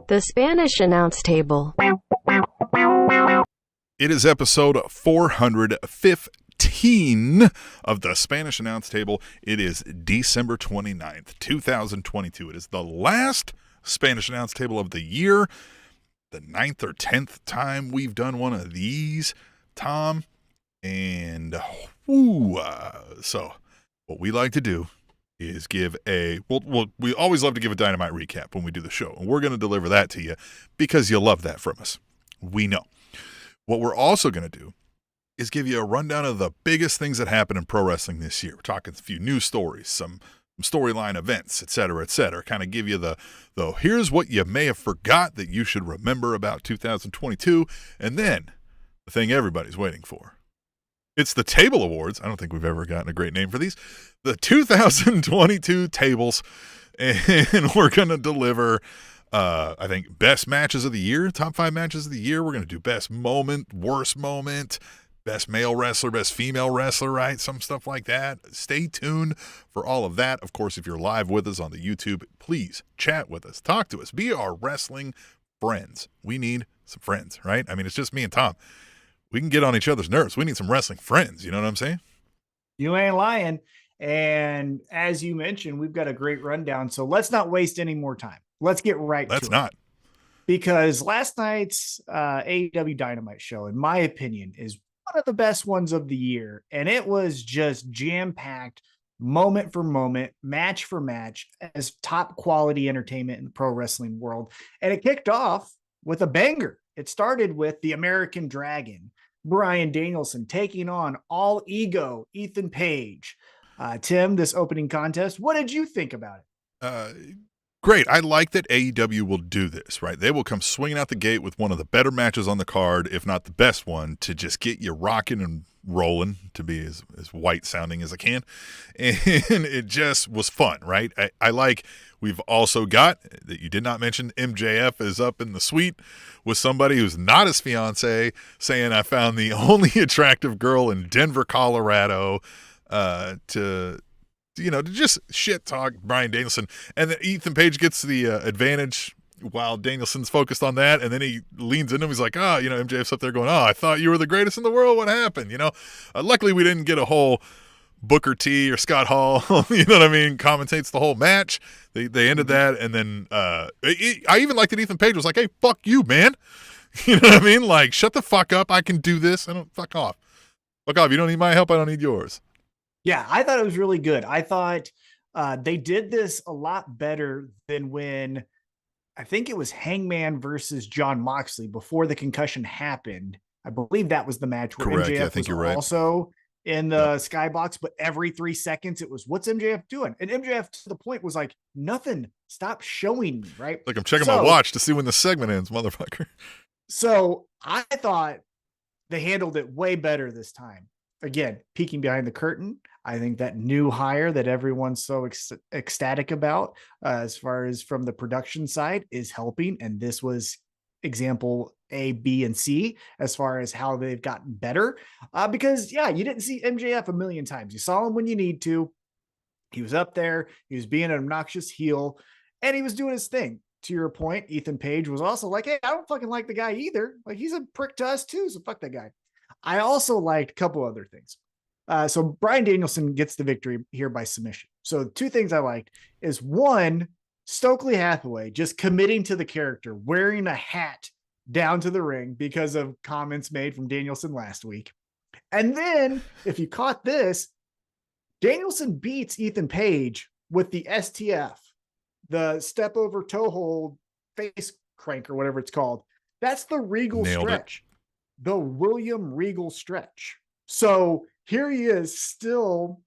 The Spanish Announce Table. It is episode 415 of the Spanish Announce Table. It is December 29th, 2022. It is the last Spanish Announce Table of the year. The 9th or 10th time we've done one of these, Tom. And so what we like to do is give we always love to give a Dynamite recap when we do the show. And we're going to deliver that to you because you love that from us. We know. What we're also going to do is give you a rundown of the biggest things that happened in pro wrestling this year. We're talking a few news stories, some storyline events, et cetera, kind of give you the here's what you may have forgot that you should remember about 2022. And then the thing everybody's waiting for. It's the Table Awards. I don't think we've ever gotten a great name for these. The 2022 tables. And we're going to deliver, I think, best matches of the year, top 5 matches of the year. We're going to do best moment, worst moment, best male wrestler, best female wrestler, right? Some stuff like that. Stay tuned for all of that. Of course, if you're live with us on the YouTube, please chat with us. Talk to us. Be our wrestling friends. We need some friends, right? I mean, it's just me and Tom. We can get on each other's nerves. We need some wrestling friends. You know what I'm saying? You ain't lying. And as you mentioned, we've got a great rundown. So let's not waste any more time. Let's get right to it. Let's not. Because last night's AEW Dynamite show, in my opinion, is one of the best ones of the year. And it was just jam-packed, moment for moment, match for match, as top quality entertainment in the pro wrestling world. And it kicked off with a banger. It started with the American Dragon, Bryan Danielson, taking on All Ego, Ethan Page. Tim, this opening contest, what did you think about it? Great. I like that AEW will do this, right? They will come swinging out the gate with one of the better matches on the card, if not the best one, to just get you rocking and rolling, to be as white sounding as I can. And it just was fun, right? I like, we've also got, that you did not mention, MJF is up in the suite with somebody who's not his fiance, saying, I found the only attractive girl in Denver, Colorado, to just shit talk Bryan Danielson. And then Ethan Page gets the advantage while Danielson's focused on that. And then he leans into him. He's like, MJF's up there going, I thought you were the greatest in the world. What happened? Luckily we didn't get a whole Booker T or Scott Hall, you know what I mean, commentates the whole match. They ended that. And then I even liked that Ethan Page was like, hey, fuck you, man. You know what I mean? Like, shut the fuck up. I can do this. Fuck off. Fuck off. You don't need my help. I don't need yours. Yeah, I thought it was really good. I thought they did this a lot better than when I think it was Hangman versus John Moxley before the concussion happened. I believe that was the match where Correct. MJF Yeah, I think was you're right. Also in the skybox, but every 3 seconds it was, what's MJF doing? And MJF to the point was like, nothing. Stop showing me, right? Like I'm checking my watch to see when the segment ends, motherfucker. So I thought they handled it way better this time. Again, peeking behind the curtain, I think that new hire that everyone's so ecstatic about, as far as from the production side, is helping. And this was example A, B, and C as far as how they've gotten better. Because, you didn't see MJF a million times. You saw him when you need to. He was up there. He was being an obnoxious heel, and he was doing his thing. To your point, Ethan Page was also like, hey, I don't fucking like the guy either. Like, he's a prick to us too, so fuck that guy. I also liked a couple other things. So Bryan Danielson gets the victory here by submission. So 2 things I liked is, one, Stokely Hathaway just committing to the character, wearing a hat down to the ring because of comments made from Danielson last week. And then, if you caught this, Danielson beats Ethan Page with the STF, the step over toe hold face crank or whatever it's called. That's the Regal stretch. The William Regal stretch. So here he is still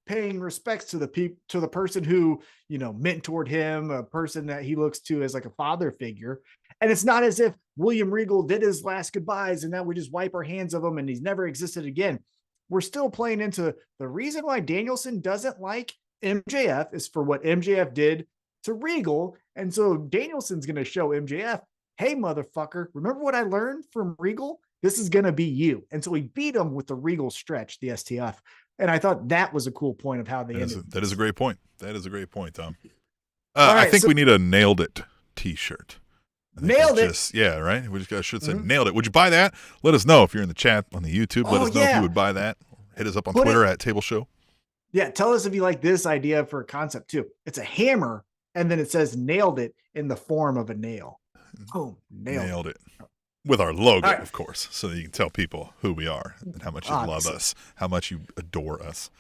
paying respects to the person who, mentored him, a person that he looks to as like a father figure. And it's not as if William Regal did his last goodbyes and now we just wipe our hands of him and he's never existed again. We're still playing into the reason why Danielson doesn't like MJF is for what MJF did to Regal. And so Danielson's going to show MJF, hey, motherfucker, remember what I learned from Regal? This is going to be you. And so he beat him with the Regal stretch, the STF. And I thought that was a cool point of how they ended. That is a great point. That is a great point, Tom. All I right, think so we need a Nailed It t-shirt. nailed it. Yeah, right? We just should say Nailed It. Would you buy that? Let us know if you're in the chat on the YouTube. Let Oh, us know if you yeah. would buy that. Hit us up on Put Twitter it- at Table Show. Yeah, tell us if you like this idea for a concept too. It's a hammer, and then it says "nailed it" in the form of a nail. Oh, nailed it. With our logo, right. of course, so that you can tell people who we are and how much you love us, how much you adore us.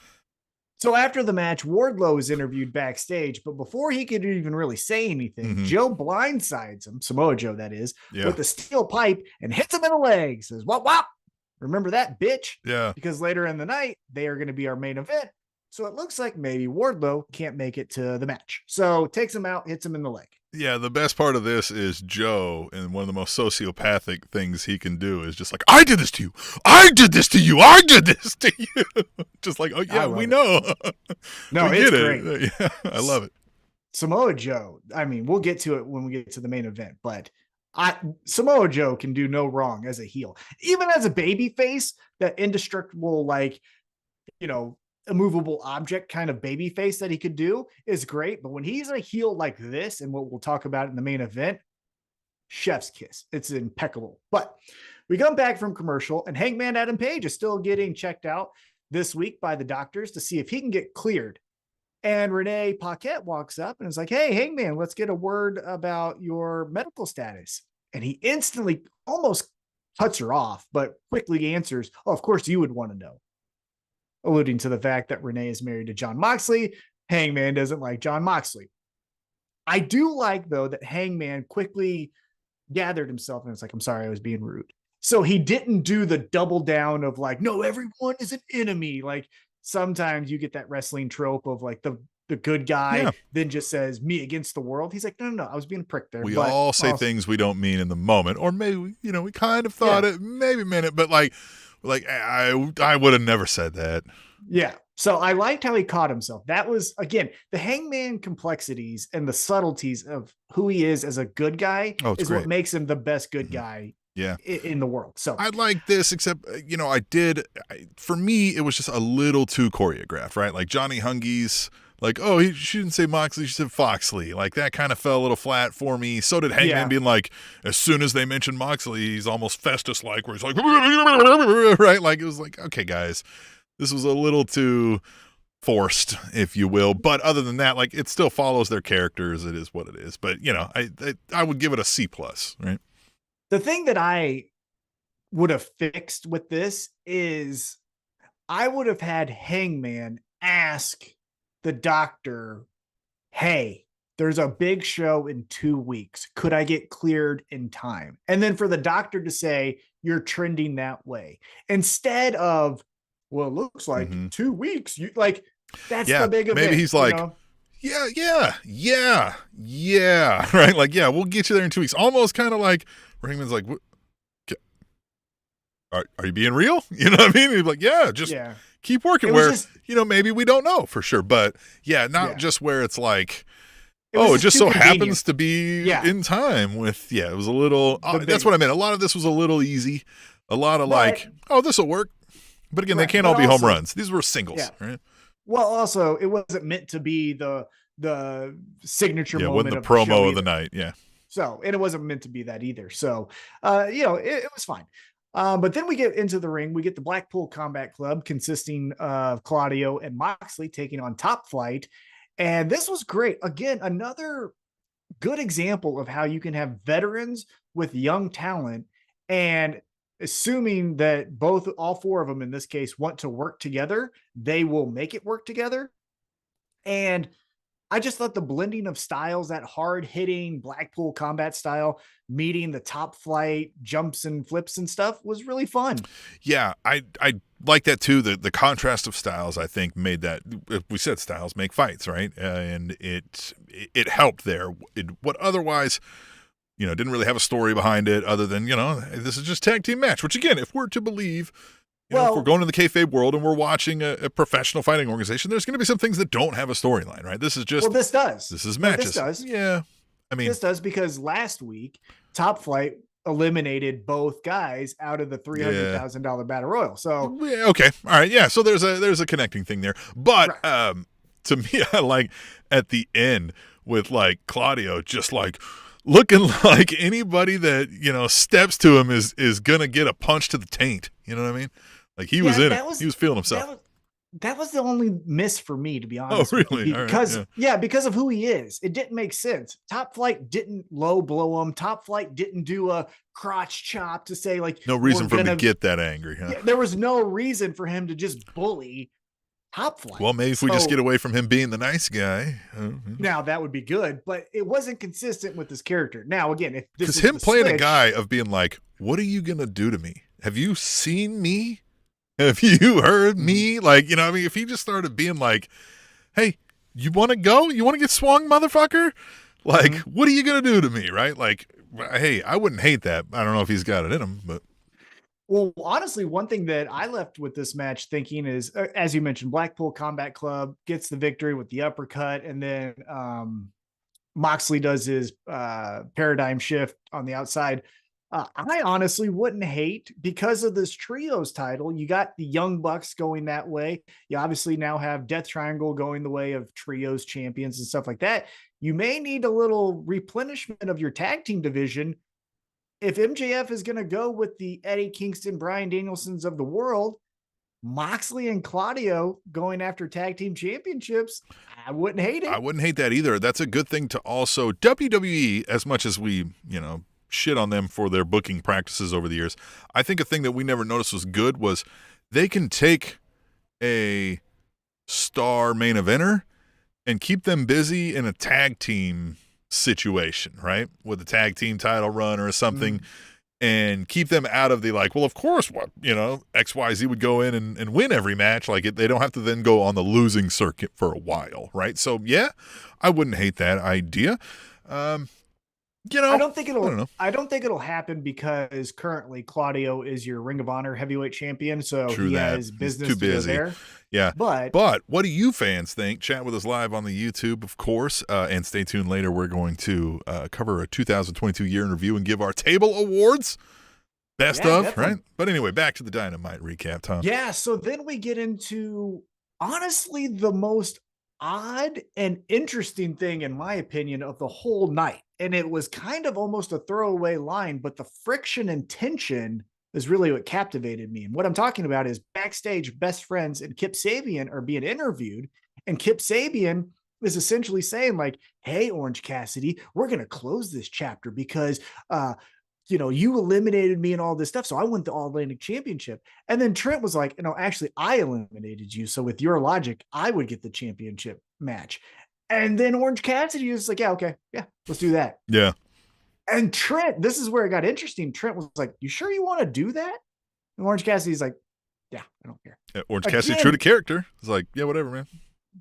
So after the match, Wardlow is interviewed backstage, but before he could even really say anything, Joe blindsides him, Samoa Joe that is, with a steel pipe and hits him in the leg. Says, "Wop wop! Remember that, bitch?" Yeah. Because later in the night, they are going to be our main event. So it looks like maybe Wardlow can't make it to the match. So takes him out, hits him in the leg. Yeah, the best part of this is Joe, and one of the most sociopathic things he can do is just like, I did this to you. I did this to you. I did this to you. Just like, oh, yeah, we know. No, we it's great. Yeah, I love it. Samoa Joe, I mean, we'll get to it when we get to the main event, but Samoa Joe can do no wrong as a heel. Even as a baby face, that indestructible, like, you know, immovable object kind of baby face that he could do is great. But when he's a heel like this, and what we'll talk about in the main event, chef's kiss. It's impeccable. But we come back from commercial, and Hangman Adam Page is still getting checked out this week by the doctors to see if he can get cleared. And Renee Paquette walks up and is like, "Hey, Hangman, let's get a word about your medical status." And he instantly almost cuts her off, but quickly answers, "Oh, of course you would want to know," alluding to the fact that Renee is married to Jon Moxley. Hangman doesn't like Jon Moxley. I do like, though, that Hangman quickly gathered himself and it's like, "I'm sorry, I was being rude." So he didn't do the double down of like, "No, everyone is an enemy." Like sometimes you get that wrestling trope of like the good guy then just says me against the world. He's like, no, I was being a prick there. We all say things we don't mean in the moment, or maybe, you know, we kind of thought it, maybe meant it, but like I would have never said that. Yeah. So I liked how he caught himself. That was, again, the Hangman complexities and the subtleties of who he is as a good guy is great. What makes him the best good guy in the world. So I like this, except, you know, for me, it was just a little too choreographed, right? Like Johnny Hungee's like, oh, she didn't say Moxley, she said Foxley. Like that kind of fell a little flat for me. So did Hangman being like, as soon as they mentioned Moxley, he's almost Festus-like, where he's like, right? Like it was like, okay, guys, this was a little too forced, if you will. But other than that, like it still follows their characters. It is what it is. But, you know, I would give it a C+, right? The thing that I would have fixed with this is I would have had Hangman ask the doctor, "Hey, there's a big show in 2 weeks. Could I get cleared in time?" And then for the doctor to say, "You're trending that way," instead of, "Well, it looks like 2 weeks." You like, that's the big event. Maybe he's like, yeah. Right. Like, yeah, we'll get you there in 2 weeks. Almost kind of like Hangman's like, what? Are you being real? You know what I mean? He's like, just keep working. Where, you know, maybe we don't know for sure, but not just where it's like, it just so happens to be in time with, it was a little, that's what I meant. A lot of this was a little easy. A lot of like, oh, this will work. But again, they can't all be home runs. These were singles, right? Well, also, it wasn't meant to be the signature moment. Wasn't the promo of the night. Yeah. So, and it wasn't meant to be that either. So, you know, it was fine. But then we get into the ring. We get the Blackpool Combat Club consisting of Claudio and Moxley taking on Top Flight. And this was great. Again, another good example of how you can have veterans with young talent, and assuming that all four of them in this case want to work together, they will make it work together. And I just thought the blending of styles, that hard hitting Blackpool combat style meeting the Top Flight jumps and flips and stuff, was really fun. Yeah, I like that too. The contrast of styles, I think, made that. We said styles make fights, right? And it helped there. What otherwise, you know, didn't really have a story behind it other than, you know, this is just tag team match. Which again, if we're to believe, you know, if we're going to the kayfabe world and we're watching a professional fighting organization, there's going to be some things that don't have a storyline, right? This is just this does. This is matches. This does. Yeah, I mean, this does, because last week Top Flight eliminated both guys out of the $300,000 battle royal. So okay, all right, yeah. So there's a connecting thing there, but to me, I like at the end with like Claudio just like looking like anybody that, steps to him is going to get a punch to the taint. You know what I mean? Like he was in it. He was feeling himself. That was the only miss for me, to be Oh, honest. really? Because, All right, because of who he is. It didn't make sense. Top Flight didn't low blow him. Top Flight didn't do a crotch chop to say like, no reason for him to get that angry. Huh? Yeah, there was no reason for him to just bully Top Flight. Well, maybe if we just get away from him being the nice guy. Now that would be good, but it wasn't consistent with his character. Now, again, if this because is him playing switch, a guy of being like, what are you going to do to me? Have you seen me? Have you heard me? Like, if he just started being like, hey, you want to go? You want to get swung, motherfucker? Like, what are you going to do to me? Right? Like, hey, I wouldn't hate that. I don't know if he's got it in him, but. Well, honestly, one thing that I left with this match thinking is, as you mentioned, Blackpool Combat Club gets the victory with the uppercut, and then Moxley does his paradigm shift on the outside. I honestly wouldn't hate, because of this trios title, you got the Young Bucks going that way. You obviously now have Death Triangle going the way of trios champions and stuff like that. You may need a little replenishment of your tag team division. If MJF is going to go with the Eddie Kingston, Bryan Danielsons of the world, Moxley and Claudio going after tag team championships, I wouldn't hate it. I wouldn't hate that either. That's a good thing to also, WWE, as much as we, shit on them for their booking practices over the years, I think a thing that we never noticed was good was they can take a star main eventer and keep them busy in a tag team situation, right? With a tag team title run or something, and keep them out of the like, well, of course, what, XYZ would go in and win every match. Like they don't have to then go on the losing circuit for a while, right? So yeah, I wouldn't hate that idea. I don't think it'll happen, because currently Claudio is your Ring of Honor heavyweight champion, so True he that. has business He's too busy. to go there. Yeah, but what do you fans think? Chat with us live on the YouTube, of course, and stay tuned later. We're going to cover a 2022 year in review and give our table awards. Best of, definitely. Right? But anyway, back to the Dynamite recap, Tom. Yeah, so then we get into, honestly, the most odd and interesting thing, in my opinion, of the whole night. And it was kind of almost a throwaway line, but the friction and tension is really what captivated me. And what I'm talking about is backstage, Best Friends and Kip Sabian are being interviewed, and Kip Sabian is essentially saying like, hey, Orange Cassidy, we're going to close this chapter because, you eliminated me and all this stuff. So I won the All Atlantic Championship. And then Trent was like, actually I eliminated you. So with your logic, I would get the championship match. And then Orange Cassidy was like, yeah, okay. Yeah, let's do that. Yeah. And Trent, this is where it got interesting. Trent was like, you sure you want to do that? And Orange Cassidy's like, yeah, I don't care. Yeah, Orange Cassidy, true to character. It's like, yeah, whatever, man.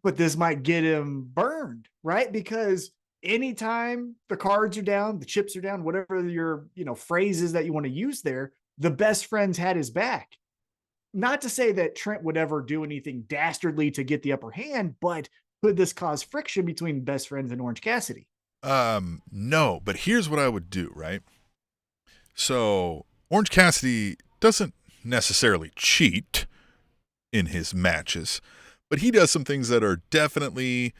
But this might get him burned, right? Because anytime the cards are down, the chips are down, whatever your, phrases that you want to use there, the Best Friends had his back. Not to say that Trent would ever do anything dastardly to get the upper hand, but could this cause friction between Best Friends and Orange Cassidy? No, but here's what I would do, right? So Orange Cassidy doesn't necessarily cheat in his matches, but he does some things that are definitely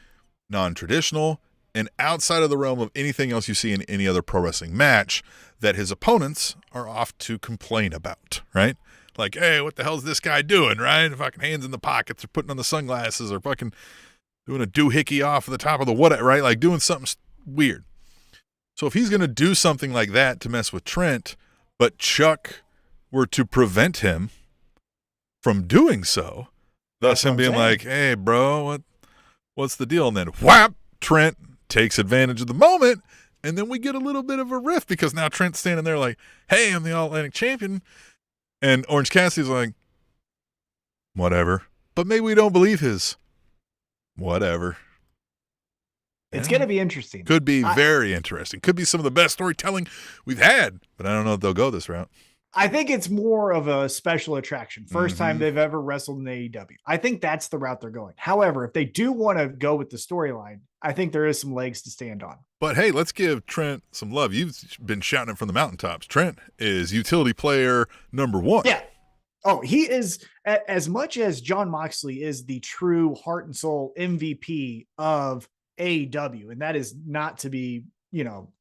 non-traditional and outside of the realm of anything else you see in any other pro wrestling match that his opponents are off to complain about, right? Like, hey, what the hell's this guy doing, right? Fucking hands in the pockets or putting on the sunglasses or fucking doing a doohickey off of the top of the what, right? Like doing something weird. So if he's going to do something like that to mess with Trent, but Chuck were to prevent him from doing so, thus him being like, hey, bro, what's the deal? And then whap, Trent takes advantage of the moment, and then we get a little bit of a rift because now Trent's standing there like, hey, I'm the All-Atlantic champion. And Orange Cassidy's like, whatever. But maybe we don't believe his whatever. It's going to be interesting. Could be very interesting. Could be some of the best storytelling we've had, but I don't know if they'll go this route. I think it's more of a special attraction. First time they've ever wrestled in AEW. I think that's the route they're going. However, if they do want to go with the storyline, I think there is some legs to stand on. But hey, let's give Trent some love. You've been shouting it from the mountaintops. Trent is utility player number one. Yeah. Oh, he is, as much as Jon Moxley is the true heart and soul MVP of AEW, and that is not to be,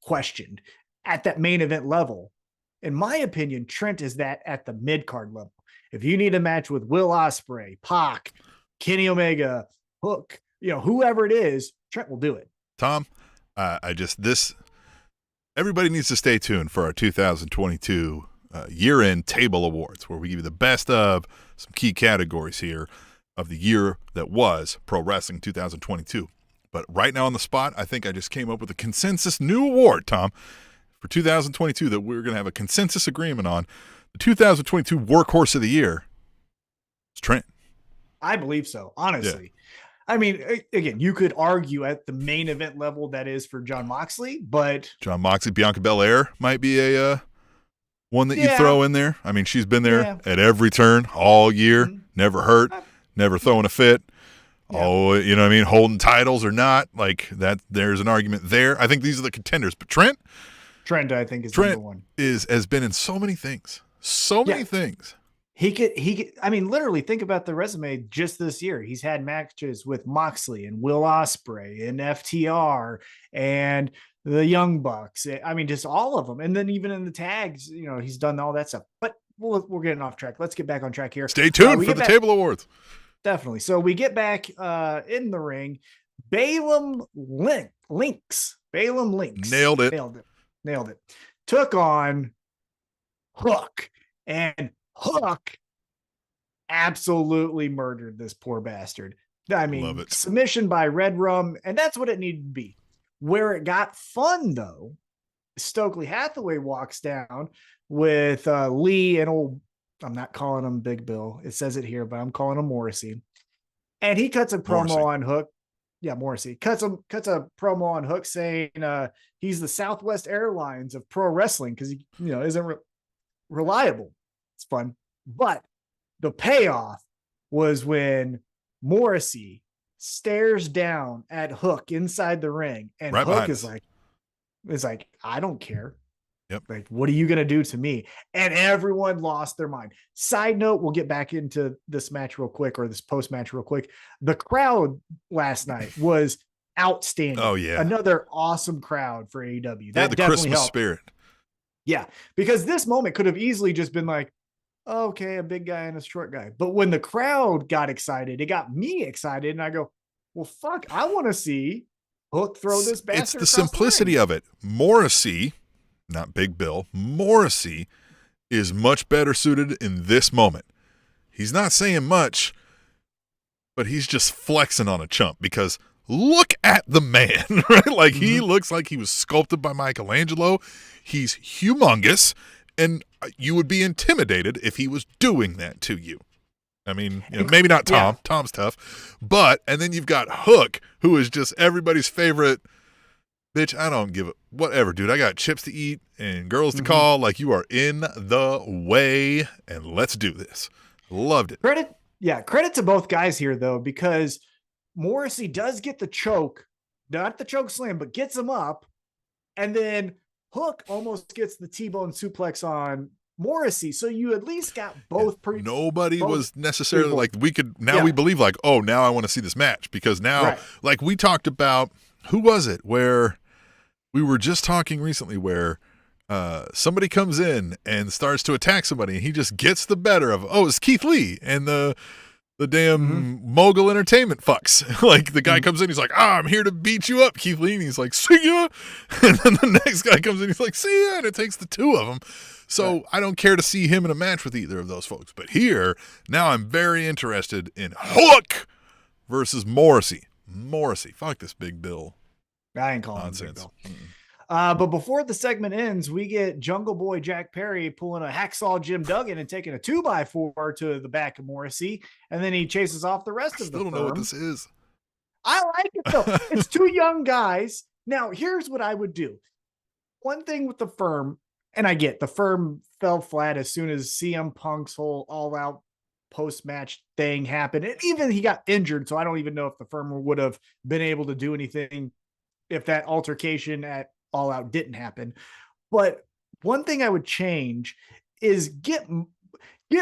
questioned at that main event level. In my opinion, Trent is that at the mid card level. If you need a match with Will Ospreay, Pac, Kenny Omega, Hook, whoever it is, Trent will do it. Tom, everybody needs to stay tuned for our 2022 year-end table awards, where we give you the best of some key categories here of the year that was Pro Wrestling 2022. But right now on the spot, I think I just came up with a consensus new award, Tom, for 2022 that we're going to have a consensus agreement on. The 2022 Workhorse of the Year is Trent. I believe so, honestly. Yeah. I mean, again, you could argue at the main event level that is for Jon Moxley, but Jon Moxley, Bianca Belair might be a one that you throw in there. I mean, she's been there at every turn all year, never hurt, never throwing a fit. Yeah. Oh, you know what I mean? Holding titles or not, like that. There's an argument there. I think these are the contenders, but Trent, I think is number one. Has been in so many things, many things. He could, I mean, literally think about the resume just this year. He's had matches with Moxley and Will Ospreay and FTR and the Young Bucks. I mean, just all of them. And then even in the tags, he's done all that stuff. But we're getting off track. Let's get back on track here. Stay tuned for the table awards. Definitely. So we get back in the ring. Balaam Links. Nailed it. Took on Hook. And Hook absolutely murdered this poor bastard. I mean, submission by Red Rum, and that's what it needed to be. Where it got fun, though, Stokely Hathaway walks down with Lee and I'm not calling him Big Bill. It says it here, but I'm calling him Morrissey. And he cuts a promo on Hook. Yeah, Morrissey cuts a promo on Hook saying he's the Southwest Airlines of pro wrestling because he isn't reliable. It's fun. But the payoff was when Morrissey stares down at Hook inside the ring, and Hook is like, I don't care. Yep. Like, what are you going to do to me? And everyone lost their mind. Side note, we'll get back into this match real quick, or this post-match real quick. The crowd last night was outstanding. Oh, yeah. Another awesome crowd for AEW. That the definitely Christmas helped. Spirit. Yeah, because this moment could have easily just been like, okay, a big guy and a short guy. But when the crowd got excited, it got me excited. And I go, well, fuck, I want to see Hook throw this bastard. It's the simplicity of it. Morrissey, not Big Bill, Morrissey is much better suited in this moment. He's not saying much, but he's just flexing on a chump because look at the man, right? Like he looks like he was sculpted by Michelangelo. He's humongous, and you would be intimidated if he was doing that to you. I mean, maybe not Tom. Yeah. Tom's tough. And then you've got Hook, who is just everybody's favorite. Bitch, I don't give a whatever, dude. I got chips to eat and girls to call. Like, you are in the way, and let's do this. Loved it. Credit to both guys here, though, because Morrissey does get the choke, not the choke slam, but gets him up. And then Hook almost gets the T-bone suplex on Morrissey. So you at least got both. Nobody was necessarily like, we could, now we believe like, oh, now I want to see this match. Because now, like we talked about, who was it where we were just talking recently where somebody comes in and starts to attack somebody and he just gets the better of, it's Keith Lee and the damn Mogul Entertainment fucks. Like the guy comes in, he's like, I'm here to beat you up, Keith Lee. And he's like, see ya. And then the next guy comes in, he's like, see ya. And it takes the two of them. So I don't care to see him in a match with either of those folks. But here, now I'm very interested in Hook versus Morrissey. Fuck this Big Bill. I ain't calling him Big Bill. But before the segment ends, we get Jungle Boy Jack Perry pulling a hacksaw Jim Duggan and taking a 2x4 to the back of Morrissey, and then he chases off the rest of the firm. I don't know what this is. I like it though. It's two young guys. Now, here's what I would do. One thing with the firm, and I get the firm fell flat as soon as CM Punk's whole all-out post-match thing happened. And even he got injured, so I don't even know if the firm would have been able to do anything if that altercation at All Out didn't happen. But one thing I would change is get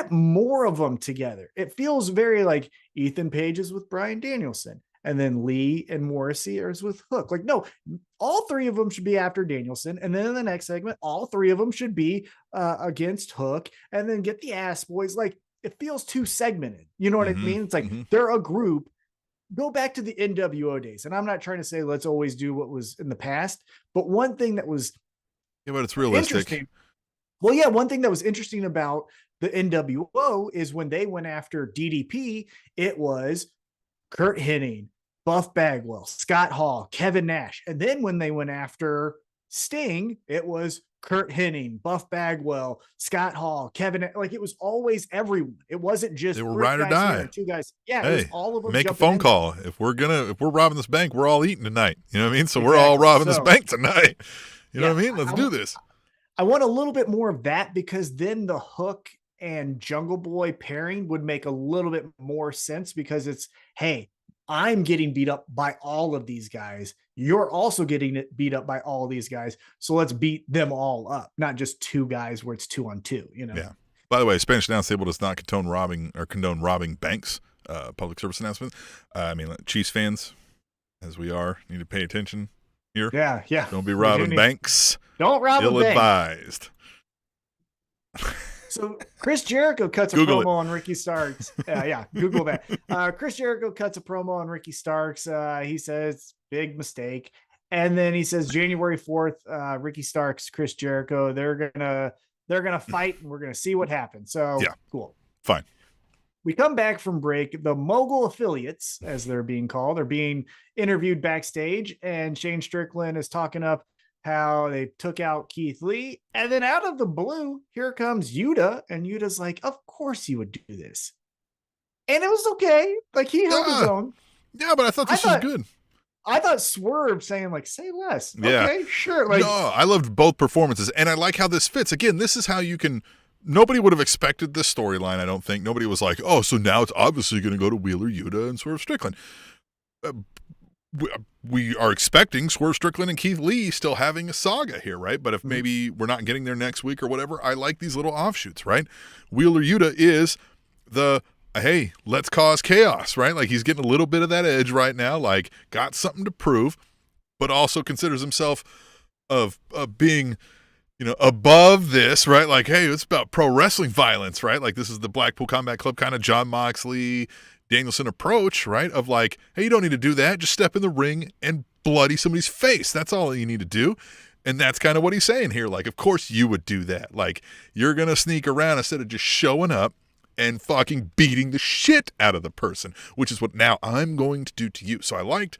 more of them together. It feels very like Ethan Page is with Bryan Danielson. and then Lee and Morrissey is with Hook. Like, no, all three of them should be after Danielson, and then in the next segment, all three of them should be against Hook, and then get the Ass Boys. Like, it feels too segmented. You know what I mean? It's like they're a group. Go back to the NWO days, and I'm not trying to say let's always do what was in the past, but one thing that was but it's realistic. Well, yeah, one thing that was interesting about the NWO is when they went after DDP, it was Kurt Hennig, Buff Bagwell, Scott Hall, Kevin Nash. And then when they went after Sting, it was Kurt Hennig, Buff Bagwell, Scott Hall, Kevin. Like, it was always everyone. It wasn't just they were ride or die. Two guys. Yeah, it was all of them. Make a phone call. If we're robbing this bank, we're all eating tonight. You know what I mean? So we're all robbing this bank tonight. You know what I mean? Let's do this. I want a little bit more of that, because then the Hook and Jungle Boy pairing would make a little bit more sense, because it's, hey, I'm getting beat up by all of these guys. You're also getting beat up by all of these guys. So let's beat them all up, not just two guys where it's 2-on-2, you know? Yeah. By the way, Spanish Announce Table does not condone robbing banks. Public service announcement. Chiefs fans, as we are, need to pay attention here. Yeah. Don't be robbing banks. Don't rob a bank. Ill-advised. So Chris Jericho cuts a promo on Ricky Starks. Google that. Chris Jericho cuts a promo on Ricky Starks. He says, big mistake. And then he says, January 4th, Ricky Starks, Chris Jericho, they're gonna fight, and we're gonna see what happens. So yeah, cool. Fine. We come back from break. The Mogul affiliates, as they're being called, are being interviewed backstage, and Shane Strickland is talking up how they took out Keith Lee. And then out of the blue, here comes Yuta. And Yuta's like, of course you would do this. And it was okay. Like, he held his own. Yeah, but I thought this was good. I thought Swerve saying, like, say less. Yeah. Okay, sure. Like, no, I loved both performances. And I like how this fits. Again, this is how you can... Nobody would have expected this storyline, I don't think. Nobody was like, oh, so now it's obviously going to go to Wheeler Yuta and Swerve Strickland. We are expecting Swerve Strickland and Keith Lee still having a saga here, right? But if maybe we're not getting there next week or whatever, I like these little offshoots, right? Wheeler Yuta is the, hey, let's cause chaos, right? Like, he's getting a little bit of that edge right now, like, got something to prove, but also considers himself of being, you know, above this, right? Like, hey, it's about pro wrestling violence, right? Like, this is the Blackpool Combat Club kind of John Moxley, Danielson approach, right? Of like, hey, you don't need to do that. Just step in the ring and bloody somebody's face. That's all you need to do. And that's kind of what he's saying here. Like, of course you would do that. Like, you're going to sneak around instead of just showing up and fucking beating the shit out of the person, which is what now I'm going to do to you. So I liked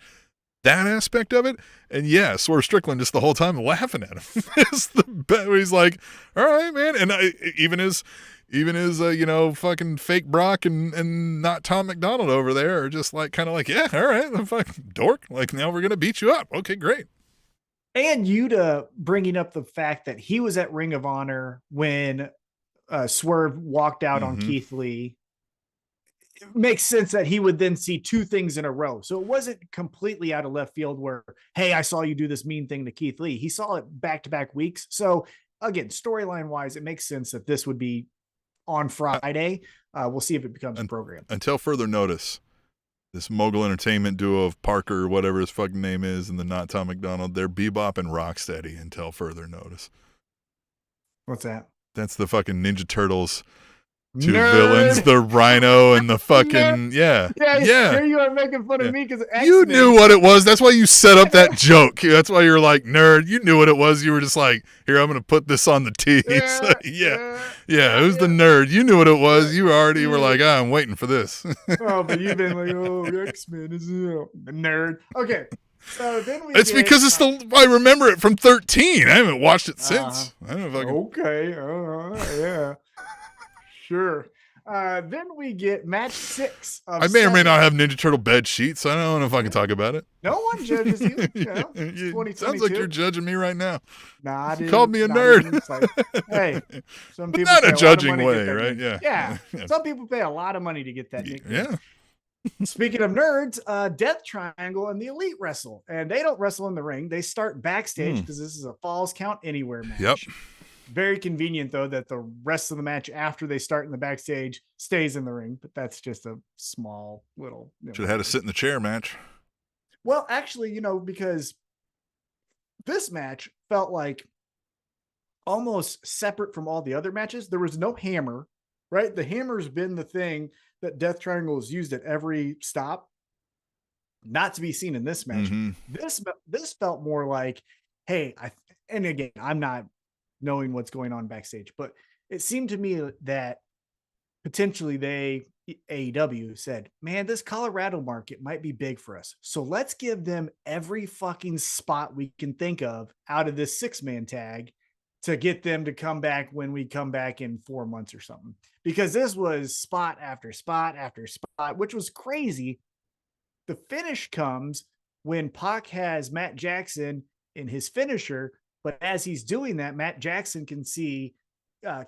that aspect of it. And yeah, Swerve Strickland just the whole time laughing at him. It's the best. He's like, all right, man. And even as fucking fake Brock and not Tom McDonald over there are just like, kind of like, yeah, all right, the fucking dork. Like, now we're going to beat you up. Okay, great. And Yuta bringing up the fact that he was at Ring of Honor when Swerve walked out on Keith Lee. It makes sense that he would then see two things in a row. So it wasn't completely out of left field where, hey, I saw you do this mean thing to Keith Lee. He saw it back-to-back weeks. So again, storyline wise, it makes sense that this would be on Friday. We'll see if it becomes a program. Until further notice, this Mogul Entertainment duo of Parker, whatever his fucking name is, and the not Tom McDonald, they're Bebop and Rocksteady until further notice. What's that? That's the fucking Ninja Turtles two villains, the Rhino and the fucking yeah. Here you are making fun of me because you knew what it was. That's why you set up that joke. That's why you're like, nerd. You knew what it was. You were just like, here, I'm gonna put this on the tee. Who's the nerd? You knew what it was. You already were like, I'm waiting for this. Oh, but you've been like, oh, X-Men is the nerd. Okay. So then because it's I remember it from 13. I haven't watched it since. I don't know if I can. Okay. Yeah. Sure. Then we get match 6. I may or may not have Ninja Turtle bed sheets. I don't know if I can talk about it. No one judges you. You sounds like you're judging me right now. Nah, you called me a nerd. Like, hey, some people not a judging way, right? Yeah. Some people pay a lot of money to get that nickname. Yeah. Speaking of nerds, Death Triangle and the Elite wrestle, and they don't wrestle in the ring. They start backstage because this is a Falls Count Anywhere match. Yep. Very convenient, though, that the rest of the match after they start in the backstage stays in the ring, but that's just a small little. Should have had a sit in the chair match. Well, actually, because this match felt like almost separate from all the other matches. There was no hammer, right? The hammer's been the thing that Death Triangle has used at every stop. Not to be seen in this match. Mm-hmm. This felt more like, hey, and again, I'm not knowing what's going on backstage, but it seemed to me that potentially AEW said, man, this Colorado market might be big for us. So let's give them every fucking spot we can think of out of this 6-man tag to get them to come back when we come back in 4 months or something. Because this was spot after spot after spot, which was crazy. The finish comes when Pac has Matt Jackson in his finisher, but as he's doing that, Matt Jackson can see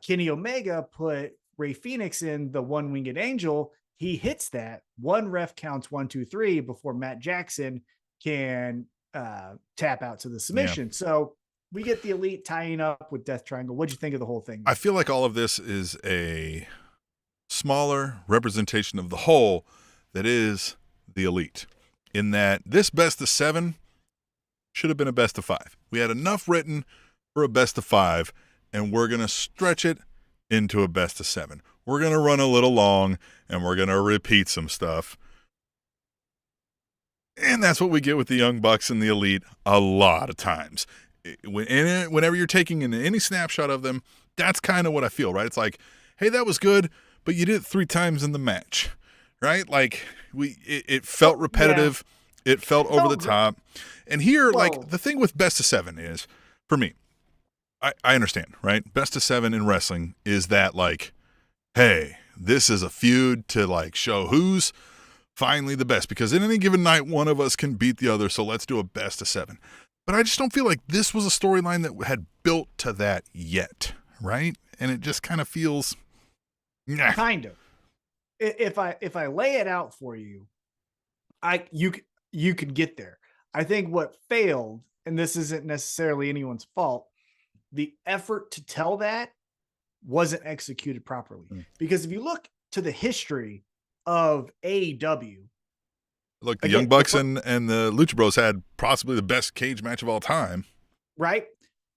Kenny Omega put Ray Phoenix in the one-winged angel. He hits that. One ref counts 1, 2, 3 before Matt Jackson can tap out to the submission. Yeah. So we get the Elite tying up with Death Triangle. What'd you think of the whole thing? I feel like all of this is a smaller representation of the whole that is the Elite, in that this best of 7 should have been a best of 5. We had enough written for a best of 5, and we're going to stretch it into a best of 7. We're going to run a little long, and we're going to repeat some stuff. And that's what we get with the Young Bucks and the Elite a lot of times. Whenever you're taking in any snapshot of them, that's kind of what I feel, right? It's like, hey, that was good, but you did it 3 times in the match, right? Like, it felt repetitive. Yeah. It felt over the top. And here, like, the thing with best of 7 is, for me, I understand, right? Best of 7 in wrestling is that, like, hey, this is a feud to, like, show who's finally the best. Because in any given night, one of us can beat the other, so let's do a best of 7. But I just don't feel like this was a storyline that had built to that yet, right? And it just kind of feels... Nah. Kind of. If I lay it out for you, you could get there. I think what failed, and this isn't necessarily anyone's fault, the effort to tell that wasn't executed properly. Because if you look to the history of AEW, look, the Young Bucks and the Lucha Bros had possibly the best cage match of all time. Right?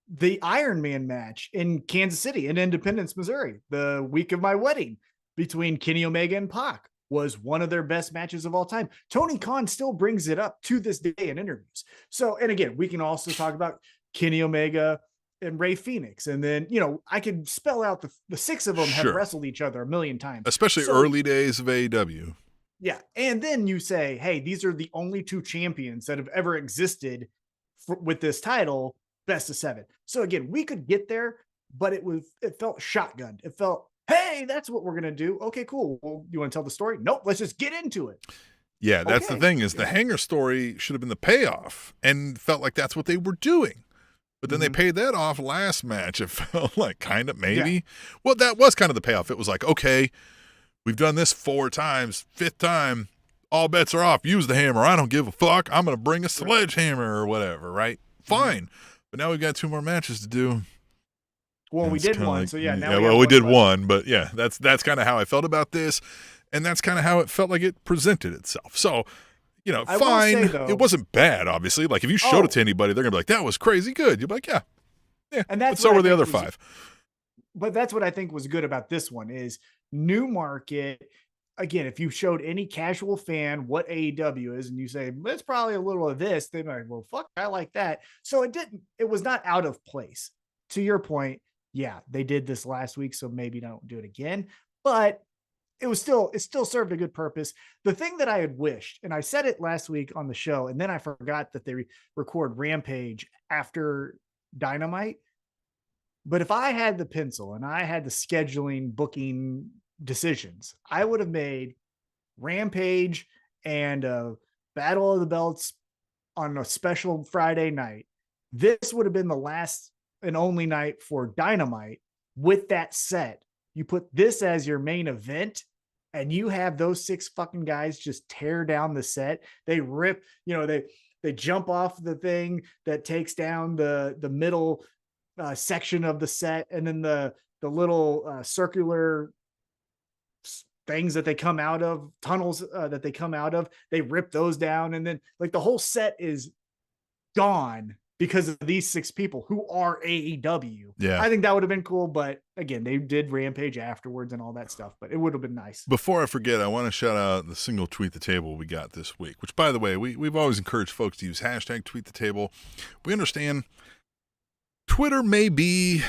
The Iron Man match in Kansas City, in Independence, Missouri, the week of my wedding, between Kenny Omega and Pac, was one of their best matches of all time. Tony Khan still brings it up to this day in interviews. So, and again, we can also talk about Kenny Omega and Ray Phoenix. And then, I could spell out the 6 of them have wrestled each other a million times. Especially early days of AEW. Yeah. And then you say, hey, these are the only 2 champions that have ever existed with this title, best of 7. So again, we could get there, but it felt shotgunned. It felt, hey, that's what we're going to do. Okay, cool. Well, you want to tell the story? Nope. Let's just get into it. Yeah. That's the thing is the hanger story should have been the payoff and felt like that's what they were doing. But then they paid that off last match. It felt like kind of maybe. Yeah. Well, that was kind of the payoff. It was like, okay, we've done this 4 times, 5th time, all bets are off. Use the hammer. I don't give a fuck. I'm going to bring a sledgehammer or whatever, right? Fine. But now we've got 2 more matches to do. Well, we did one, like, so yeah. Now we did one, but yeah, that's kind of how I felt about this, and that's kind of how it felt like it presented itself. So, fine. It wasn't bad, obviously. Like if you showed it to anybody, they're gonna be like, "That was crazy good." You'd be like, "Yeah." And that's so were the other 5. But that's what I think was good about this one is new market. Again, if you showed any casual fan what AEW is and you say, it's probably a little of this, they'd be like, well, fuck, I like that. So it was not out of place. To your point, yeah, they did this last week, so maybe don't do it again. But it still served a good purpose. The thing that I had wished, and I said it last week on the show, and then I forgot that they record Rampage after Dynamite. But if I had the pencil and I had the scheduling, booking decisions, I would have made Rampage and Battle of the Belts on a special Friday night. This would have been the last and only night for Dynamite. With that set, you put this as your main event and you have those 6 fucking guys just tear down the set. They rip, they jump off the thing that takes down the middle section of the set, and then the little circular things that they come out of, tunnels that they come out of, they rip those down, and then like the whole set is gone because of these 6 people who are AEW. Yeah. I think that would have been cool, but again, they did Rampage afterwards and all that stuff, but it would have been nice. Before I forget, I want to shout out the single Tweet the Table we got this week, which, by the way, we've always encouraged folks to use hashtag Tweet the Table. We understand Twitter may be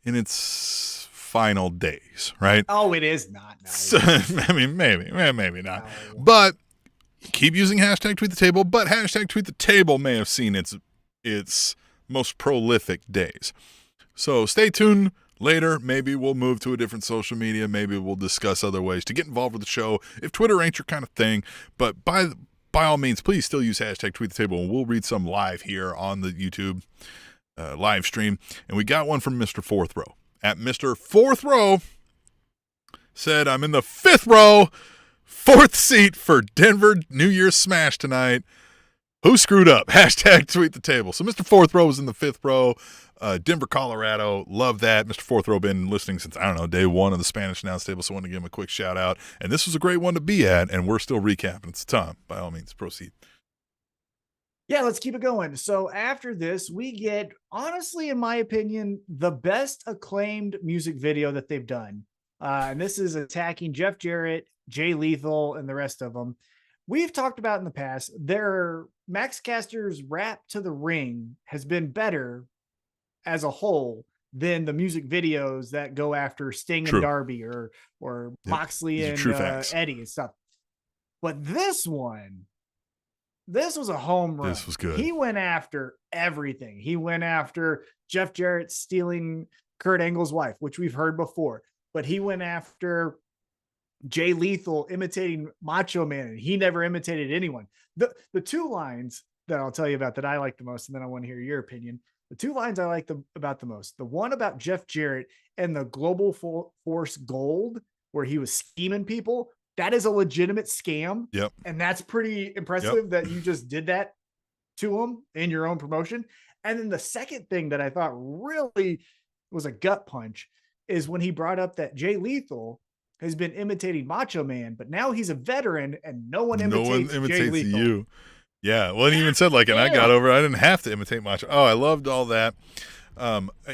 in its final days, right? Oh, it is not. No. So, I mean, maybe not. No. But keep using hashtag Tweet the Table, but hashtag Tweet the Table may have seen its most prolific days. So stay tuned later. Maybe we'll move to a different social media. Maybe we'll discuss other ways to get involved with the show if Twitter ain't your kind of thing. But by all means, please still use hashtag Tweet the Table, and we'll read some live here on the YouTube live stream. And we got one from Mr. Fourth Row. At Mr. Fourth Row said, I'm in the 5th row, 4th seat for Denver New Year's Smash tonight. Who screwed up? Hashtag Tweet the Table. So Mr. Fourth Row was in the 5th row. Denver, Colorado. Love that. Mr. Fourth Row been listening since, I don't know, day 1 of the Spanish Announce Table, so I want to give him a quick shout out. And this was a great one to be at, and we're still recapping. It's Tom. By all means, proceed. Yeah, let's keep it going. So after this, we get, honestly, in my opinion, the best acclaimed music video that they've done. And this is attacking Jeff Jarrett, Jay Lethal, and the rest of them. We've talked about in the past, their Max Caster's Rap to the Ring has been better as a whole than the music videos that go after Sting and Darby or Moxley and Eddie and stuff. But this one, this was a home run. This was good. He went after everything. He went after Jeff Jarrett stealing Kurt Angle's wife, which we've heard before. But he went after Jay Lethal imitating Macho Man, and he never imitated anyone. The 2 lines that I'll tell you about that I like the most, and then I want to hear your opinion. The 2 lines I like about the most. The one about Jeff Jarrett and the Global Force Gold, where he was scheming people. That is a legitimate scam. Yep. And that's pretty impressive that you just did that to him in your own promotion. And then the second thing that I thought really was a gut punch is when he brought up that Jay Lethal has been imitating Macho Man, but now he's a veteran and no one imitates Jay Lethal. You. Yeah. Well, he even said and I got over it. I didn't have to imitate Macho. Oh, I loved all that.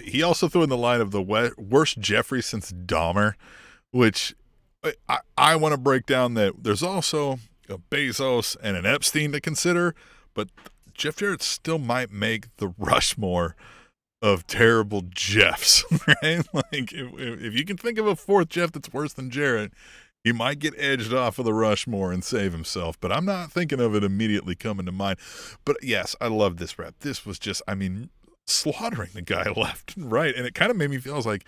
He also threw in the line of the worst Jeffrey since Dahmer, which I want to break down that there's also a Bezos and an Epstein to consider, but Jeff Jarrett still might make the Rushmore of terrible Jeffs, right? Like if you can think of a 4th Jeff that's worse than Jarrett, he might get edged off of the Rushmore and save himself, but I'm not thinking of it immediately coming to mind. But yes, I love this rap. This was just, slaughtering the guy left and right, and it kind of made me feel, I was like,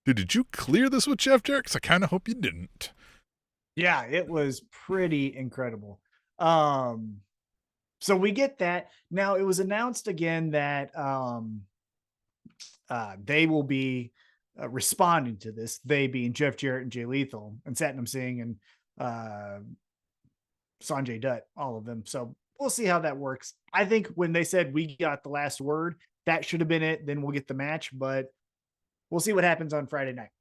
dude, did you clear this with Jeff Jarrett? Because I kind of hope you didn't. Yeah, it was pretty incredible. So we get that. Now, it was announced again that they will be responding to this, they being Jeff Jarrett and Jay Lethal and Satnam Singh and Sanjay Dutt, all of them. So we'll see how that works. I think when they said we got the last word, that should have been it. Then we'll get the match, but we'll see what happens on Friday night.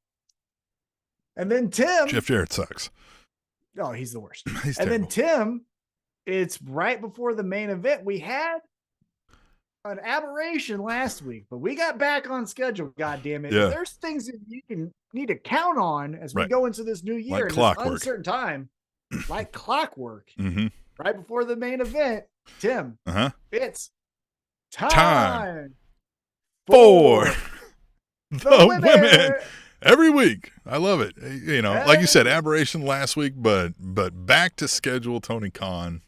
And then Tim. Jeff Jarrett sucks. Oh, he's the worst. He's and terrible. Then Tim, it's right before the main event. We had an aberration last week, but we got back on schedule. God damn it. Yeah. There's things that you need to count on as we go into this new year like in this uncertain time, like clockwork. Mm-hmm. Right before the main event, Tim, it's time for the women. Every week. I love it. You know, like you said, aberration last week, but back to schedule. Tony Khan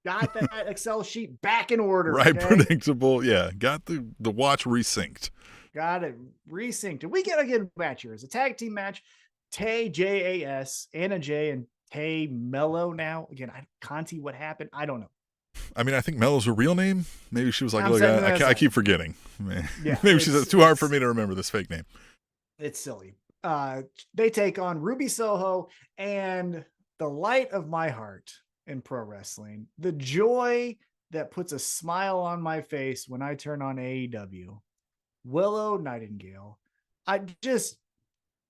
got that Excel sheet back in order. Right, okay? Predictable. Yeah, got the watch resynced. Got it resynced. And we get a good match here. It's a tag team match. Tay, J-A-S, Anna J, and Tay Mello now. Again, Conti, what happened? I don't know. I mean, I think Mello's her real name. Maybe she was like, look, I keep forgetting. Yeah, maybe she's too hard for me to remember this fake name. It's silly. They take on Ruby Soho and the light of my heart in pro wrestling, the joy that puts a smile on my face when I turn on AEW. Willow Nightingale.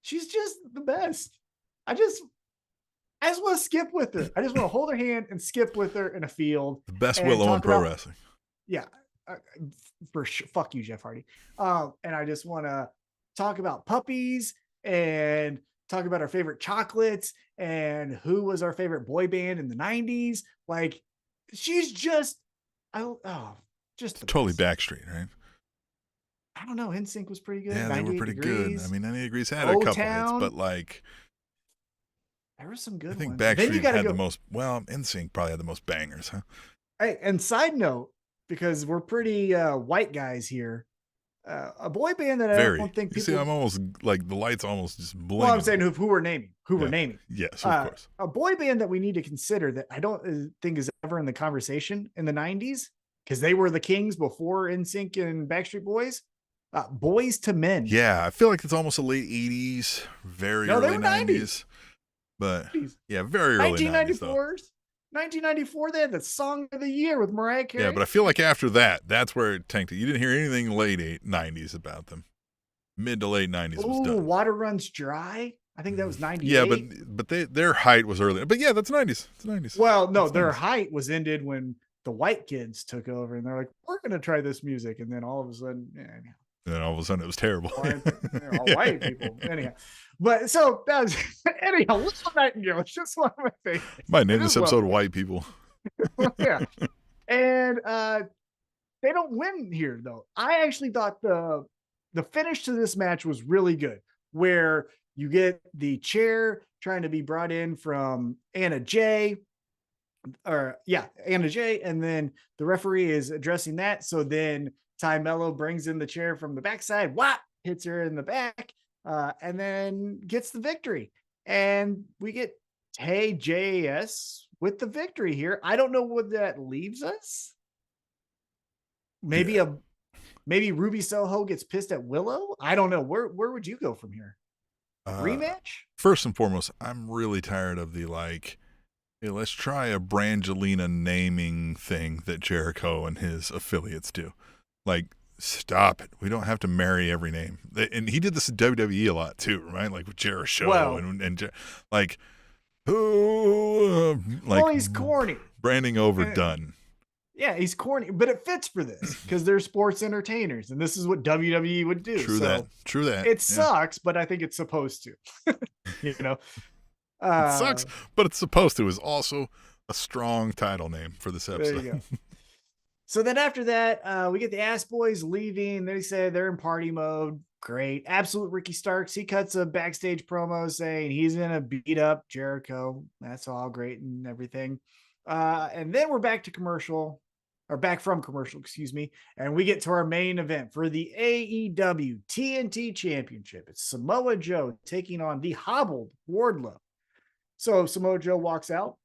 She's just the best. I just want to skip with her. I just want to hold her hand and skip with her in a field. The best Willow in pro wrestling. Yeah, for sure. Fuck you, Jeff Hardy. And I just want to talk about puppies and talk about our favorite chocolates and who was our favorite boy band in the 90s. Like, she's just, just totally Backstreet, right? I don't know. NSYNC was pretty good. Yeah, they were pretty good. I mean, 98 Degrees had a couple hits, but like, there were some good ones. I think Backstreet had the most. Well, NSYNC probably had the most bangers, huh? Hey, and side note, because we're pretty white guys here, a boy band that I don't think people. You see, I'm almost like the lights almost just blink. Well, I'm saying who we're naming. We're naming. Yes, of course. A boy band that we need to consider that I don't think is ever in the conversation in the 90s, because they were the kings before NSYNC and Backstreet Boys. Boys to Men. Yeah, I feel like it's almost a late 80s, very early 90s. But yeah, very early 1994. 1994, they had the Song of the Year with Mariah Carey. Yeah, but I feel like after that, that's where it tanked. You didn't hear anything late 90s about them. Mid to late 90s was done. Water Runs Dry. I think that was 98. Yeah, but their height was early. But yeah, that's 90s. It's 90s. Well, no, their height was ended when the white kids took over, and they're like, we're going to try this music. And then all of a sudden, and then all of a sudden it was terrible. They're all white people. Anyhow. But so that was, anyhow, Little Nightingale. It's just one of my favorites. Might name this episode White People. Yeah. And they don't win here, though. I actually thought the finish to this match was really good, where you get the chair trying to be brought in from Anna Jay. Anna Jay. And then the referee is addressing that. So then Ty Mello brings in the chair from the backside, hits her in the back, and then gets the victory. And we get Tay JAS with the victory here. I don't know what that leaves us. Maybe maybe Ruby Soho gets pissed at Willow. I don't know. Where would you go from here? Rematch? First and foremost, I'm really tired of the hey, let's try a Brangelina naming thing that Jericho and his affiliates do. Like, stop it. We don't have to marry every name. And he did this in WWE a lot too, right? Like with Jericho and like, who? He's corny. Branding overdone. Yeah, he's corny, but it fits for this because they're sports entertainers, and this is what WWE would do. True that. It sucks, but I think it's supposed to. It sucks, but it's supposed to is also a strong title name for this episode. There you go. So then after that, we get the Ass Boys leaving. They say they're in party mode. Great. Absolute Ricky Starks. He cuts a backstage promo saying he's going to beat up Jericho. That's all great and everything. And then we're back from commercial, excuse me. And we get to our main event for the AEW TNT Championship. It's Samoa Joe taking on the hobbled Wardlow. So Samoa Joe walks out.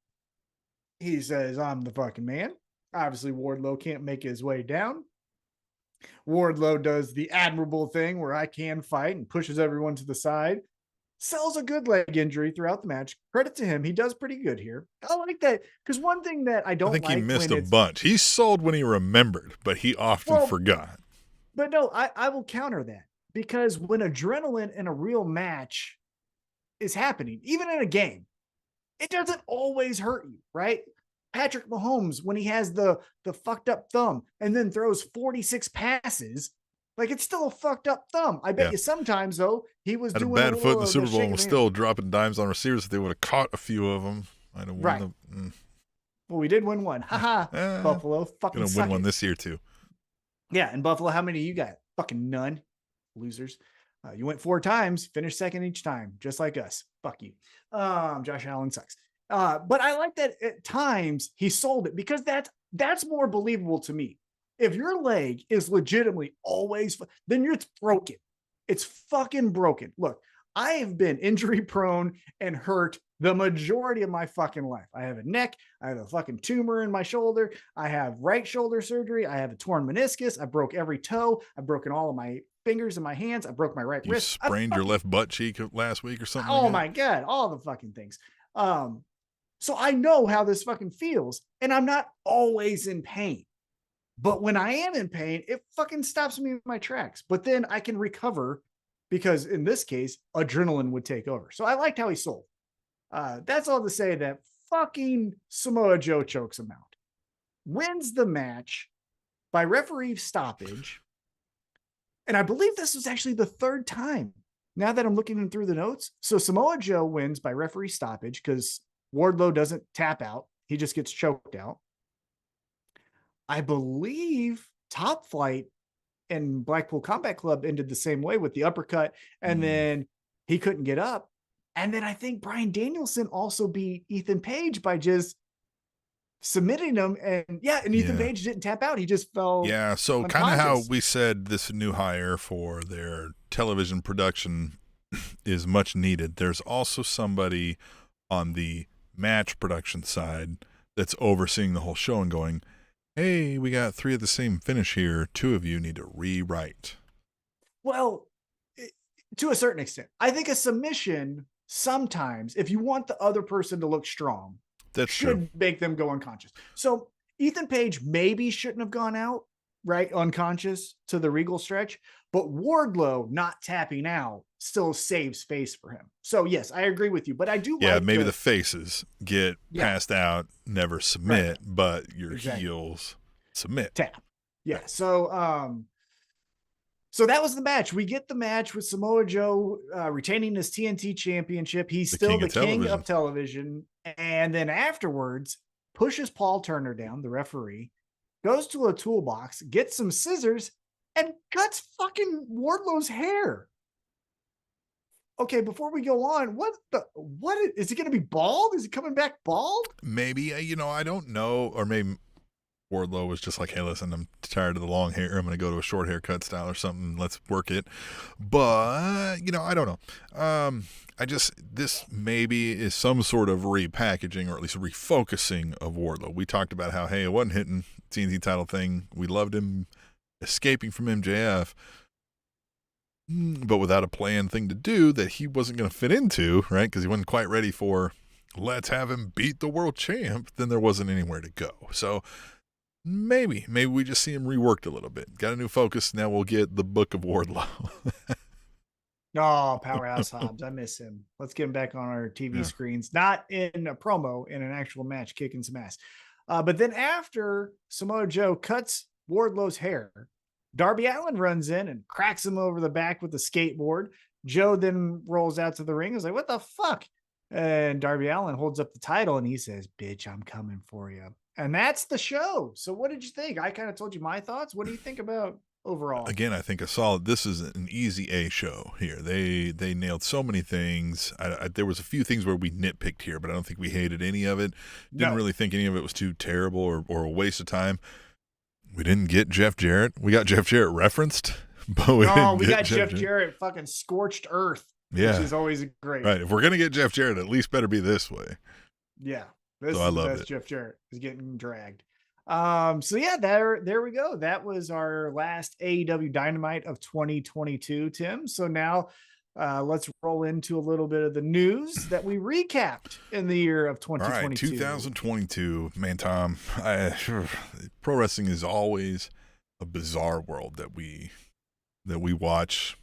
He says, I'm the fucking man. Obviously, Wardlow can't make his way down. Wardlow does the admirable thing where I can fight and pushes everyone to the side. Sells a good leg injury throughout the match. Credit to him. He does pretty good here. I like that because one thing that I think he missed a bunch. He sold when he remembered, but he often forgot. But no, I will counter that because when adrenaline in a real match is happening, even in a game, it doesn't always hurt you, right? Patrick Mahomes, when he has the fucked up thumb and then throws 46 passes, like it's still a fucked up thumb. I bet you sometimes, though, he was doing a bad foot in the Super Bowl and was still dropping dimes on receivers. If they would have caught a few of them, I'd have won them. Well, we did win one. Haha. Buffalo. Fucking gonna win one this year, too. Yeah, and Buffalo, how many you got? Fucking none. Losers. You went 4 times, finished second each time, just like us. Fuck you. Josh Allen sucks. But I like that at times he sold it because that's more believable to me. If your leg is legitimately always, then it's broken. It's fucking broken. Look, I have been injury prone and hurt the majority of my fucking life. I have a neck. I have a fucking tumor in my shoulder. I have right shoulder surgery. I have a torn meniscus. I broke every toe. I've broken all of my fingers in my hands. I broke my right wrist. You sprained your left butt cheek last week or something. Oh my God. All the fucking things. So I know how this fucking feels, and I'm not always in pain. But when I am in pain, it fucking stops me in my tracks. But then I can recover because in this case, adrenaline would take over. So I liked how he sold. That's all to say that fucking Samoa Joe chokes him out, wins the match by referee stoppage. And I believe this was actually the third time now that I'm looking through the notes. So Samoa Joe wins by referee stoppage because Wardlow doesn't tap out. He just gets choked out. I believe Top Flight and Blackpool Combat Club ended the same way with the uppercut, and then he couldn't get up. And then I think Bryan Danielson also beat Ethan Page by just submitting him. And Ethan Page didn't tap out. He just fell. Yeah. So unconscious. kind of how we said this new hire for their television production is much needed. There's also somebody on the match production side that's overseeing the whole show and going, hey, we got 3 of the same finish here. 2 of you need to rewrite. Well, to a certain extent, I think a submission sometimes, if you want the other person to look strong, that should make them go unconscious. So Ethan Page maybe shouldn't have gone out, right, unconscious to the Regal stretch, but Wardlow not tapping out still saves face for him. So yes, I agree with you, but I do like maybe the faces get passed out, never submit, but your heels submit. Tap. Yeah. So that was the match. We get the match with Samoa Joe retaining his TNT championship. He's still the king of television. And then afterwards, pushes Paul Turner down, the referee, goes to a toolbox, gets some scissors, and cuts fucking Wardlow's hair. Okay, before we go on, what is he going to be bald? Is he coming back bald? Maybe, I don't know. Or maybe Wardlow was just like, hey, listen, I'm tired of the long hair. I'm going to go to a short haircut style or something. Let's work it. But, I don't know. This maybe is some sort of repackaging or at least refocusing of Wardlow. We talked about how, hey, it wasn't hitting TNT title thing. We loved him escaping from MJF, but without a planned thing to do that he wasn't going to fit into, right? Because he wasn't quite ready for, let's have him beat the world champ. Then there wasn't anywhere to go. So maybe we just see him reworked a little bit. Got a new focus. Now we'll get the Book of Wardlow. Oh, Powerhouse Hobbs. I miss him. Let's get him back on our TV screens. Not in a promo, in an actual match, kicking some ass. But then after Samoa Joe cuts Wardlow's hair, Darby Allin runs in and cracks him over the back with the skateboard. Joe then rolls out to the ring. Is like, what the fuck? And Darby Allin holds up the title and he says, bitch, I'm coming for you. And that's the show. So what did you think? I kind of told you my thoughts. What do you think about overall? Again, I think this is an easy A show here. They nailed so many things. There was a few things where we nitpicked here, but I don't think we hated any of it. Didn't really think any of it was too terrible or a waste of time. We didn't get Jeff Jarrett. We got Jeff Jarrett referenced, but we got Jeff Jarrett fucking scorched earth, which is always great. Right. If we're going to get Jeff Jarrett, at least better be this way. Yeah. This is the best. Jeff Jarrett is getting dragged. There we go. That was our last AEW Dynamite of 2022, Tim. So now let's roll into a little bit of the news that we recapped in the year of 2022. All right, 2022, man, Tom. Pro wrestling is always a bizarre world that we watch,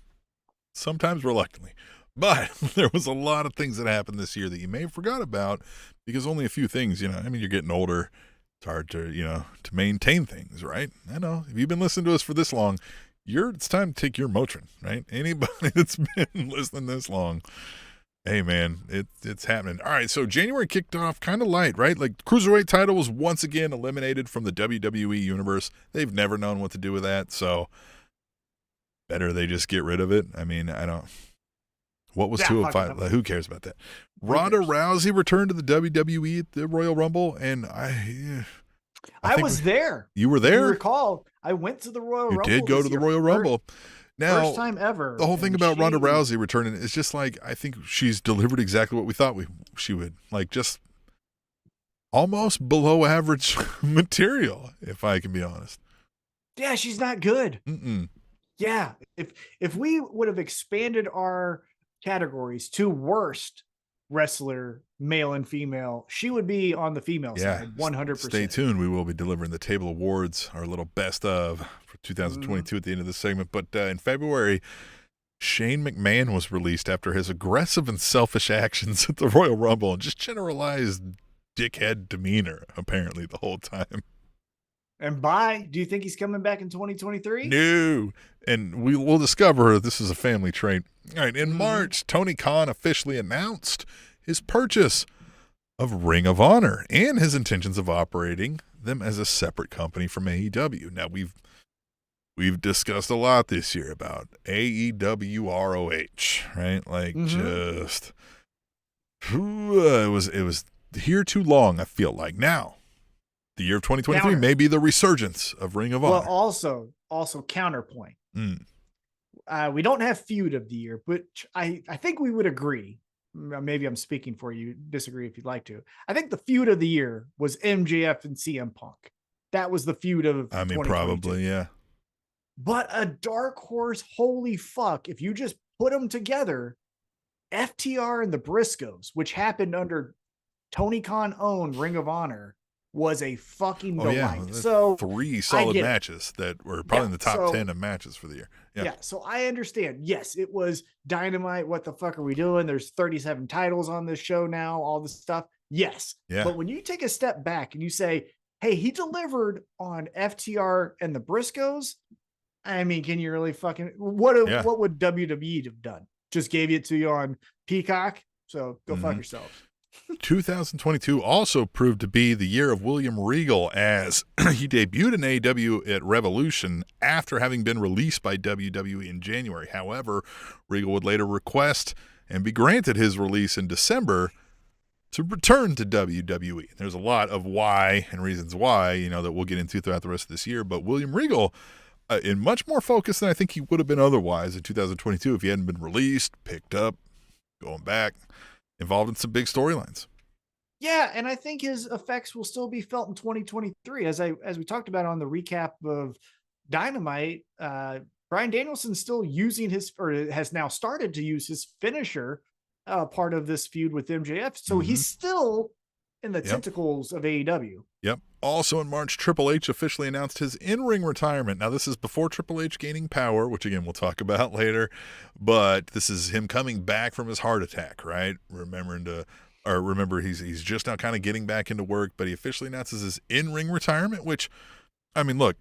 sometimes reluctantly. But there was a lot of things that happened this year that you may have forgot about because only a few things, you're getting older. It's hard to, to maintain things, right? I know. If you've been listening to us for this long, it's time to take your Motrin, right? Anybody that's been listening this long, hey, man, it's happening. All right, so January kicked off kind of light, right? Like, Cruiserweight title was once again eliminated from the WWE Universe. They've never known what to do with that, so better they just get rid of it. I mean, I don't... What was 205? Who cares about that? Ronda Rousey returned to the WWE at the Royal Rumble, and I was there. You were there? You recall, I went to the Royal Rumble. You did go to the Royal Rumble. Now, first time ever. The whole thing about Ronda Rousey returning is just like, I think she's delivered exactly what we thought she would. Like, just almost below average material, if I can be honest. Yeah, she's not good. Mm-mm. Yeah, if we would have expanded our categories to worst wrestler, male and female, she would be on the female side, 100%. Stay tuned. We will be delivering the table awards, our little best of for 2022 at the end of this segment. But in February, Shane McMahon was released after his aggressive and selfish actions at the Royal Rumble and just generalized dickhead demeanor, apparently, the whole time. And do you think he's coming back in 2023? No. And we will discover this is a family trait. All right, in March, Tony Khan officially announced his purchase of Ring of Honor and his intentions of operating them as a separate company from AEW. Now, we've discussed a lot this year about AEW ROH, right? Like just it was here too long, I feel like. Now, the year of 2023 may be the resurgence of Ring of Honor. Well, also counterpoint. We don't have feud of the year, but I think we would agree. Maybe I'm speaking for you. Disagree if you'd like to. I think the feud of the year was MJF and CM Punk. That was the feud of 2022. Probably, yeah. But a dark horse, holy fuck, if you just put them together, FTR and the Briscoes, which happened under Tony Khan owned Ring of Honor, was a fucking delight. Yeah. So 3 solid matches that were probably in the top 10 of matches for the year. Yeah. So I understand. Yes, it was Dynamite. What the fuck are we doing? There's 37 titles on this show now, all this stuff. Yes. Yeah. But when you take a step back and you say, hey, he delivered on FTR and the Briscoes, I mean, can you really fucking what would WWE have done? Just gave it to you on Peacock. So go fuck yourselves. 2022 also proved to be the year of William Regal as he debuted in AEW at Revolution after having been released by WWE in January. However, Regal would later request and be granted his release in December to return to WWE. There's a lot of why and reasons why, that we'll get into throughout the rest of this year. But William Regal, in much more focus than I think he would have been otherwise in 2022 if he hadn't been released, picked up, going back, involved in some big storylines. Yeah, and I think his effects will still be felt in 2023. As we talked about on the recap of Dynamite, Bryan Danielson's still using has now started to use his finisher, part of this feud with MJF. So he's still in the tentacles of AEW. Yep. Also in March, Triple H officially announced his in-ring retirement. Now, this is before Triple H gaining power, which, again, we'll talk about later. But this is him coming back from his heart attack, right? Remember, he's just now kind of getting back into work, but he officially announces his in-ring retirement, which, I mean, look,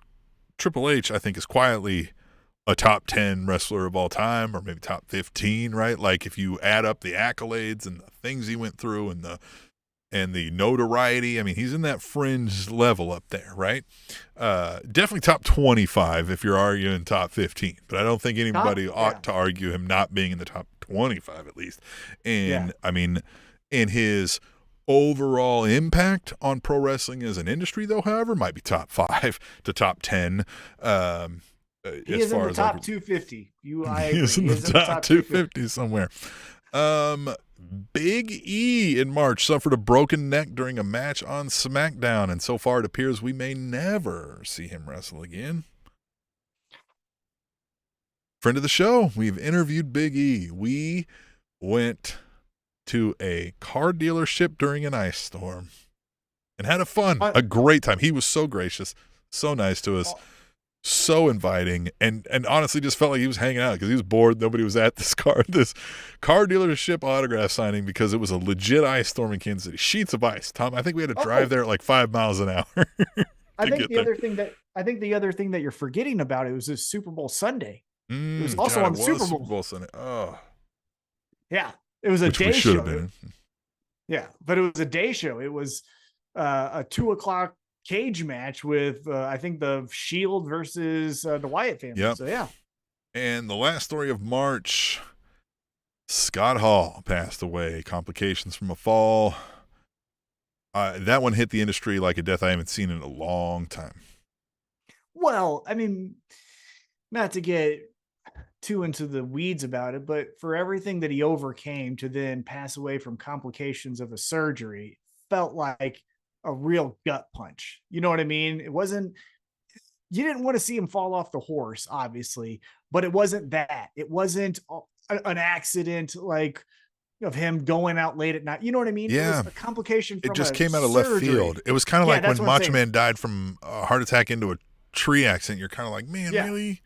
Triple H, I think, is quietly a top 10 wrestler of all time, or maybe top 15, right? Like, if you add up the accolades and the things he went through and the notoriety, I mean, he's in that fringe level up there, right? Definitely top 25 if you're arguing top 15, but I don't think anybody ought to argue him not being in the top 25 at least. And I mean, in his overall impact on pro wrestling as an industry, though, however, might be top 5 to top 10. He is in the top 250. He is in the top 250 somewhere. Big E in March suffered a broken neck during a match on SmackDown, and so far it appears we may never see him wrestle again. Friend of the show, we've interviewed Big E. We went to a car dealership during an ice storm and had a great time. He was so gracious, so nice to us. So inviting, and honestly just felt like he was hanging out because he was bored. Nobody was at this car dealership autograph signing because it was a legit ice storm in Kansas City. Sheets of ice, Tom. I think we had to drive there at like 5 miles an hour. I think the other thing that you're forgetting about, it was a Super Bowl Sunday. It was also on the Super Bowl Sunday. Oh, yeah, it was a day should show. Have been. Yeah, but it was a day show. It was a 2:00 cage match with I think the Shield versus the Wyatt family. Yep. So yeah. And the last story of March, Scott Hall passed away. Complications from a fall. That one hit the industry like a death I haven't seen in a long time. Well, I mean, not to get too into the weeds about it, but for everything that he overcame to then pass away from complications of a surgery, felt like a real gut punch. You know what I mean? It wasn't, you didn't want to see him fall off the horse, obviously, but it wasn't that. It wasn't an accident like of him going out late at night. You know what I mean? It was Yeah. a complication It from just a came out of left surgery. field. It was kind of Yeah, like that's when what I'm Macho saying. Man died from a heart attack into a tree accident. You're kind of like, man, Yeah. really?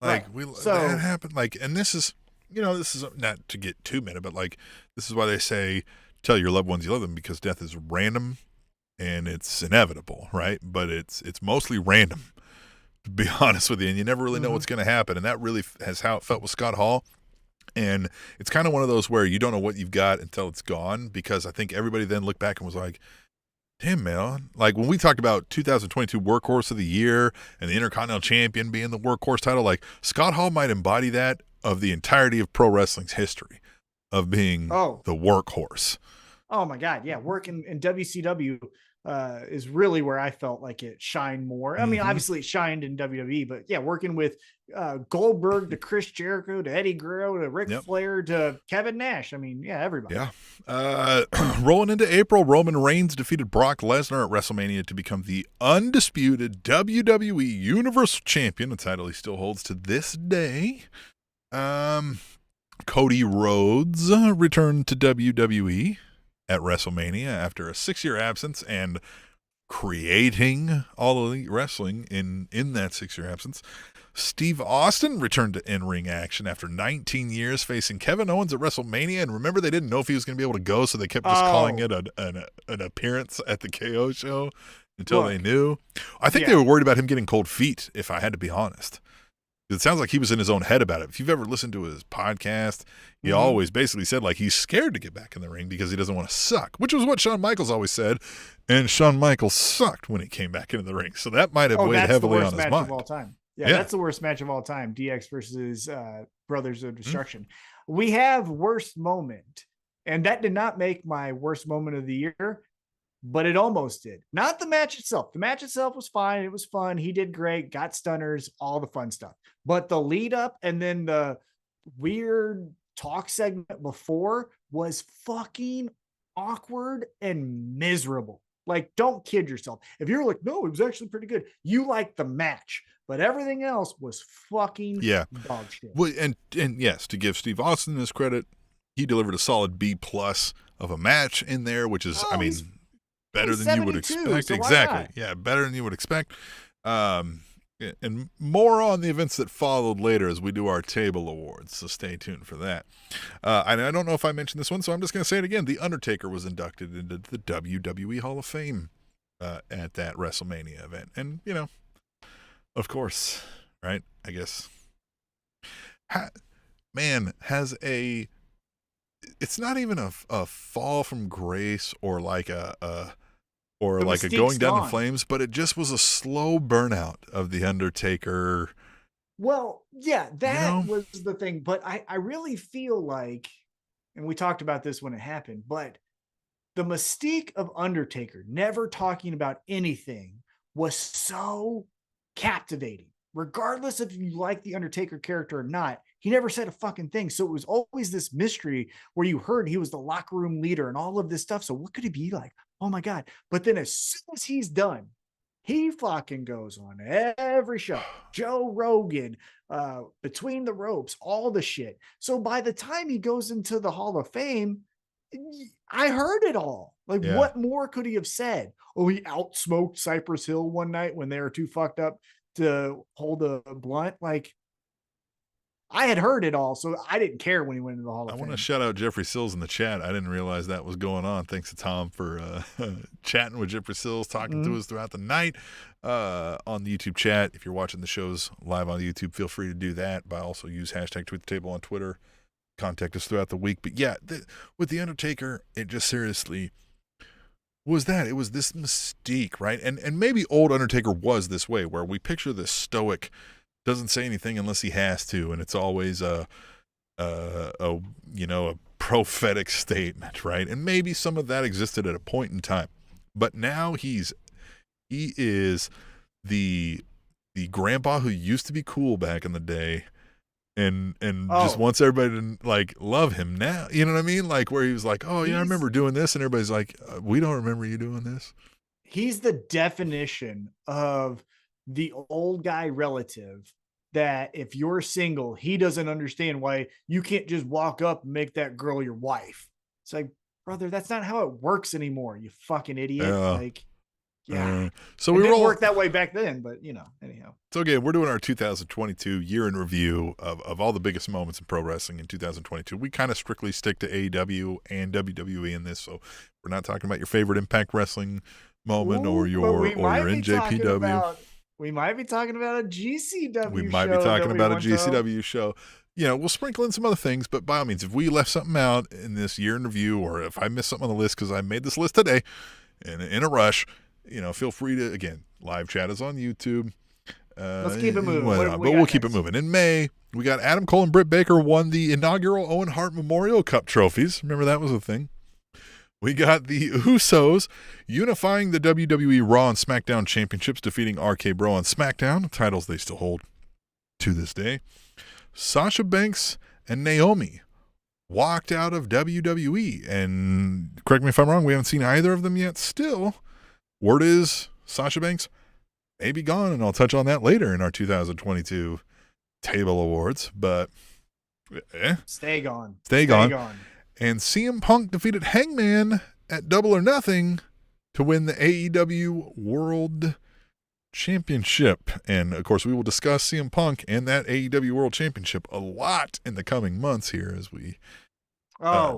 Right. Like, So- that happened? Like, and this is, this is not to get too meta, but like, this is why they say, tell your loved ones you love them, because death is random and it's inevitable, right? But it's mostly random, to be honest with you, and you never really know what's going to happen. And that really has how it felt with Scott Hall. And it's kind of one of those where you don't know what you've got until it's gone, because I think everybody then looked back and was like, damn, man. Like when we talked about 2022 Workhorse of the Year and the Intercontinental Champion being the Workhorse title, like Scott Hall might embody that of the entirety of pro wrestling's history of being the workhorse. Oh my God. Yeah. Working in WCW is really where I felt like it shined more. I mean, obviously it shined in WWE, but yeah, working with Goldberg to Chris Jericho to Eddie Guerrero to Ric Flair to Kevin Nash. I mean, yeah, everybody. Yeah. Rolling into April, Roman Reigns defeated Brock Lesnar at WrestleMania to become the undisputed WWE Universal Champion, a title he still holds to this day. Cody Rhodes returned to WWE at WrestleMania after a 6-year absence and creating All Elite Wrestling in that 6-year absence. Steve Austin returned to in-ring action after 19 years facing Kevin Owens at WrestleMania. And remember, they didn't know if he was going to be able to go, so they kept just calling it an appearance at the KO show until they knew. I think they were worried about him getting cold feet, if I had to be honest. It sounds like he was in his own head about it. If you've ever listened to his podcast, he always basically said like he's scared to get back in the ring because he doesn't want to suck, which was what Shawn Michaels always said. And Shawn Michaels sucked when he came back into the ring. So that might have weighed heavily on his mind. That's the worst match of all time. Yeah, that's the worst match of all time. DX versus Brothers of Destruction. We have worst moment. And that did not make my worst moment of the year, but it almost did. Not the match itself. The match itself was fine. It was fun. He did great. Got stunners, all the fun stuff. But the lead up and then the weird talk segment before was fucking awkward and miserable. Like, don't kid yourself. If you're like, no, it was actually pretty good, you like the match, but everything else was fucking dog shit. Well, and yes, to give Steve Austin his credit, he delivered a solid B+ of a match in there, which is, I mean, better than you would expect. So exactly. Yeah, better than you would expect. And more on the events that followed later as we do our table awards, so stay tuned for that. I don't know if I mentioned this one, so I'm just going to say it again. The Undertaker was inducted into the WWE Hall of Fame at that WrestleMania event. And, of course, right, I guess, has it's not even a fall from grace or like a going down in flames, but it just was a slow burnout of the Undertaker. Well, yeah, that was the thing. But I really feel like, and we talked about this when it happened, but the mystique of Undertaker never talking about anything was so captivating. Regardless if you like the Undertaker character or not, he never said a fucking thing. So it was always this mystery where you heard he was the locker room leader and all of this stuff. So what could he be like? Oh my God. But then as soon as he's done, he fucking goes on every show. Joe Rogan, Between the Ropes, all the shit. So by the time he goes into the Hall of Fame, I heard it all. Like, what more could he have said? Oh, he outsmoked Cypress Hill one night when they were too fucked up to hold a blunt. Like, I had heard it all, so I didn't care when he went into the Hall of Fame. I want to shout out Jeffrey Sills in the chat. I didn't realize that was going on. Thanks to Tom for chatting with Jeffrey Sills, talking to us throughout the night on the YouTube chat. If you're watching the shows live on YouTube, feel free to do that. But also use hashtag Tweet the Table on Twitter. Contact us throughout the week. But yeah, with The Undertaker, it just seriously was that. It was this mystique, right? And maybe old Undertaker was this way, where we picture this stoic, doesn't say anything unless he has to, and it's always a prophetic statement, right? And maybe some of that existed at a point in time, but now he is the grandpa who used to be cool back in the day, and just wants everybody to like love him now. You know what I mean? Like where he was like, oh yeah, I remember doing this, and everybody's like, we don't remember you doing this. He's the definition of the old guy relative that if you're single, he doesn't understand why you can't just walk up and make that girl your wife. It's like, brother, that's not how it works anymore, you fucking idiot. Like, yeah. So it we didn't roll work that way back then, but anyhow. So again, we're doing our 2022 year in review of all the biggest moments in pro wrestling in 2022. We kind of strictly stick to AEW and WWE in this, so we're not talking about your favorite Impact Wrestling moment or your NJPW. We might be talking about a GCW. We might be talking about a GCW show. We'll sprinkle in some other things, but by all means, if we left something out in this year in review, or if I missed something on the list because I made this list today in a rush, feel free to, again, live chat is on YouTube. Let's keep it moving. But we'll keep it moving. In May, we got Adam Cole and Britt Baker won the inaugural Owen Hart Memorial Cup trophies. Remember that was a thing. We got the Usos unifying the WWE Raw and Smackdown championships, defeating RK Bro on SmackDown, titles they still hold to this day. Sasha Banks and Naomi walked out of WWE, and correct me if I'm wrong, we haven't seen either of them yet. Still, word is Sasha Banks may be gone, and I'll touch on that later in our 2022 table awards, but stay gone. And CM Punk defeated Hangman at Double or Nothing to win the AEW World Championship. And, of course, we will discuss CM Punk and that AEW World Championship a lot in the coming months here as we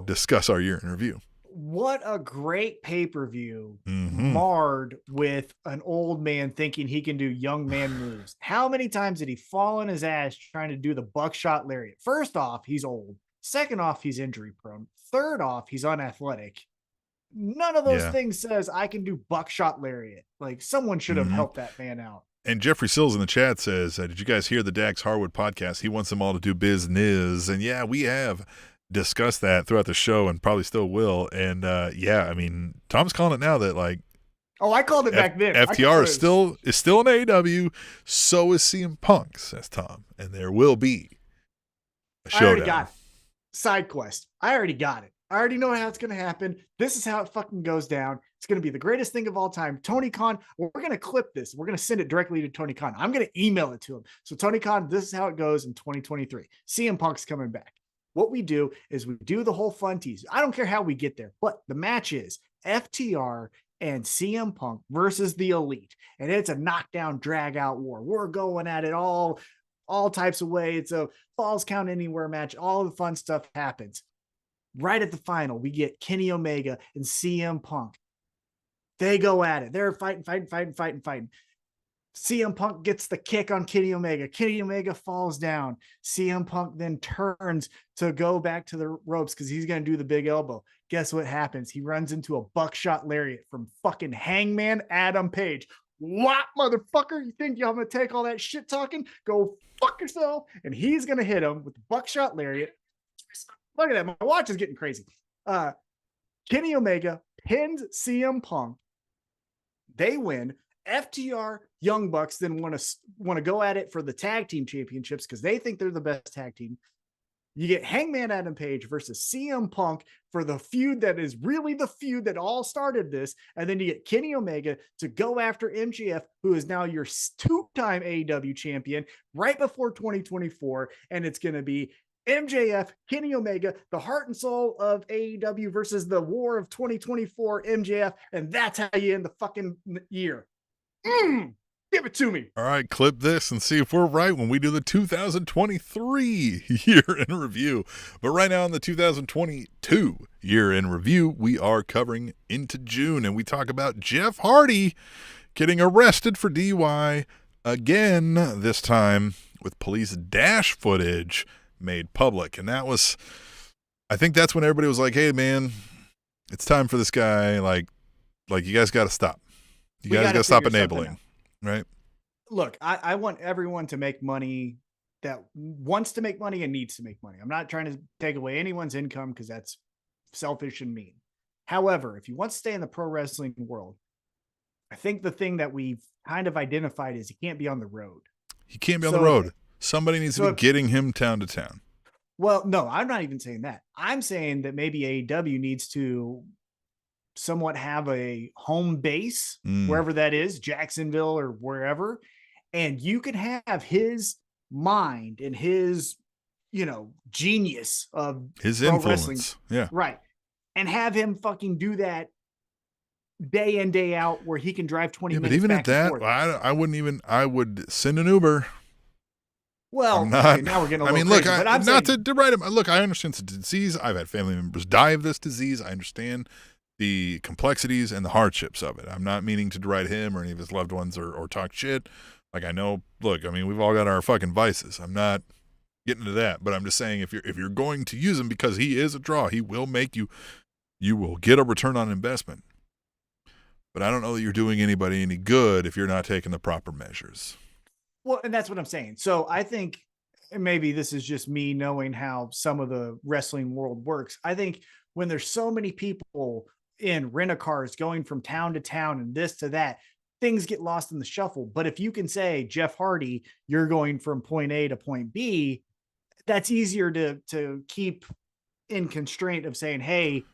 discuss our year in review. What a great pay-per-view marred with an old man thinking he can do young man moves. How many times did he fall on his ass trying to do the buckshot lariat? First off, he's old. Second off, he's injury prone. Third off, he's unathletic. None of those things says I can do buckshot lariat. Like, someone should have helped that man out. And Jeffrey Sills in the chat says, did you guys hear the Dax Harwood podcast? He wants them all to do business. And yeah, we have discussed that throughout the show and probably still will. And Tom's calling it now that, like, I called it back then. FTR is still in AEW. So is CM Punk, says Tom. And there will be a showdown. I already got it. Side quest. I already got it. I already know how it's going to happen. This is how it fucking goes down. It's going to be the greatest thing of all time. Tony Khan, we're going to clip this. We're going to send it directly to Tony Khan. I'm going to email it to him. So Tony Khan, this is how it goes in 2023. CM Punk's coming back. What we do is we do the whole fun tease. I don't care how we get there, but the match is FTR and CM Punk versus the Elite. And it's a knockdown, drag out war. We're going at it all types of way. It's a falls count anywhere match. All the fun stuff happens. Right at the final, we get Kenny Omega and CM Punk. They go at it. They're fighting. CM Punk gets the kick on Kenny Omega. Kenny Omega falls down. CM Punk then turns to go back to the ropes because he's going to do the big elbow. Guess what happens? He runs into a buckshot lariat from fucking Hangman Adam Page. What, motherfucker? You think y'all going to take all that shit talking? Go fuck yourself. And he's going to hit him with the buckshot lariat. Look at that. My watch is getting crazy. Kenny Omega pins CM Punk. They win. FTR Young Bucks then want to go at it for the tag team championships because they think they're the best tag team. You get Hangman Adam Page versus CM Punk for the feud that is really the feud that all started this. And then you get Kenny Omega to go after MJF, who is now your two-time AEW champion right before 2024. And it's going to be MJF, Kenny Omega, the heart and soul of AEW versus the war of 2024 MJF. And that's how you end the fucking year. Give it to me. All right, clip this and see if we're right when we do the 2023 year in review. But right now in the 2022 year in review, we are covering into June, and we talk about Jeff Hardy getting arrested for DUI again, this time with police dash footage made public. And that was, I think that's when everybody was like, hey, man, it's time for this guy. Like you guys got to stop. You guys got to stop enabling, right? Look, I want everyone to make money that wants to make money and needs to make money. I'm not trying to take away anyone's income because that's selfish and mean. However, if you want to stay in the pro wrestling world, I think the thing that we've kind of identified is he can't be on the road. He can't be on the road. Somebody needs to be getting him town to town. Well, no, I'm not even saying that. I'm saying that maybe AEW needs to somewhat have a home base, wherever that is, Jacksonville or wherever. And you can have his mind and his, genius of his pro influence. wrestling. Yeah. Right. And have him fucking do that day in, day out where he can drive 20 minutes. But even back at that, I would send an Uber. Well, now we're getting a little crazy, look, but I'm saying, to deride him. Look, I understand it's a disease. I've had family members die of this disease. I understand the complexities and the hardships of it. I'm not meaning to deride him or any of his loved ones or talk shit. Like, I know, look, I mean, we've all got our fucking vices. I'm not getting into that, but I'm just saying if you're going to use him because he is a draw, he will make you will get a return on investment. But I don't know that you're doing anybody any good if you're not taking the proper measures. Well, and that's what I'm saying. So I think, and maybe this is just me knowing how some of the wrestling world works. I think when there's so many people in rent-a-cars going from town to town and this to that, things get lost in the shuffle. But if you can say, Jeff Hardy, you're going from point A to point B, that's easier to keep in constraint of saying, hey,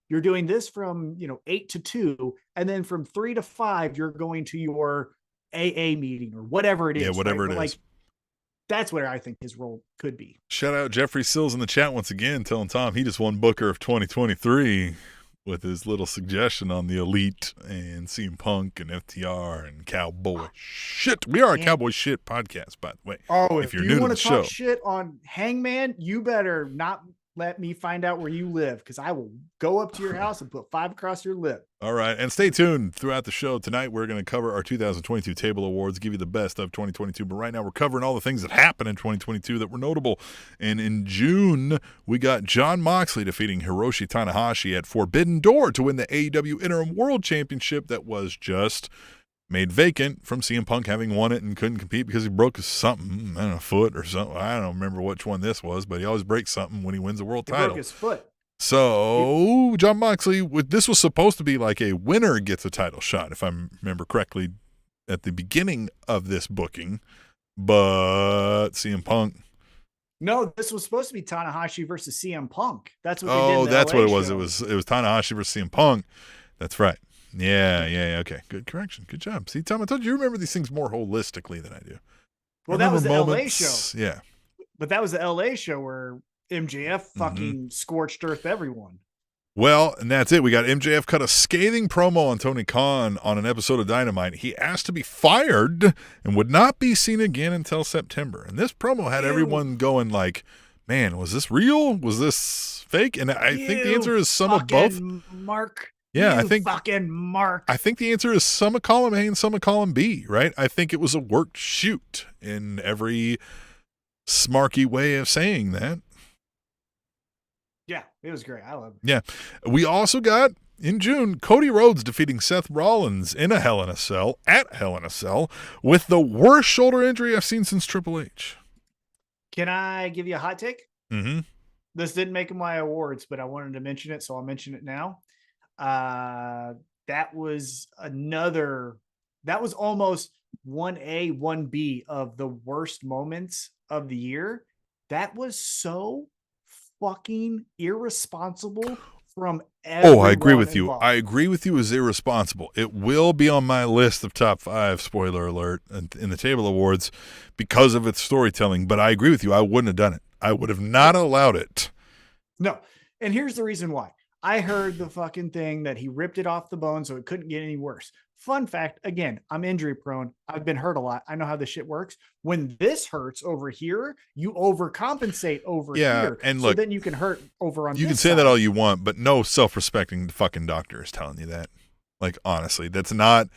you're doing this from 8 to 2, and then from 3 to 5, you're going to your AA meeting or whatever it is. Yeah, whatever right? it is. Like, that's where I think his role could be. Shout out Jeffrey Sills in the chat once again, telling Tom he just won Booker of 2023 with his little suggestion on the Elite and CM Punk and FTR and Cowboy Shit. We are a Cowboy Shit podcast, by the way. Oh, if you're you new want to to the talk show. shit on Hangman, you better not let me find out where you live, because I will go up to your house and put 5 across your lip. All right, and stay tuned throughout the show. Tonight we're going to cover our 2022 Table Awards, give you the best of 2022. But right now we're covering all the things that happened in 2022 that were notable. And in June, we got Jon Moxley defeating Hiroshi Tanahashi at Forbidden Door to win the AEW Interim World Championship that was just made vacant from CM Punk having won it and couldn't compete because he broke something, I don't know, foot or something. I don't remember which one this was, but he always breaks something when he wins a world title. Broke his foot. So Jon Moxley, this was supposed to be like a winner gets a title shot, if I remember correctly, at the beginning of this booking. But CM Punk. No, this was supposed to be Tanahashi versus CM Punk. That's what they did. Oh, that's LA what it was. show. It was Tanahashi versus CM Punk. That's right. Yeah. Okay. Good correction. Good job. See, Tom, I told you remember these things more holistically than I do. Well, that was the LA show. Yeah. But that was the LA show where MJF fucking scorched earth everyone. Well, and that's it. We got MJF cut a scathing promo on Tony Khan on an episode of Dynamite. He asked to be fired and would not be seen again until September. And this promo had everyone going like, man, was this real? Was this fake? And I think the answer is some of both. Mark. Yeah, I think fucking Mark. I think the answer is some of column A and some of column B, right? I think it was a worked shoot in every smarky way of saying that. Yeah, it was great. I love it. Yeah. We also got, in June, Cody Rhodes defeating Seth Rollins in a Hell in a Cell, at Hell in a Cell, with the worst shoulder injury I've seen since Triple H. Can I give you a hot take? Mm-hmm. This didn't make my awards, but I wanted to mention it, so I'll mention it now. That was almost 1A, 1B of the worst moments of the year. That was so fucking irresponsible from everyone. Oh, I agree with you. involved. I agree with you as irresponsible. It will be on my list of top 5, spoiler alert, in the Table Awards because of its storytelling. But I agree with you. I wouldn't have done it. I would have not allowed it. No. And here's the reason why. I heard the fucking thing that he ripped it off the bone so it couldn't get any worse. Fun fact, again, I'm injury prone. I've been hurt a lot. I know how this shit works. When this hurts over here, you overcompensate over here. And so look, then you can hurt over on you this can say side. that all you want, but no self-respecting fucking doctor is telling you that. Like, honestly, that's not,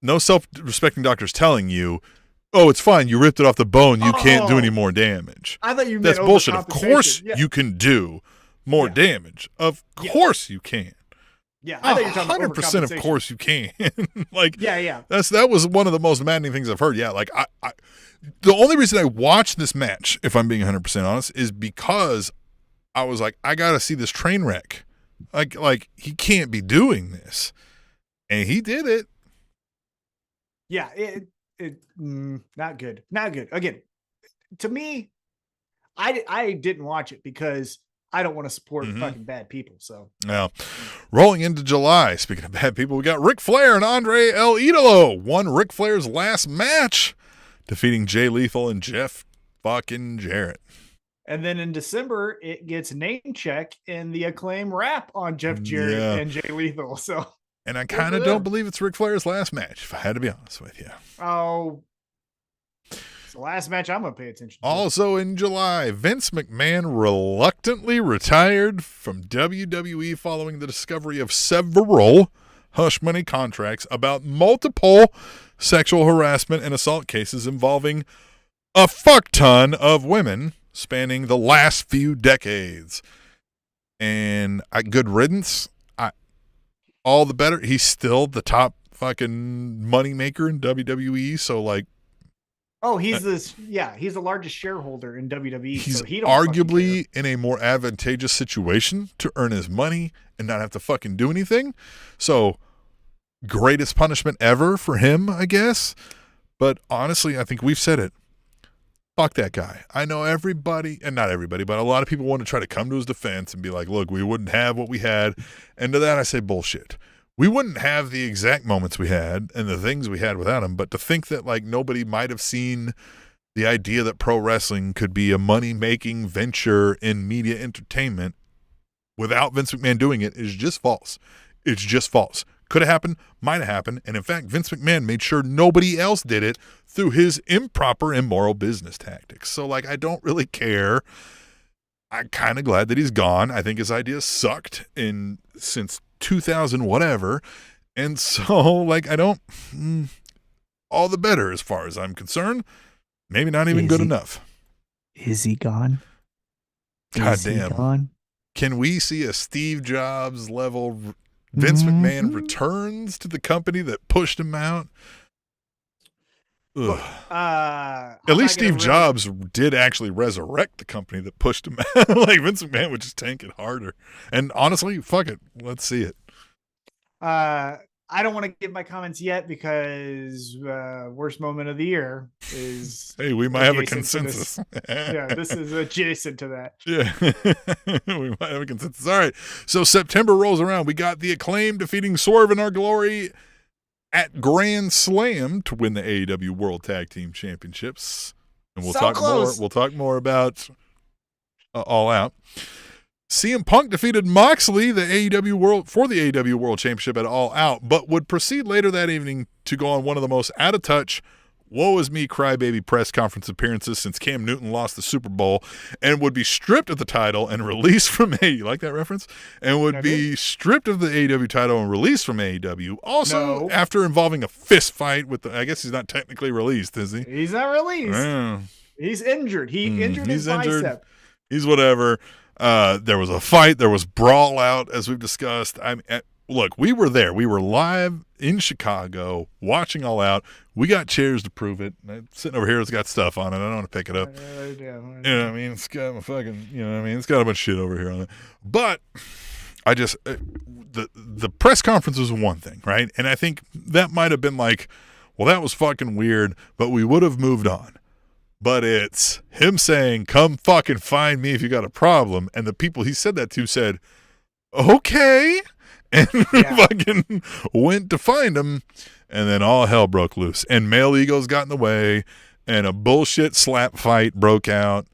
no self-respecting doctor is telling you, oh, it's fine. You ripped it off the bone. You can't do any more damage. I thought you meant that's bullshit. Of course yeah. you can do more damage. Of course you can. Yeah, I thought you were talking about 100% of course you can. Like, yeah. That was one of the most maddening things I've heard. Yeah, like I the only reason I watched this match, if I'm being 100% honest, is because I was like, I got to see this train wreck. Like he can't be doing this. And he did it. Yeah, not good. Not good. Again, to me, I didn't watch it because I don't want to support fucking bad people. So now, rolling into July, speaking of bad people, we got Ric Flair and Andre El Idolo won Ric Flair's last match defeating Jay Lethal and Jeff fucking Jarrett. And then in December, it gets name check in the Acclaim rap on Jeff Jarrett and Jay Lethal. So, and I kind of don't believe it's Ric Flair's last match, if I had to be honest with you. Oh, it's the last match I'm going to pay attention to. Also in July, Vince McMahon reluctantly retired from WWE following the discovery of several hush money contracts about multiple sexual harassment and assault cases involving a fuck ton of women spanning the last few decades. And good riddance. All the better. He's still the top fucking money maker in WWE. So like, oh, he's the largest shareholder in WWE. He's so he don't arguably in a more advantageous situation to earn his money and not have to fucking do anything. So greatest punishment ever for him, I guess. But honestly, I think we've said it. Fuck that guy. I know everybody, and not everybody, but a lot of people want to try to come to his defense and be like, look, we wouldn't have what we had. And to that I say bullshit. We wouldn't have the exact moments we had and the things we had without him, but to think that like nobody might have seen the idea that pro wrestling could be a money-making venture in media entertainment without Vince McMahon doing it is just false. It's just false. Could have happened, might have happened, and in fact, Vince McMahon made sure nobody else did it through his improper, immoral business tactics. So, like, I don't really care. I'm kind of glad that he's gone. I think his ideas sucked since 2000 whatever, and so, like, I don't. All the better as far as I'm concerned. Maybe not even good enough. Is he gone? God damn. Can we see a Steve Jobs level? Vince McMahon returns to the company that pushed him out. Look, at least Steve Jobs did actually resurrect the company that pushed him out. Like Vince McMahon would just tank it harder. And honestly, fuck it. Let's see it. I don't want to give my comments yet because worst moment of the year is. Hey, we might have a consensus. This is adjacent to that. Yeah, we might have a consensus. All right. So September rolls around. We got the Acclaim defeating Swerve in Our Glory at Grand Slam to win the AEW World Tag Team Championships. And we'll talk more. We'll talk more about All Out. CM Punk defeated Moxley the AEW World Championship at All Out, but would proceed later that evening to go on one of the most out-of-touch, woe-is-me crybaby press conference appearances since Cam Newton lost the Super Bowl, and would be stripped of the title and released from AEW. You like that reference? And would be stripped of the AEW title and released from AEW. Also, after involving a fist fight with I guess he's not technically released, is he? He's not released. He's injured. He injured his bicep. He's whatever. There was a fight. There was brawl out, as we've discussed. Look, we were there. We were live in Chicago watching All Out. We got chairs to prove it. Sitting over here, it's got stuff on it. I don't want to pick it up. You know what I mean? It's got it's got a bunch of shit over here on it. But I just, the press conference was one thing, right? And I think that might have been like, well, that was fucking weird, but we would have moved on. But it's him saying, come fucking find me if you got a problem. And the people he said that to said, okay. And fucking went to find him. And then all hell broke loose. And male egos got in the way. And a bullshit slap fight broke out.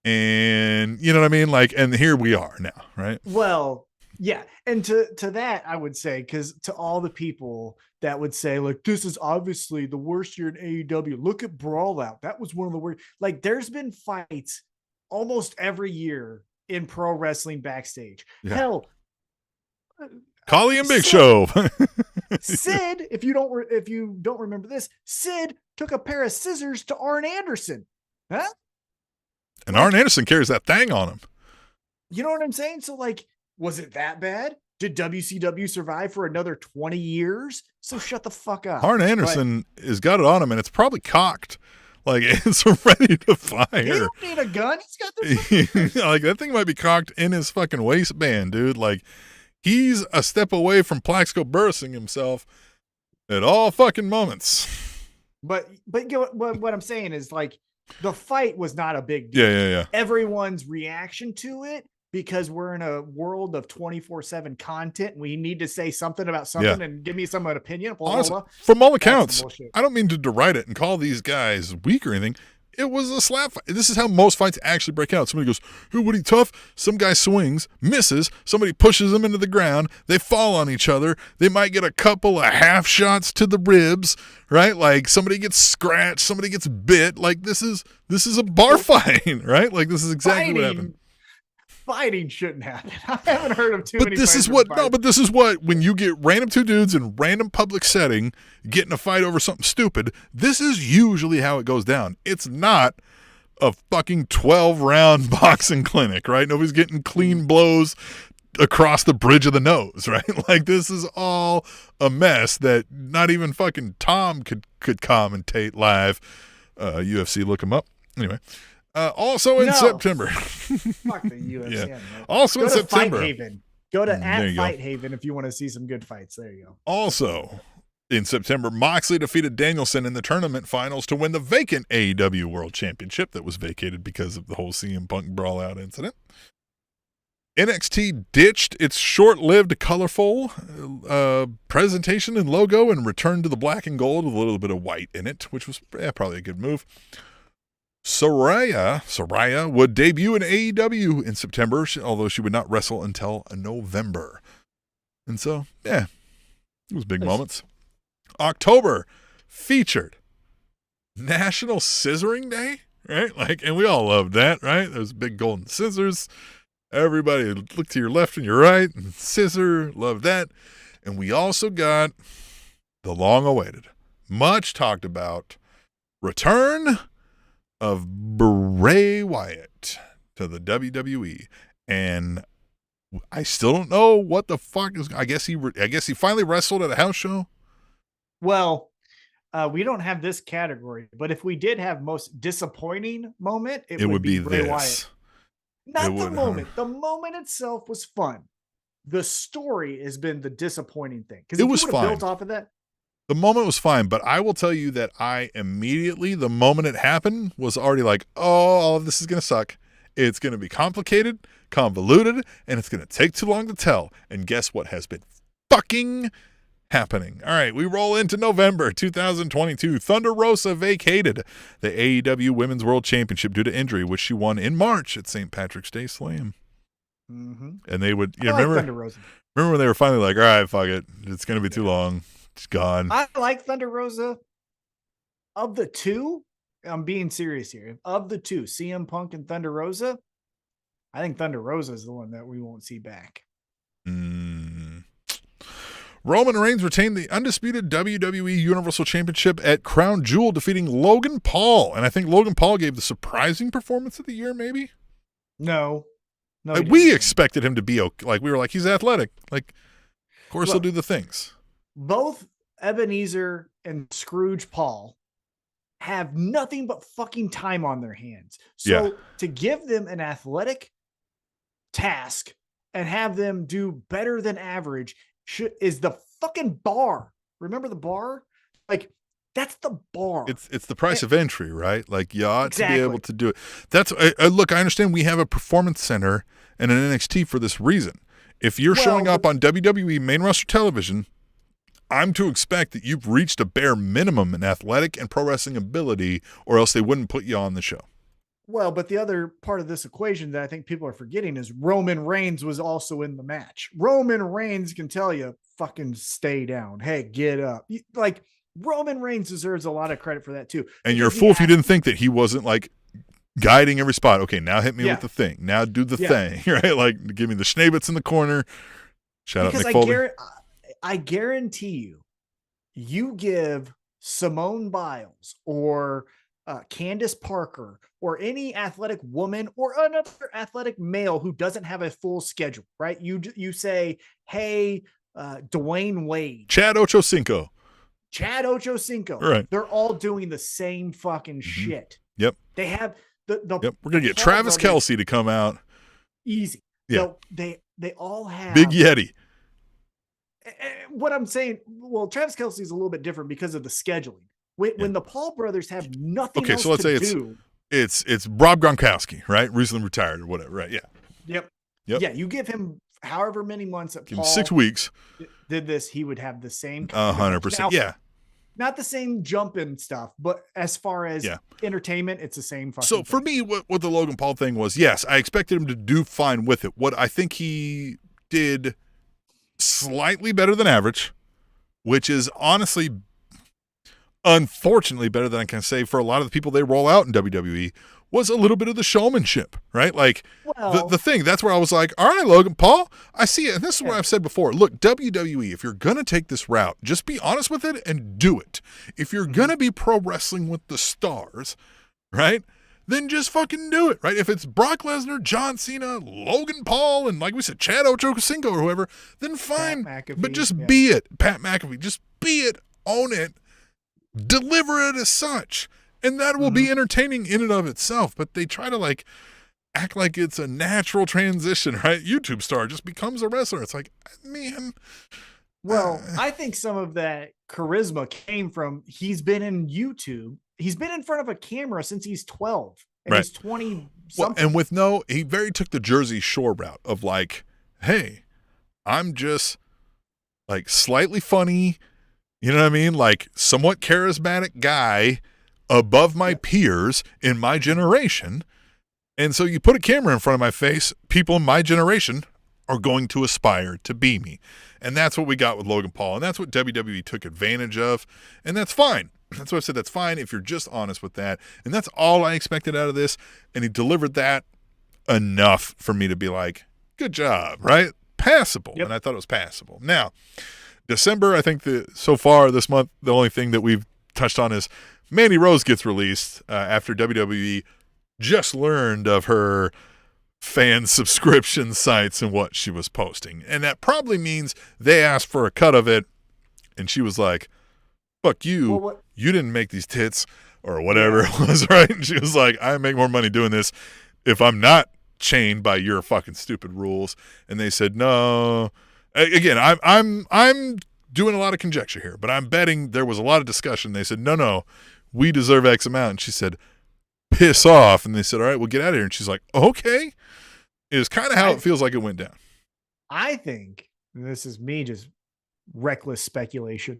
And you know what I mean? Like, and here we are now, right? Well, yeah. And to that, I would say, because to all the people that would say, like, this is obviously the worst year in AEW. Look at Brawl Out. That was one of the worst. Like, there's been fights almost every year in pro wrestling backstage. Yeah. Hell, Khali and Big Show. Sid, if you don't remember this, Sid took a pair of scissors to Arn Anderson. Huh? And Arn Anderson carries that thing on him. You know what I'm saying? So, like, was it that bad? Did WCW survive for another 20 years? So shut the fuck up. Arn Anderson has got it on him, and it's probably cocked. Like, it's ready to fire. He don't need a gun. He's got the like, that thing might be cocked in his fucking waistband, dude. Like, he's a step away from Plaxico Burressing himself at all fucking moments. But what I'm saying is, like, the fight was not a big deal. Yeah. Everyone's reaction to it because we're in a world of 24/7 content and we need to say something about something and give me some opinion. Blah, Honestly, blah, blah. from all That's accounts, some bullshit. I don't mean to deride it and call these guys weak or anything. It was a slap fight. This is how most fights actually break out. Somebody goes, "Who would he tough?" Some guy swings, misses. Somebody pushes them into the ground. They fall on each other. They might get a couple of half shots to the ribs, right? Like somebody gets scratched, somebody gets bit. Like this is a bar fight, right? Like this is exactly what happened. Fighting shouldn't happen. I haven't heard of too But many. this is what no. But this is what when you get random two dudes in random public setting getting a fight over something stupid. This is usually how it goes down. It's not a fucking 12-round boxing clinic, right? Nobody's getting clean blows across the bridge of the nose, right? Like this is all a mess that not even fucking Tom could commentate live. UFC, look him up. Anyway. Also in September. Fuck the UFC. Yeah. Also in September. Fight Haven. Go to @Fight Haven if you want to see some good fights. There you go. Also in September, Moxley defeated Danielson in the tournament finals to win the vacant AEW World Championship that was vacated because of the whole CM Punk brawl-out incident. NXT ditched its short-lived colorful presentation and logo and returned to the black and gold with a little bit of white in it, which was probably a good move. Saraya would debut in AEW in September, although she would not wrestle until November. And so, it was big moments. October featured National Scissoring Day, right? Like, and we all loved that, right? Those big golden scissors. Everybody look to your left and your right and scissor, love that. And we also got the long-awaited, much talked about return of Bray Wyatt to the WWE, and I still don't know what the fuck is. I guess he finally wrestled at a house show. Well, we don't have this category, but if we did have most disappointing moment, it would be Bray Wyatt. Not the moment. The moment itself was fun. The story has been the disappointing thing because it was fine. Built off of that. The moment was fine, but I will tell you that I immediately, the moment it happened, was already like, oh, all of this is going to suck. It's going to be complicated, convoluted, and it's going to take too long to tell. And guess what has been fucking happening? All right, we roll into November 2022. Thunder Rosa vacated the AEW Women's World Championship due to injury, which she won in March at St. Patrick's Day Slam. Mm-hmm. And they would, remember when they were finally like, all right, fuck it. It's going to be too long. It's gone. I like Thunder Rosa. Of the two, I'm being serious here. Of the two, CM Punk and Thunder Rosa, I think Thunder Rosa is the one that we won't see back. Roman Reigns retained the undisputed WWE Universal Championship at Crown Jewel, defeating Logan Paul. And I think Logan Paul gave the surprising performance of the year, maybe? No. Like, we expected him to be okay. Like, we were like, he's athletic. Like, of course he'll do the things. Both Ebenezer and Scrooge Paul have nothing but fucking time on their hands. So to give them an athletic task and have them do better than average is the fucking bar. Remember the bar? Like, that's the bar. It's the price of entry, right? Like, you ought to be able to do it. That's look, I understand we have a performance center and an NXT for this reason. If you're showing up on WWE main roster television, I'm to expect that you've reached a bare minimum in athletic and pro wrestling ability, or else they wouldn't put you on the show. Well, but the other part of this equation that I think people are forgetting is Roman Reigns was also in the match. Roman Reigns can tell you, fucking stay down. Hey, get up. Like, Roman Reigns deserves a lot of credit for that too. And you're a fool if you didn't think that he wasn't like guiding every spot. Okay, now hit me with the thing. Now do the thing, right? Like, give me the Schneebitz in the corner. Shout out Mick Foley. I guarantee you give Simone Biles or Candace Parker or any athletic woman or another athletic male who doesn't have a full schedule, right? You say, hey, Dwayne Wade. Chad Ochocinco. Right. They're all doing the same fucking shit. Yep. They have the We're going to get Travis Kelce to come out. Easy. Yeah. They all have Big Yeti. What I'm saying, well, Travis Kelce is a little bit different because of the scheduling. When the Paul brothers have nothing else so let's say do. It's Rob Gronkowski, right? Recently retired or whatever, right? Yeah. Yep. Yep. Yeah, you give him however many months that Give him Paul 6 weeks. did this, he would have the same kind of approach. 100%. Now, Yeah. not the same jumping stuff, but as far as entertainment, it's the same fucking So thing. for me, what the Logan Paul thing was, yes, I expected him to do fine with it. What I think he did slightly better than average, which is honestly, unfortunately, better than I can say for a lot of the people they roll out in WWE, was a little bit of the showmanship, right? Like, the thing, that's where I was like, all right, Logan Paul, I see it. And this is what I've said before. Look, WWE, if you're going to take this route, just be honest with it and do it. If you're going to be pro wrestling with the stars, right, then just fucking do it, right? If it's Brock Lesnar, John Cena, Logan Paul, and like we said, Chad Ochocinco or whoever, then fine. But just be it. Pat McAfee, just be it, own it, deliver it as such. And that will be entertaining in and of itself. But they try to like act like it's a natural transition, right? YouTube star just becomes a wrestler. It's like, man. Well, I think some of that charisma came from he's been in YouTube. He's been in front of a camera since he's 12 and he's 20 something. Well, and he very took the Jersey Shore route of like, hey, I'm just like slightly funny, you know what I mean? Like somewhat charismatic guy above my peers in my generation. And so you put a camera in front of my face, people in my generation are going to aspire to be me. And that's what we got with Logan Paul. And that's what WWE took advantage of. And that's fine. That's what I said. That's fine if you're just honest with that. And that's all I expected out of this. And he delivered that enough for me to be like, good job, right? Passable. Yep. And I thought it was passable. Now, December, I think so far this month, the only thing that we've touched on is Mandy Rose gets released after WWE just learned of her fan subscription sites and what she was posting. And that probably means they asked for a cut of it, and she was like, fuck you. Well, you didn't make these tits or whatever it was, right? And she was like, I make more money doing this if I'm not chained by your fucking stupid rules. And they said, no. Again, I'm doing a lot of conjecture here, but I'm betting there was a lot of discussion. They said, no, we deserve X amount. And she said, piss off. And they said, all right, we'll get out of here. And she's like, okay. Is kind of how it feels like it went down. I think, and this is me just reckless speculation,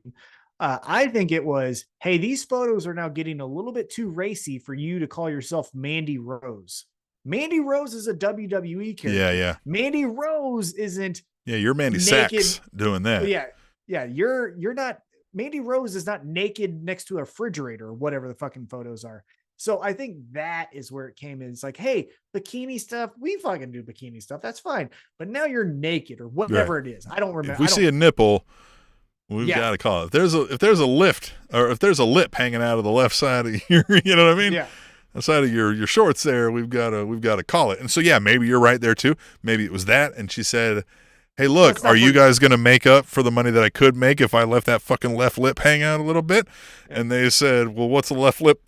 I think it was, hey, these photos are now getting a little bit too racy for you to call yourself Mandy Rose. Mandy Rose is a WWE character. Yeah. Mandy Rose isn't. Yeah, you're Mandy Sachs doing that. Yeah. You're not. Mandy Rose is not naked next to a refrigerator or whatever the fucking photos are. So I think that is where it came in. It's like, hey, bikini stuff, we fucking do bikini stuff. That's fine. But now you're naked or whatever it is. I don't remember. If we see a nipple, we've got to call it. If there's a lift or if there's a lip hanging out of the left side of your, you know what I mean? Yeah. The side of your shorts there, we've got to call it. And so, yeah, maybe you're right there too. Maybe it was that. And she said, hey, look, are you guys going to make up for the money that I could make if I left that fucking left lip hang out a little bit? Yeah. And they said, well, what's the left lip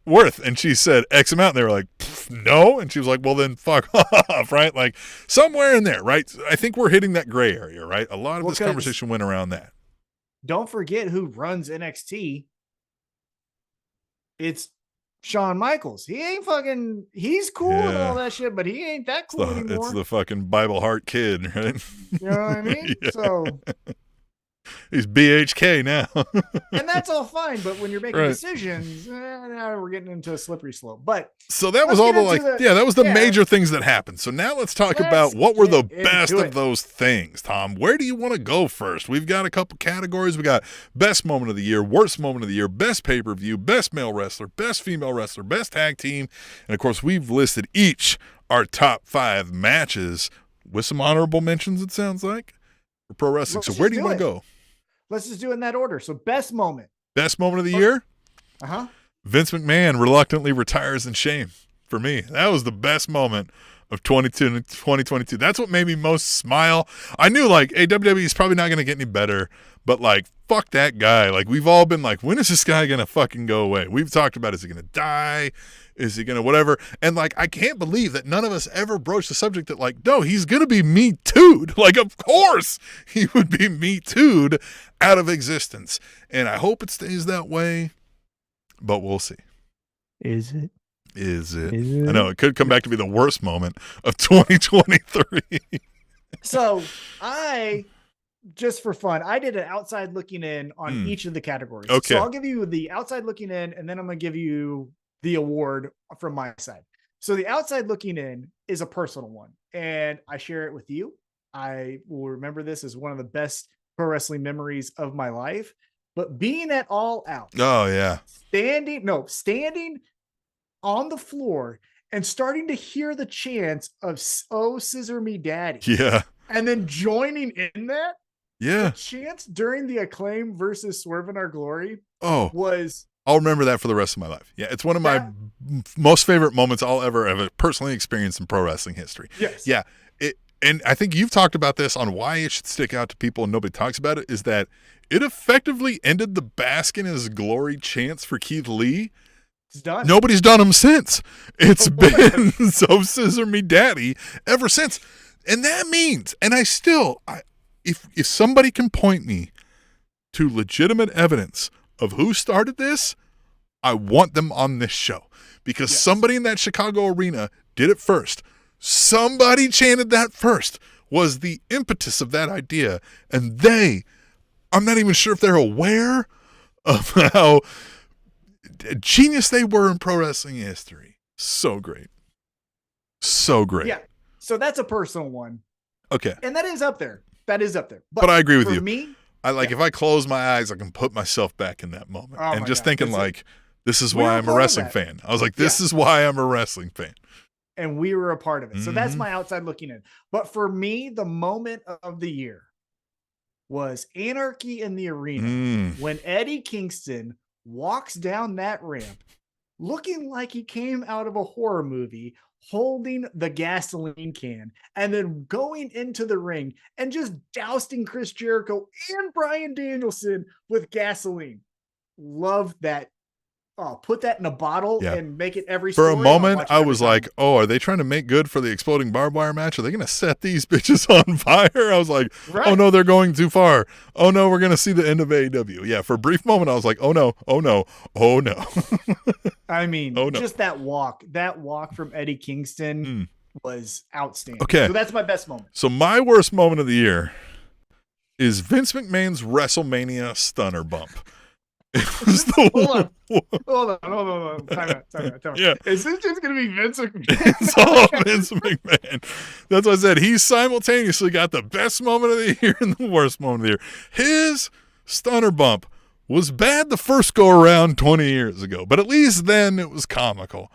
worth? And she said X amount. And they were like, no. And she was like, well, then fuck off, right? Like somewhere in there, right? I think we're hitting that gray area, right? A lot of this conversation went around that. Don't forget who runs NXT. It's Shawn Michaels. He ain't fucking, he's cool and all that shit, but he ain't that cool anymore. It's the fucking Bible Heart Kid, right? You know what I mean? Yeah. So he's BHK now. And that's all fine, but when you're making decisions, now we're getting into a slippery slope. But so that was all that was the major things that happened. So now let's talk about what were the best of those things, Tom. Where do you want to go first? We've got a couple categories. We got best moment of the year, worst moment of the year, best pay-per-view, best male wrestler, best female wrestler, best tag team. And of course, we've listed each our top 5 matches with some honorable mentions, it sounds like, for pro wrestling. So where do you want to go? Let's just do it in that order. So best moment. Best moment of the year? Uh-huh. Vince McMahon reluctantly retires in shame for me. That was the best moment of 2022. That's what made me most smile. I knew like WWE is probably not going to get any better, but like fuck that guy. Like we've all been like, when is this guy going to fucking go away? We've talked about, is he going to die? Is he going to whatever? And like, I can't believe that none of us ever broached the subject that like, no, he's going to be Me Too'd. Like, of course he would be Me Too'd out of existence. And I hope it stays that way, but we'll see. Is it? Is it? Is it? I know it could come back to be the worst moment of 2023. So just for fun, I did an outside looking in on each of the categories. Okay. So I'll give you the outside looking in, and then I'm going to give you the award from my side. So the outside looking in is a personal one, and I share it with you. I will remember this as one of the best pro wrestling memories of my life. But being at All Out, Oh yeah, standing on the floor and starting to hear the chants of "Oh Scissor Me Daddy," yeah, and then joining in that. yeah. The chance during the Acclaim versus Swerve in Our Glory Oh, was I'll remember that for the rest of my life. Yeah, it's one of my most favorite moments I'll ever personally experience in pro wrestling history. yes. Yeah, and I think you've talked about this on why it should stick out to people and nobody talks about it, is that it effectively ended the bask in his glory chants for Keith Lee. It's done. Nobody's done them since. It's been "So Scissor Me Daddy" ever since. And that means, and if somebody can point me to legitimate evidence of who started this, I want them on this show, because somebody in that Chicago arena did it first. Somebody chanted that first, was the impetus of that idea. And I'm not even sure if they're aware of how genius they were in pro wrestling history. So great. So great. Yeah. So that's a personal one. Okay. And that is up there. But I agree with you. For me, if I close my eyes, I can put myself back in that moment. Oh and my just God. thinking this is We why were I'm a part of wrestling that. fan. I was like, this is why I'm a wrestling fan. and we were a part of it. So that's Mhm. my outside looking in. But for me, the moment of the year was Anarchy in the Arena when Eddie Kingston walks down that ramp looking like he came out of a horror movie, holding the gasoline can, and then going into the ring and just dousing Chris Jericho and Bryan Danielson with gasoline. Love that. Oh, put that in a bottle and make it every For story. a moment, I was like, oh, are they trying to make good for the exploding barbed wire match? Are they going to set these bitches on fire? I was like, oh, no, they're going too far. Oh, no, we're going to see the end of AEW. Yeah, for a brief moment, I was like, oh, no, oh, no, oh, no. I mean, just that walk from Eddie Kingston was outstanding. Okay. So that's my best moment. So my worst moment of the year is Vince McMahon's WrestleMania stunner bump. It was Hold on. Time out. Yeah. Is this just going to be Vince McMahon? It's all Vince McMahon. That's what I said. He simultaneously got the best moment of the year and the worst moment of the year. His stunner bump was bad the first go around 20 years ago, but at least then it was comical.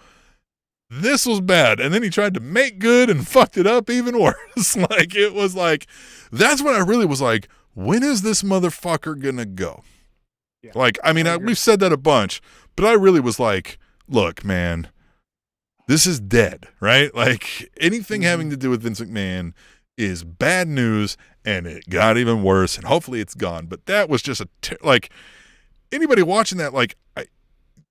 This was bad. And then he tried to make good and fucked it up even worse. That's when I really was like, when is this motherfucker going to go? Yeah. We've said that a bunch, but I really was like, look, man, this is dead, right? Like, anything having to do with Vince McMahon is bad news, and it got even worse, and hopefully it's gone. But that was just anybody watching that,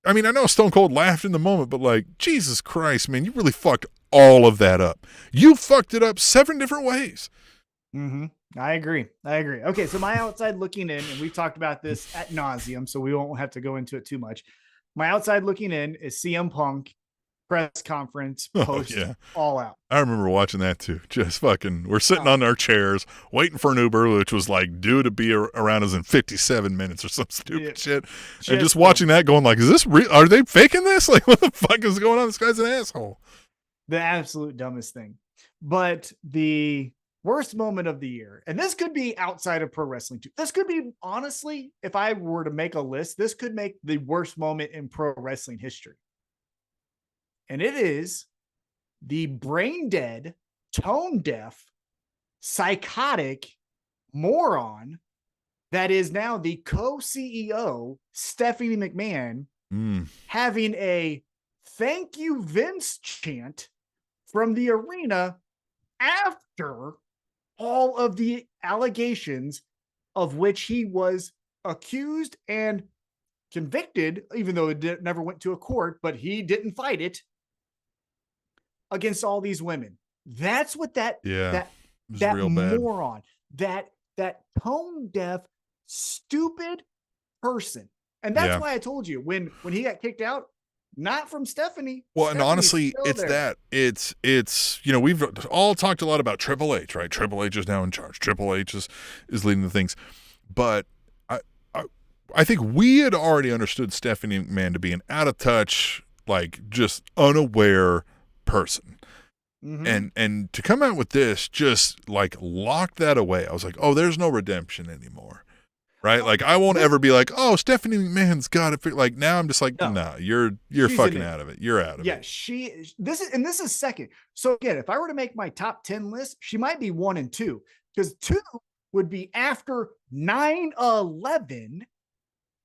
I know Stone Cold laughed in the moment, but Jesus Christ, man, you really fucked all of that up. You fucked it up 7 different ways. Mm-hmm. I agree. Okay, so my outside looking in, and we've talked about this ad nauseum, so we won't have to go into it too much. My outside looking in is CM Punk press conference post All Out. I remember watching that too. Just we're sitting on our chairs waiting for an Uber, which was due to be around us in 57 minutes or some stupid shit. And just watching that going is this real? Are they faking this? What the fuck is going on? This guy's an asshole. The absolute dumbest thing. But the worst moment of the year, and this could be outside of pro wrestling too. This could be, honestly, if I were to make a list, this could make the worst moment in pro wrestling history. And it is the brain dead, tone deaf, psychotic moron that is now the co-CEO, Stephanie McMahon, having a "thank you, Vince" chant from the arena after all of the allegations of which he was accused and convicted, even though it never went to a court, but he didn't fight it, against all these women. That's what that real moron, bad. that tone deaf, stupid person. And that's why I told you when he got kicked out, Not from Stephanie. Well, and Stephanie's honestly, still it's there. that. It's we've all talked a lot about Triple H, right? Triple H is now in charge. Triple H is leading the things. But I think we had already understood Stephanie McMahon to be an out of touch, like just unaware person. Mhm. And to come out with this, just like lock that away. I was like, oh, there's no redemption anymore. Right? Like I won't ever be like, oh, Stephanie McMahon's got it. Like now I'm just like, No. nah, you're She's fucking in it. out of it. You're out of Yeah, it. this is second. So again, if I were to make my top 10 list, she might be 1 and 2 because 2 would be after 9/11.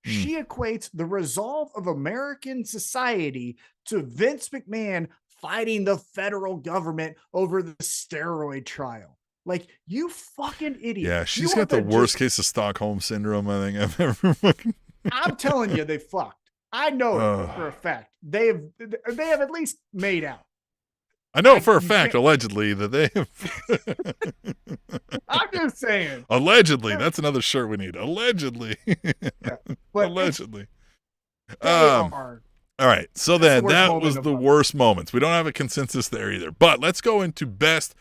She equates the resolve of American society to Vince McMahon fighting the federal government over the steroid trial. Like, you fucking idiot. Yeah, You she's want got the to worst just- case of Stockholm syndrome I think I've ever fucking. I'm telling you, they fucked. I know it for a fact. They have at least made out. I know for a you fact, can't- allegedly, that they have. I'm just saying. Allegedly, that's another shirt we need. Allegedly, But allegedly. they are. All right, so That's then the worst that moment was of the the- worst moments. We don't have a consensus there either. But let's go into best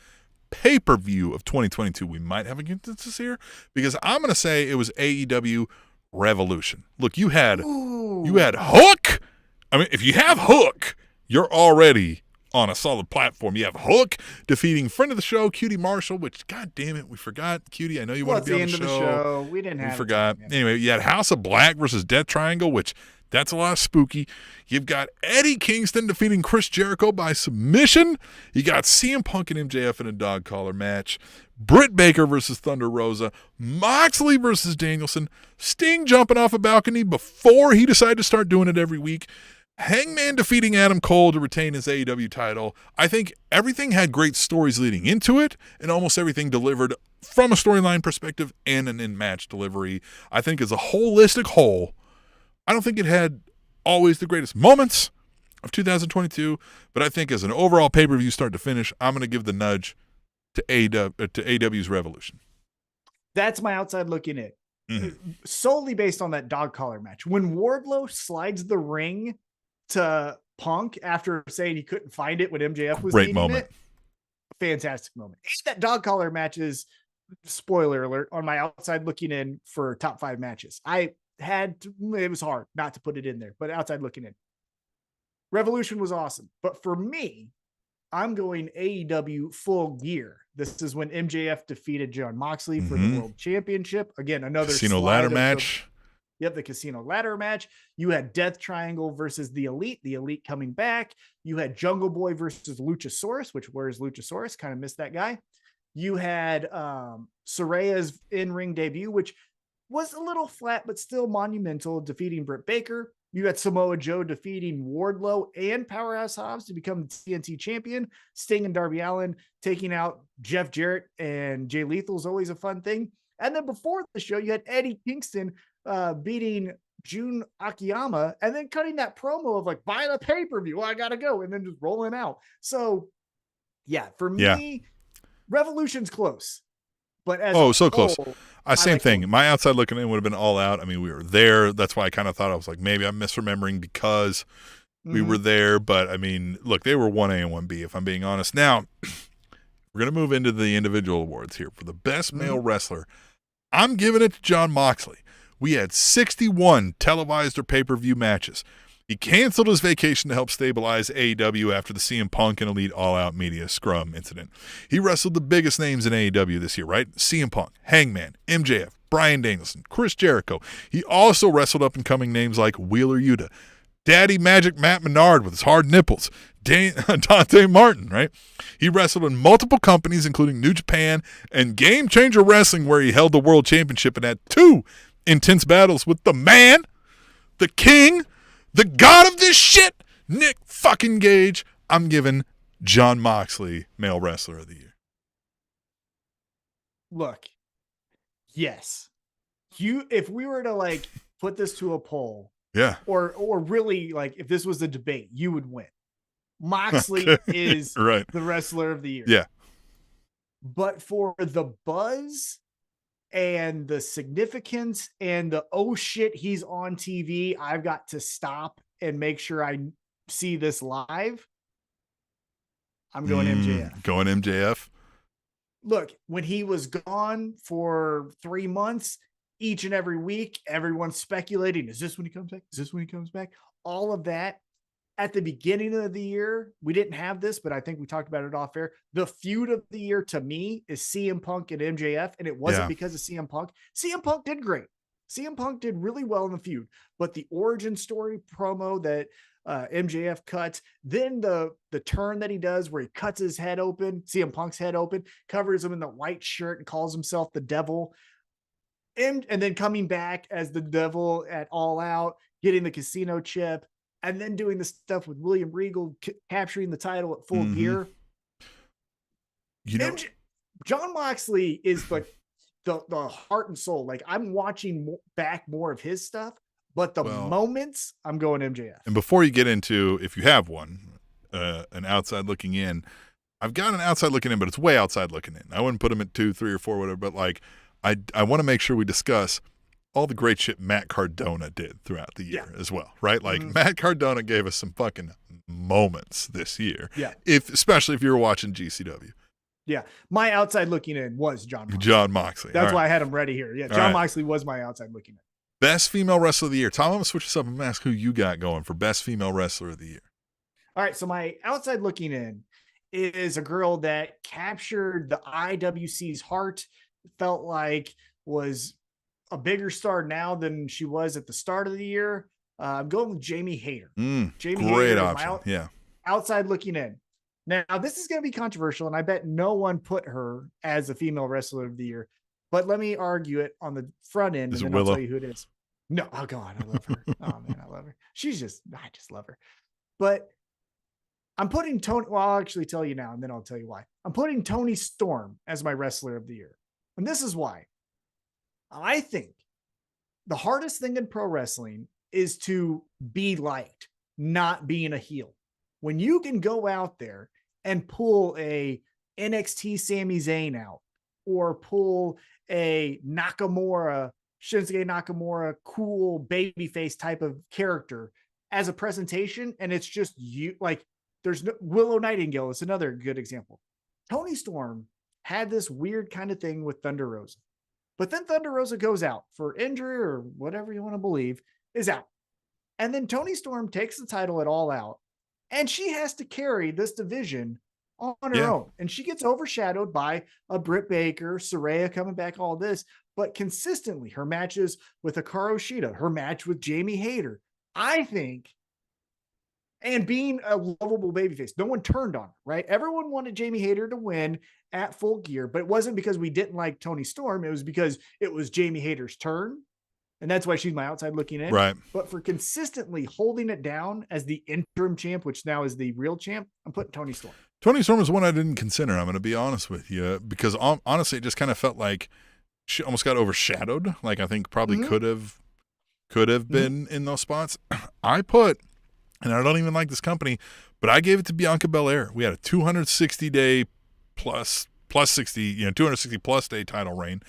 pay-per-view of 2022. We might have a consensus here because I'm going to say it was AEW Revolution. Look, you had Hook. I mean, if you have Hook, you're already on a solid platform. You have Hook defeating friend of the show, Cutie Marshall, which, god damn it, we forgot. Cutie, I know you Well, want at to be the on end the of show. the show, we didn't have. We forgot. time, Anyway, you had House of Black versus Death Triangle, which that's a lot of spooky. You've got Eddie Kingston defeating Chris Jericho by submission. You got CM Punk and MJF in a dog collar match. Britt Baker versus Thunder Rosa. Moxley versus Danielson. Sting jumping off a balcony before he decided to start doing it every week. Hangman defeating Adam Cole to retain his AEW title. I think everything had great stories leading into it, and almost everything delivered from a storyline perspective and an in-match delivery. I think as a holistic whole, I don't think it had always the greatest moments of 2022, but I think as an overall pay-per-view start to finish, I'm going to give the nudge to AEW's Revolution. That's my outside looking in. Mm-hmm. Solely based on that dog collar match. When Wardlow slides the ring to Punk after saying he couldn't find it when MJF was Great needing moment. it, fantastic moment. And that dog collar match is, spoiler alert, on my outside looking in for top 5 matches. It was hard not to put it in there, but outside looking in. Revolution was awesome. But for me, I'm going AEW Full Gear. This is when MJF defeated John Moxley for the World Championship. Again, another Casino slide ladder of match. The casino ladder match. You had Death Triangle versus the Elite coming back. You had Jungle Boy versus Luchasaurus, which where's Luchasaurus? Kind of missed that guy. You had Soraya's in-ring debut, which was a little flat, but still monumental, defeating Britt Baker. You got Samoa Joe defeating Wardlow and Powerhouse Hobbs to become the TNT champion. Sting and Darby Allin taking out Jeff Jarrett and Jay Lethal is always a fun thing. And then before the show, you had Eddie Kingston beating Jun Akiyama and then cutting that promo of like, buy the pay-per-view, I gotta go, and then just rolling out. So yeah, for me, Revolution's close. But as so close. Same like thing. My outside looking in would have been All Out. I mean, we were there. That's why I kind of thought I was like, maybe I'm misremembering because we were there. But I mean, look, they were 1A and 1B, if I'm being honest. Now, we're going to move into the individual awards here. For the best male wrestler, I'm giving it to John Moxley. We had 61 televised or pay-per-view matches. He canceled his vacation to help stabilize AEW after the CM Punk and Elite All-Out Media Scrum incident. He wrestled the biggest names in AEW this year, right? CM Punk, Hangman, MJF, Bryan Danielson, Chris Jericho. He also wrestled up-and-coming names like Wheeler Yuta, Daddy Magic Matt Menard with his hard nipples, Dante Martin, right? He wrestled in multiple companies, including New Japan and Game Changer Wrestling, where he held the World Championship and had 2 intense battles with the man, the king, the god of this shit, Nick fucking Gage. I'm giving John Moxley Male Wrestler of the Year. Look, yes. If we were to like put this to a poll, or really like if this was a debate, you would win. Moxley is right. the Wrestler of the Year. Yeah. But for the buzz and the significance and the oh shit, he's on TV, I've got to stop and make sure I see this live, I'm going MJF. Going MJF. Look, when he was gone for 3 months, each and every week, everyone's speculating, is this when he comes back? Is this when he comes back? All of that. At the beginning of the year, we didn't have this, but I think we talked about it off air. The feud of the year to me is CM Punk and MJF, and it wasn't because of CM Punk. CM Punk did great. CM Punk did really well in the feud, but the origin story promo that MJF cuts, then the turn that he does where he cuts his head open, CM Punk's head open, covers him in the white shirt and calls himself the devil. And then coming back as the devil at All Out, getting the casino chip, and then doing the stuff with William Regal capturing the title at Full Gear. You know, Jon Moxley is like the heart and soul. Like, I'm watching back more of his stuff, but the moments, I'm going MJF. And before you get into, if you have one, an outside looking in, I've got an outside looking in, but it's way outside looking in. I wouldn't put him at 2, 3, or 4, whatever, but like, I want to make sure we discuss all the great shit Matt Cardona did throughout the year as well, right? Like, Matt Cardona gave us some fucking moments this year. Yeah. Especially if you were watching GCW. Yeah. My outside looking in was Jon Moxley. Jon Moxley. That's why I had him ready here. Yeah. Jon Moxley was my outside looking in. Best female wrestler of the year. Tom, I'm going to switch this up and ask who you got going for best female wrestler of the year. All right. So my outside looking in is a girl that captured the IWC's heart, felt like was a bigger star now than she was at the start of the year. I'm going with Jamie Hayter. Jamie great Hayter option. Outside looking in. Now, this is going to be controversial, and I bet no one put her as a female wrestler of the year. But let me argue it on the front end, and then I'll tell you who it is. No, oh God, I love her. Oh man, I love her. I just love her. But I'm putting Toni. Well, I'll actually tell you now, and then I'll tell you why. I'm putting Toni Storm as my wrestler of the year, and this is why. I think the hardest thing in pro wrestling is to be liked, not being a heel. When you can go out there and pull a NXT Sami Zayn out, or pull a Shinsuke Nakamura, cool babyface type of character as a presentation, and it's just you, like, there's no Willow Nightingale is another good example. Toni Storm had this weird kind of thing with Thunder Rosa. But then Thunder Rosa goes out for injury or whatever you want to believe, is out. And then Toni Storm takes the title at All Out, and she has to carry this division on her own. And she gets overshadowed by a Britt Baker, Saraya coming back, all this. But consistently, her matches with Hikaru Shida, her match with Jamie Hayter, I think, and being a lovable babyface, no one turned on her, right? Everyone wanted Jamie Hayter to win at Full Gear, but it wasn't because we didn't like Toni Storm. It was because it was Jamie Hayter's turn. And that's why she's my outside looking in. Right. But for consistently holding it down as the interim champ, which now is the real champ, I'm putting Toni Storm. Toni Storm is one I didn't consider. I'm going to be honest with you, because honestly, it just kind of felt like she almost got overshadowed. Like, I think probably could have been in those spots. I put, and I don't even like this company, but I gave it to Bianca Belair. We had a 260-day plus 60, 260 plus day title reign.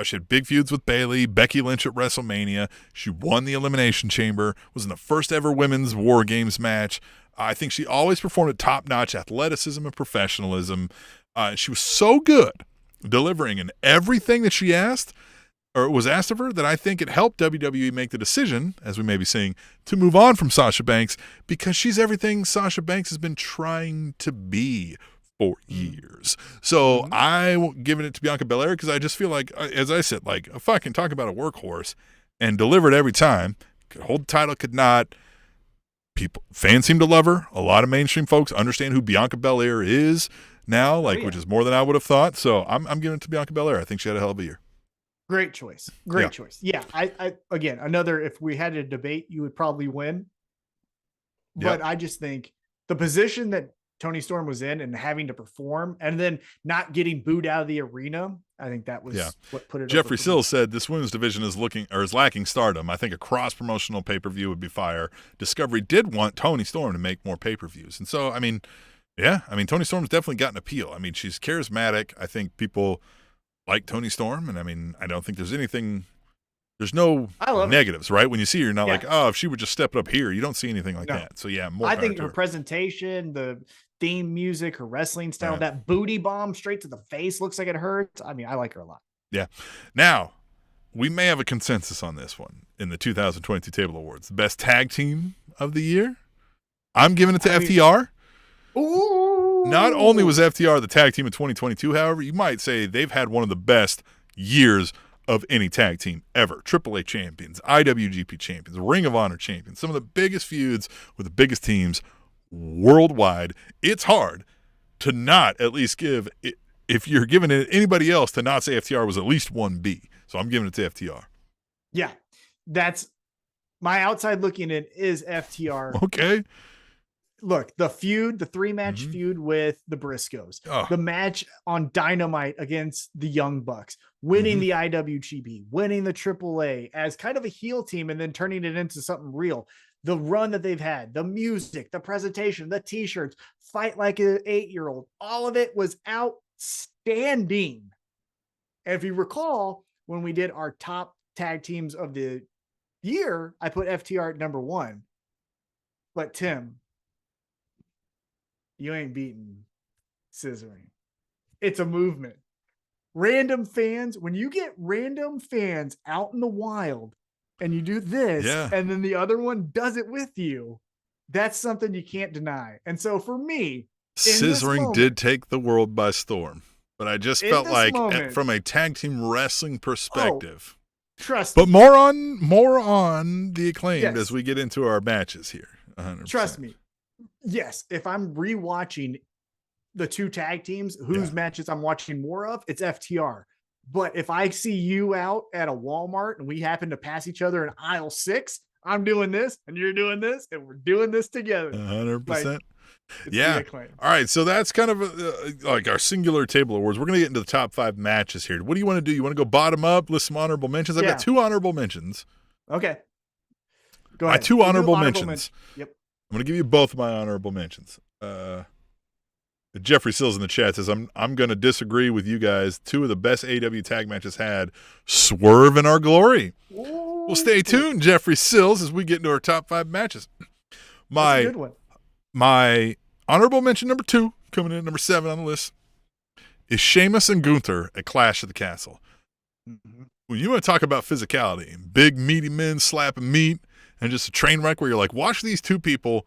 She had big feuds with Bayley, Becky Lynch at WrestleMania. She won the Elimination Chamber, was in the first ever women's War Games match. I think she always performed at top-notch athleticism and professionalism. She was so good delivering in everything that she asked, or was asked of her, that I think it helped WWE make the decision, as we may be seeing, to move on from Sasha Banks, because she's everything Sasha Banks has been trying to be for years. So I'm giving it to Bianca Belair because I just feel like, as I said, like, if I can talk about a workhorse and delivered every time, could hold the title, could not. Fans seem to love her. A lot of mainstream folks understand who Bianca Belair is now, which is more than I would have thought. So I'm giving it to Bianca Belair. I think she had a hell of a year. Great choice. Great choice. Yeah. I again, another, if we had a debate, you would probably win. But I just think the position that Toni Storm was in and having to perform and then not getting booed out of the arena, I think that was what put it. Jeffrey Sills said this women's division is lacking stardom. I think a cross-promotional pay-per-view would be fire. Discovery did want Toni Storm to make more pay-per-views. And so, Toni Storm's definitely got an appeal. I mean, she's charismatic. I think people like Toni Storm. And I don't think there's anything There's no I love negatives, right? When you see her, you're not Yeah. like, oh, if she would just step it up here, you don't see anything like No. that. So yeah, more I power think to her her. presentation, the theme music, her wrestling style, Right. that booty bomb straight to the face looks like it hurts. I mean, I like her a lot. Yeah. Now, we may have a consensus on this one in the 2022 Table Awards. The best tag team of the year? I'm giving it to FTR. Ooh. Not only was FTR the tag team in 2022, however, you might say they've had one of the best years of any tag team ever. AAA champions, IWGP champions, Ring of Honor champions, some of the biggest feuds with the biggest teams worldwide. It's hard to not at least give, if you're giving it anybody else, to not say FTR was at least 1B. So I'm giving it to FTR. Yeah, that's my outside looking in is FTR. Okay. Look, the feud, the 3-match feud with the Briscoes, the match on Dynamite against the Young Bucks, winning the IWGP, winning the AAA as kind of a heel team and then turning it into something real. The run that they've had, the music, the presentation, the t-shirts, fight like an 8-year-old, all of it was outstanding. And if you recall, when we did our top tag teams of the year, I put FTR at number 1. But Tim, you ain't beating scissoring. It's a movement. Random fans, when you get random fans out in the wild and you do this, and then the other one does it with you, that's something you can't deny. And so for me, scissoring did take the world by storm. But I just felt like from a tag team wrestling perspective. Trust me. But more on the Acclaimed Yes. as we get into our matches here. 100%. Trust me. Yes, if I'm rewatching the two tag teams, whose matches I'm watching more of, it's FTR. But if I see you out at a Walmart and we happen to pass each other in aisle 6, I'm doing this and you're doing this and we're doing this together. 100%. Yeah. All right. So that's kind of like our singular table awards. We're going to get into the top 5 matches here. What do you want to do? You want to go bottom up, list some honorable mentions? I've got 2 honorable mentions. Okay. Go ahead. My 2 honorable mentions. Yep. I'm going to give you both of my honorable mentions. Jeffrey Sills in the chat says, I'm going to disagree with you guys. 2 of the best AEW tag matches had Swerve and Our Glory. Ooh. Well, stay tuned, Jeffrey Sills, as we get into our top 5 matches. That's a good one. My honorable mention number 2, coming in at number 7 on the list, is Sheamus and Gunther at Clash of the Castle. When you want to talk about physicality, big meaty men slapping meat, and just a train wreck where you're like, watch these 2 people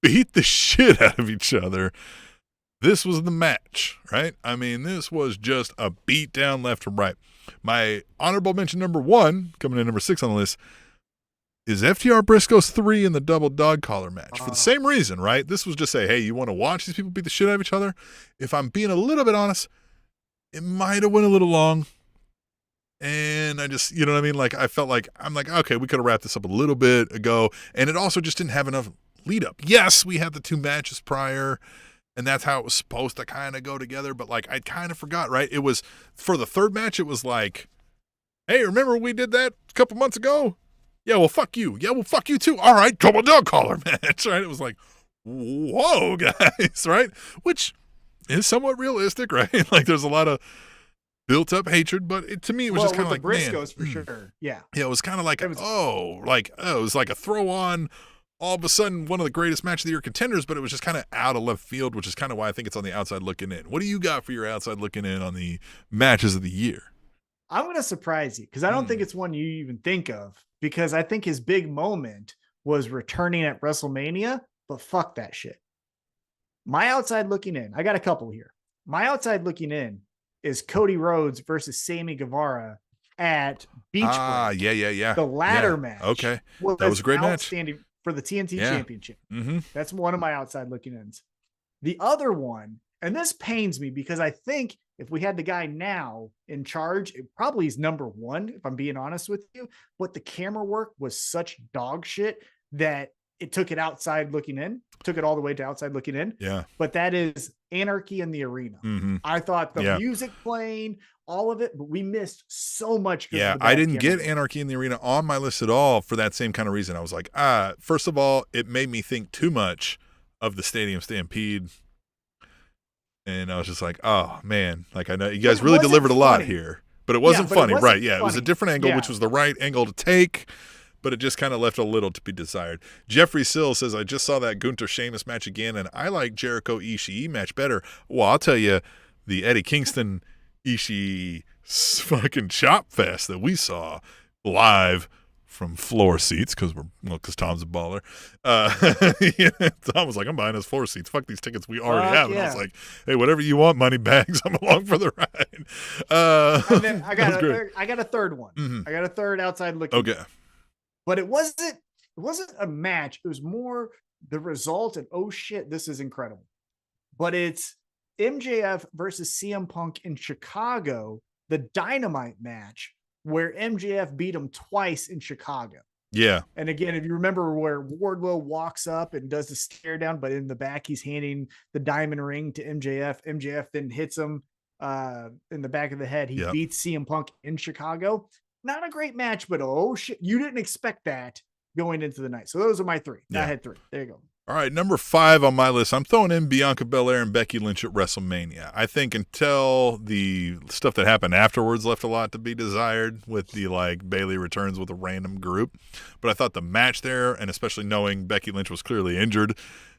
beat the shit out of each other. This was the match, right? I mean, this was just a beat down left and right. My honorable mention number 1, coming in number 6 on the list, is FTR Briscoes 3 in the double dog collar match. For the same reason, right? This was just hey, you want to watch these people beat the shit out of each other? If I'm being a little bit honest, it might have went a little long. And I just, you know what I mean? Like, I felt like, I'm like, okay, we could have wrapped this up a little bit ago. And it also just didn't have enough lead up. Yes, we had the 2 matches prior, and that's how it was supposed to kind of go together. But like, I kind of forgot, right? It was, for the 3rd match, it was like, hey, remember we did that a couple months ago? Yeah, well, fuck you. Yeah, well, fuck you too. All right, double dog collar match, right? It was like, whoa, guys, right? Which is somewhat realistic, right? Like, there's a lot of built-up hatred, but to me, it was just kind of like, Briscoes for sure. Yeah. Yeah, it was kind of like, it was like a throw-on, all of a sudden, one of the greatest match of the year contenders, but it was just kind of out of left field, which is kind of why I think it's on the outside looking in. What do you got for your outside looking in on the matches of the year? I'm going to surprise you because I don't think it's one you even think of, because I think his big moment was returning at WrestleMania, but fuck that shit. My outside looking in, I got a couple here. My outside looking in is Cody Rhodes versus Sammy Guevara at Beach Break. Yeah. The ladder match. Okay. That was a great match. For the TNT Championship. That's one of my outside looking ins. The other one, and this pains me because I think if we had the guy now in charge, it probably is number 1, if I'm being honest with you. But the camera work was such dog shit that it took it outside looking in, took it all the way to outside looking in. Yeah. But that is Anarchy in the Arena. I thought the music playing, all of it, but we missed so much. Yeah, I didn't get Anarchy in the Arena on my list at all for that same kind of reason. I was like, first of all, it made me think too much of the Stadium Stampede. And I was just like, oh, man, like I know you guys really delivered a lot here. but it wasn't funny, right? Yeah, funny. It was a different angle, which was the right angle to take, but it just kind of left a little to be desired. Jeffrey Sill says, I just saw that Gunther Sheamus match again, and I like Jericho Ishii match better. Well, I'll tell you, the Eddie Kingston Ishii fucking chop fest that we saw live from floor seats, because Tom's a baller. Tom was like, I'm buying us floor seats. Fuck these tickets we already have. And I was like, hey, whatever you want, money bags. I'm along for the ride. And then I got a third one. Mm-hmm. I got a third outside looking. Okay. But it wasn't a match. It was more the result, and oh shit, this is incredible. But it's MJF versus CM Punk in Chicago, the Dynamite match, where MJF beat him twice in Chicago. Yeah. And again, if you remember where Wardlow walks up and does the stare down, but in the back, he's handing the diamond ring to MJF. MJF then hits him in the back of the head. He beats CM Punk in Chicago. Not a great match, but oh shit, you didn't expect that going into the night. So those are my three. I had three. There you go. All right, number 5 on my list, I'm throwing in Bianca Belair and Becky Lynch at WrestleMania. I think until the stuff that happened afterwards left a lot to be desired with the Bayley returns with a random group. But I thought the match there, and especially knowing Becky Lynch was clearly injured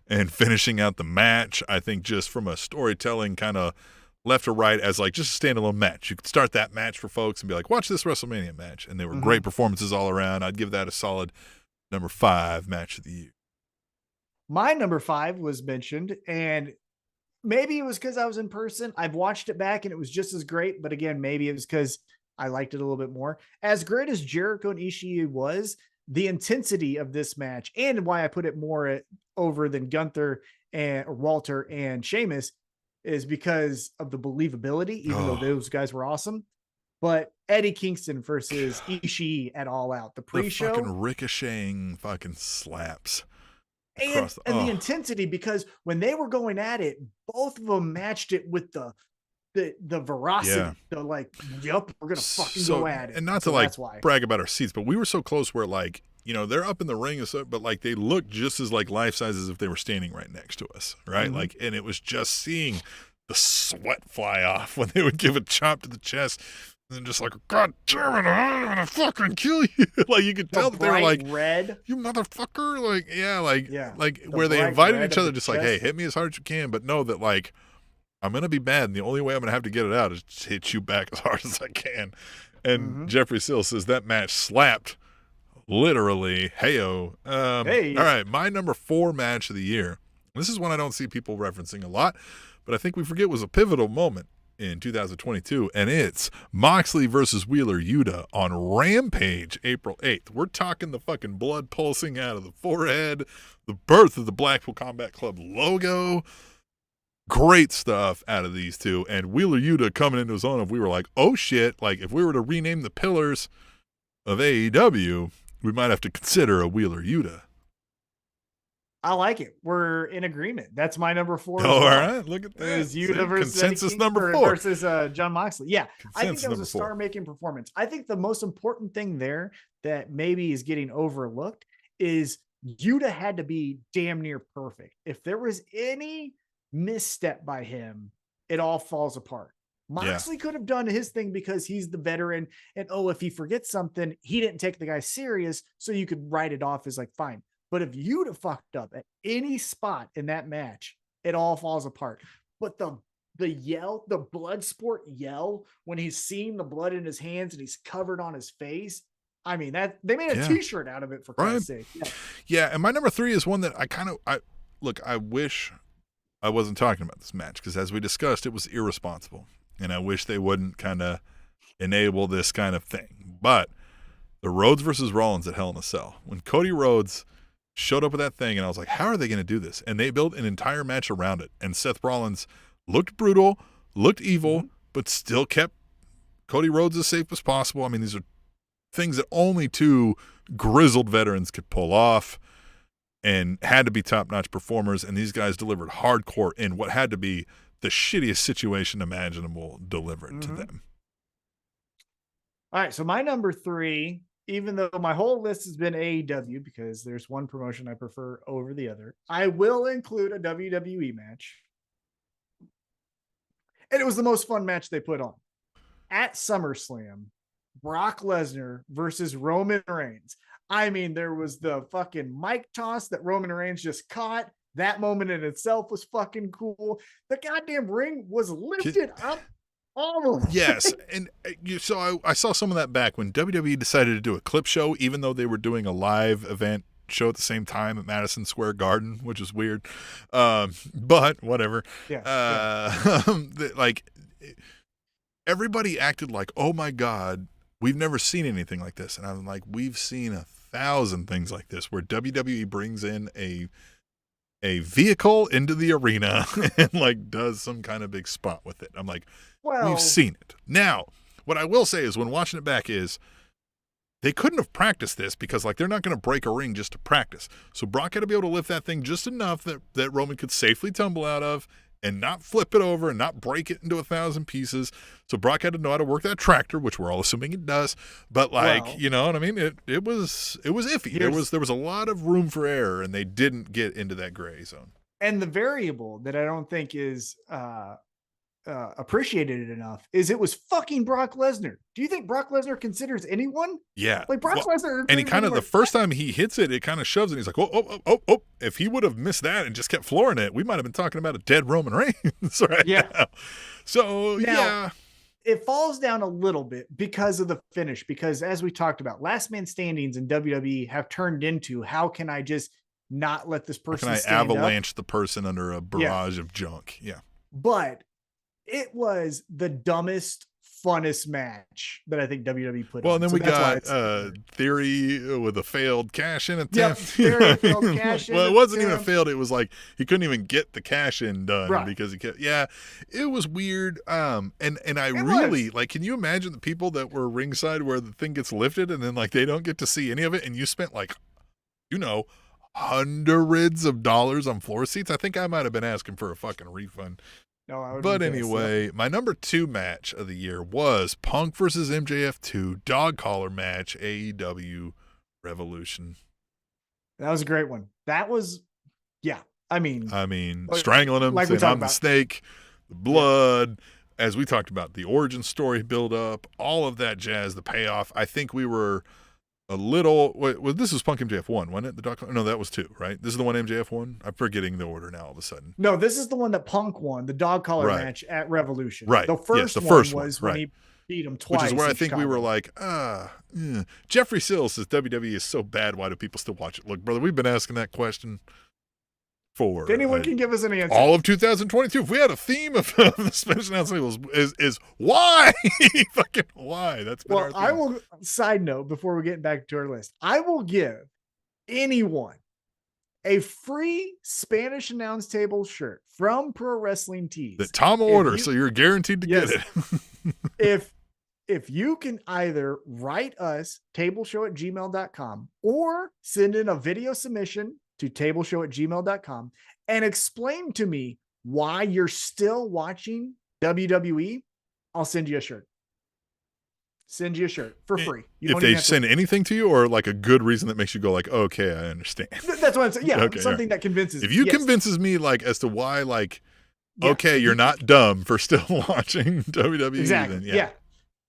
and finishing out the match, I think just from a storytelling kind of left or right as just a standalone match. You could start that match for folks and be like, watch this WrestleMania match. And they were great performances all around. I'd give that a solid number 5 match of the year. My number 5 was mentioned, and maybe it was because I was in person. I've watched it back and it was just as great. But again, maybe it was because I liked it a little bit more. As great as Jericho and Ishii was, the intensity of this match, and why I put it more over than Gunther and Walter and Sheamus, is because of the believability, even though those guys were awesome. But Eddie Kingston versus Ishii at All Out, the pre-show, the fucking ricocheting fucking slaps. And the intensity, because when they were going at it, both of them matched it with the veracity. The yep, we're gonna fucking go at it. And not to brag about our seats, but we were so close where they're up in the ring and stuff, but they look just as life size as if they were standing right next to us, right? Mm-hmm. And it was just seeing the sweat fly off when they would give a chop to the chest. And just God damn it, I'm gonna fucking kill you. You could tell that they were red. You motherfucker. Where they invited each other, just hey, hit me as hard as you can, but know that I'm gonna be bad, and the only way I'm gonna have to get it out is to hit you back as hard as I can. And Jeffrey Sill says that match slapped literally. Heyo. Hey. All right, my number 4 match of the year. This is one I don't see people referencing a lot, but I think we forget was a pivotal moment in 2022, and it's Moxley versus Wheeler Yuta on Rampage, April 8th. We're talking the fucking blood pulsing out of the forehead, the birth of the Blackpool Combat Club logo. Great stuff out of these two, and Wheeler Yuta coming into his own. If we were oh shit, if we were to rename the pillars of AEW, we might have to consider a Wheeler Yuta. I like it. We're in agreement. That's my number 4. All right, look at that. Is Yuta versus consensus number 4 versus John Moxley. Yeah, consensus I think that was a star-making performance. I think the most important thing there that maybe is getting overlooked is Yuta had to be damn near perfect. If there was any misstep by him, it all falls apart. Moxley could have done his thing because he's the veteran, and if he forgets something, he didn't take the guy serious, so you could write it off as fine. But if you'd have fucked up at any spot in that match, it all falls apart. But the yell, the blood sport yell, when he's seeing the blood in his hands and he's covered on his face, I mean, that they made a t-shirt out of it, for Christ's sake. Yeah, and my number 3 is one that I wish I wasn't talking about this match, because as we discussed, it was irresponsible. And I wish they wouldn't kind of enable this kind of thing. But the Rhodes versus Rollins at Hell in a Cell. When Cody Rhodes showed up with that thing, and I was like, how are they going to do this? And they built an entire match around it. And Seth Rollins looked brutal, looked evil, but still kept Cody Rhodes as safe as possible. I mean, these are things that only 2 grizzled veterans could pull off and had to be top-notch performers. And these guys delivered hardcore in what had to be the shittiest situation imaginable delivered to them. All right, so my number 3, even though my whole list has been AEW, because there's one promotion I prefer over the other, I will include a WWE match. And it was the most fun match they put on. at SummerSlam, Brock Lesnar versus Roman Reigns. I mean, there was the fucking mic toss that Roman Reigns just caught. That moment in itself was fucking cool. The goddamn ring was lifted up all of Yes, and so I saw some of that back when WWE decided to do a clip show, even though they were doing a live event show at the same time at Madison Square Garden, which is weird. But whatever. Yeah. Like everybody acted like, oh my God, we've never seen anything like this. And I'm like, we've seen 1,000 things like this where WWE brings in a vehicle into the arena and like does some kind of big spot with it. I'm like, we've seen it. Now, what I will say is when watching it back is they couldn't have practiced this because like they're not going to break a ring just to practice. So Brock had to be able to lift that thing just enough that Roman could safely tumble out of and not flip it over and not break it into 1,000 pieces. So Brock had to know how to work that tractor, which we're all assuming it does. But like, you know what I mean? It was iffy. There was a lot of room for error, and they didn't get into that gray zone. And the variable that I don't think is appreciated enough is it was fucking Brock Lesnar. Do you think Brock Lesnar considers anyone? Yeah. Like Brock Lesnar. And he kind of, the first time he hits it, it kind of shoves it. He's like, oh. If he would have missed that and just kept flooring it, we might have been talking about a dead Roman Reigns right now. So, yeah. It falls down a little bit because of the finish, because as we talked about, last man standings in WWE have turned into how can I just not let this person stand up? Avalanche the person under a barrage of junk. Yeah. But it was the dumbest, funnest match that I think WWE put on. Well, and then we got Theory with a failed cash-in attempt. Yep, Theory failed cash-in well, it wasn't even failed. It was like he couldn't even get the cash-in done because he kept. Yeah, it was weird. And I really like. Can you imagine the people that were ringside where the thing gets lifted and then like they don't get to see any of it, and you spent like, hundreds of dollars on floor seats? I think I might have been asking for a fucking refund. No, but anyway, my number 2 match of the year was Punk versus MJF 2 dog collar match, AEW Revolution. That was a great one. That was, I mean, strangling him, like saying I'm the snake, the blood, as we talked about, the origin story build up, all of that jazz, the payoff. I think we were a little. This was Punk MJF 1, wasn't it? The dog. No, that was 2, right? This is the one MJF 1. I'm forgetting the order now. All of a sudden. No, this is the one that Punk won, the dog collar match at Revolution. Right. The first one was when he beat him twice. Which is where I think we were like, Jeffrey Sills says WWE is so bad. Why do people still watch it? Look, brother, we've been asking that question for. If anyone can give us an answer. All of 2022. If we had a theme of the Spanish announcement is why? Fucking why? That's been our theme. I will, side note, before we get back to our list, I will give anyone a free Spanish announce table shirt from Pro Wrestling Tees that Tom will order, so you're guaranteed to get it. If you can either write us tableshow@gmail.com or send in a video submission to tableshow@gmail.com and explain to me why you're still watching WWE, I'll send you a shirt. Send you a shirt for free. If they send anything to you, or like a good reason that makes you go like, okay, I understand. That's what I'm saying. Yeah, okay, something that convinces. If you convinces me like as to why, like, okay, you're not dumb for still watching WWE. Exactly. Then,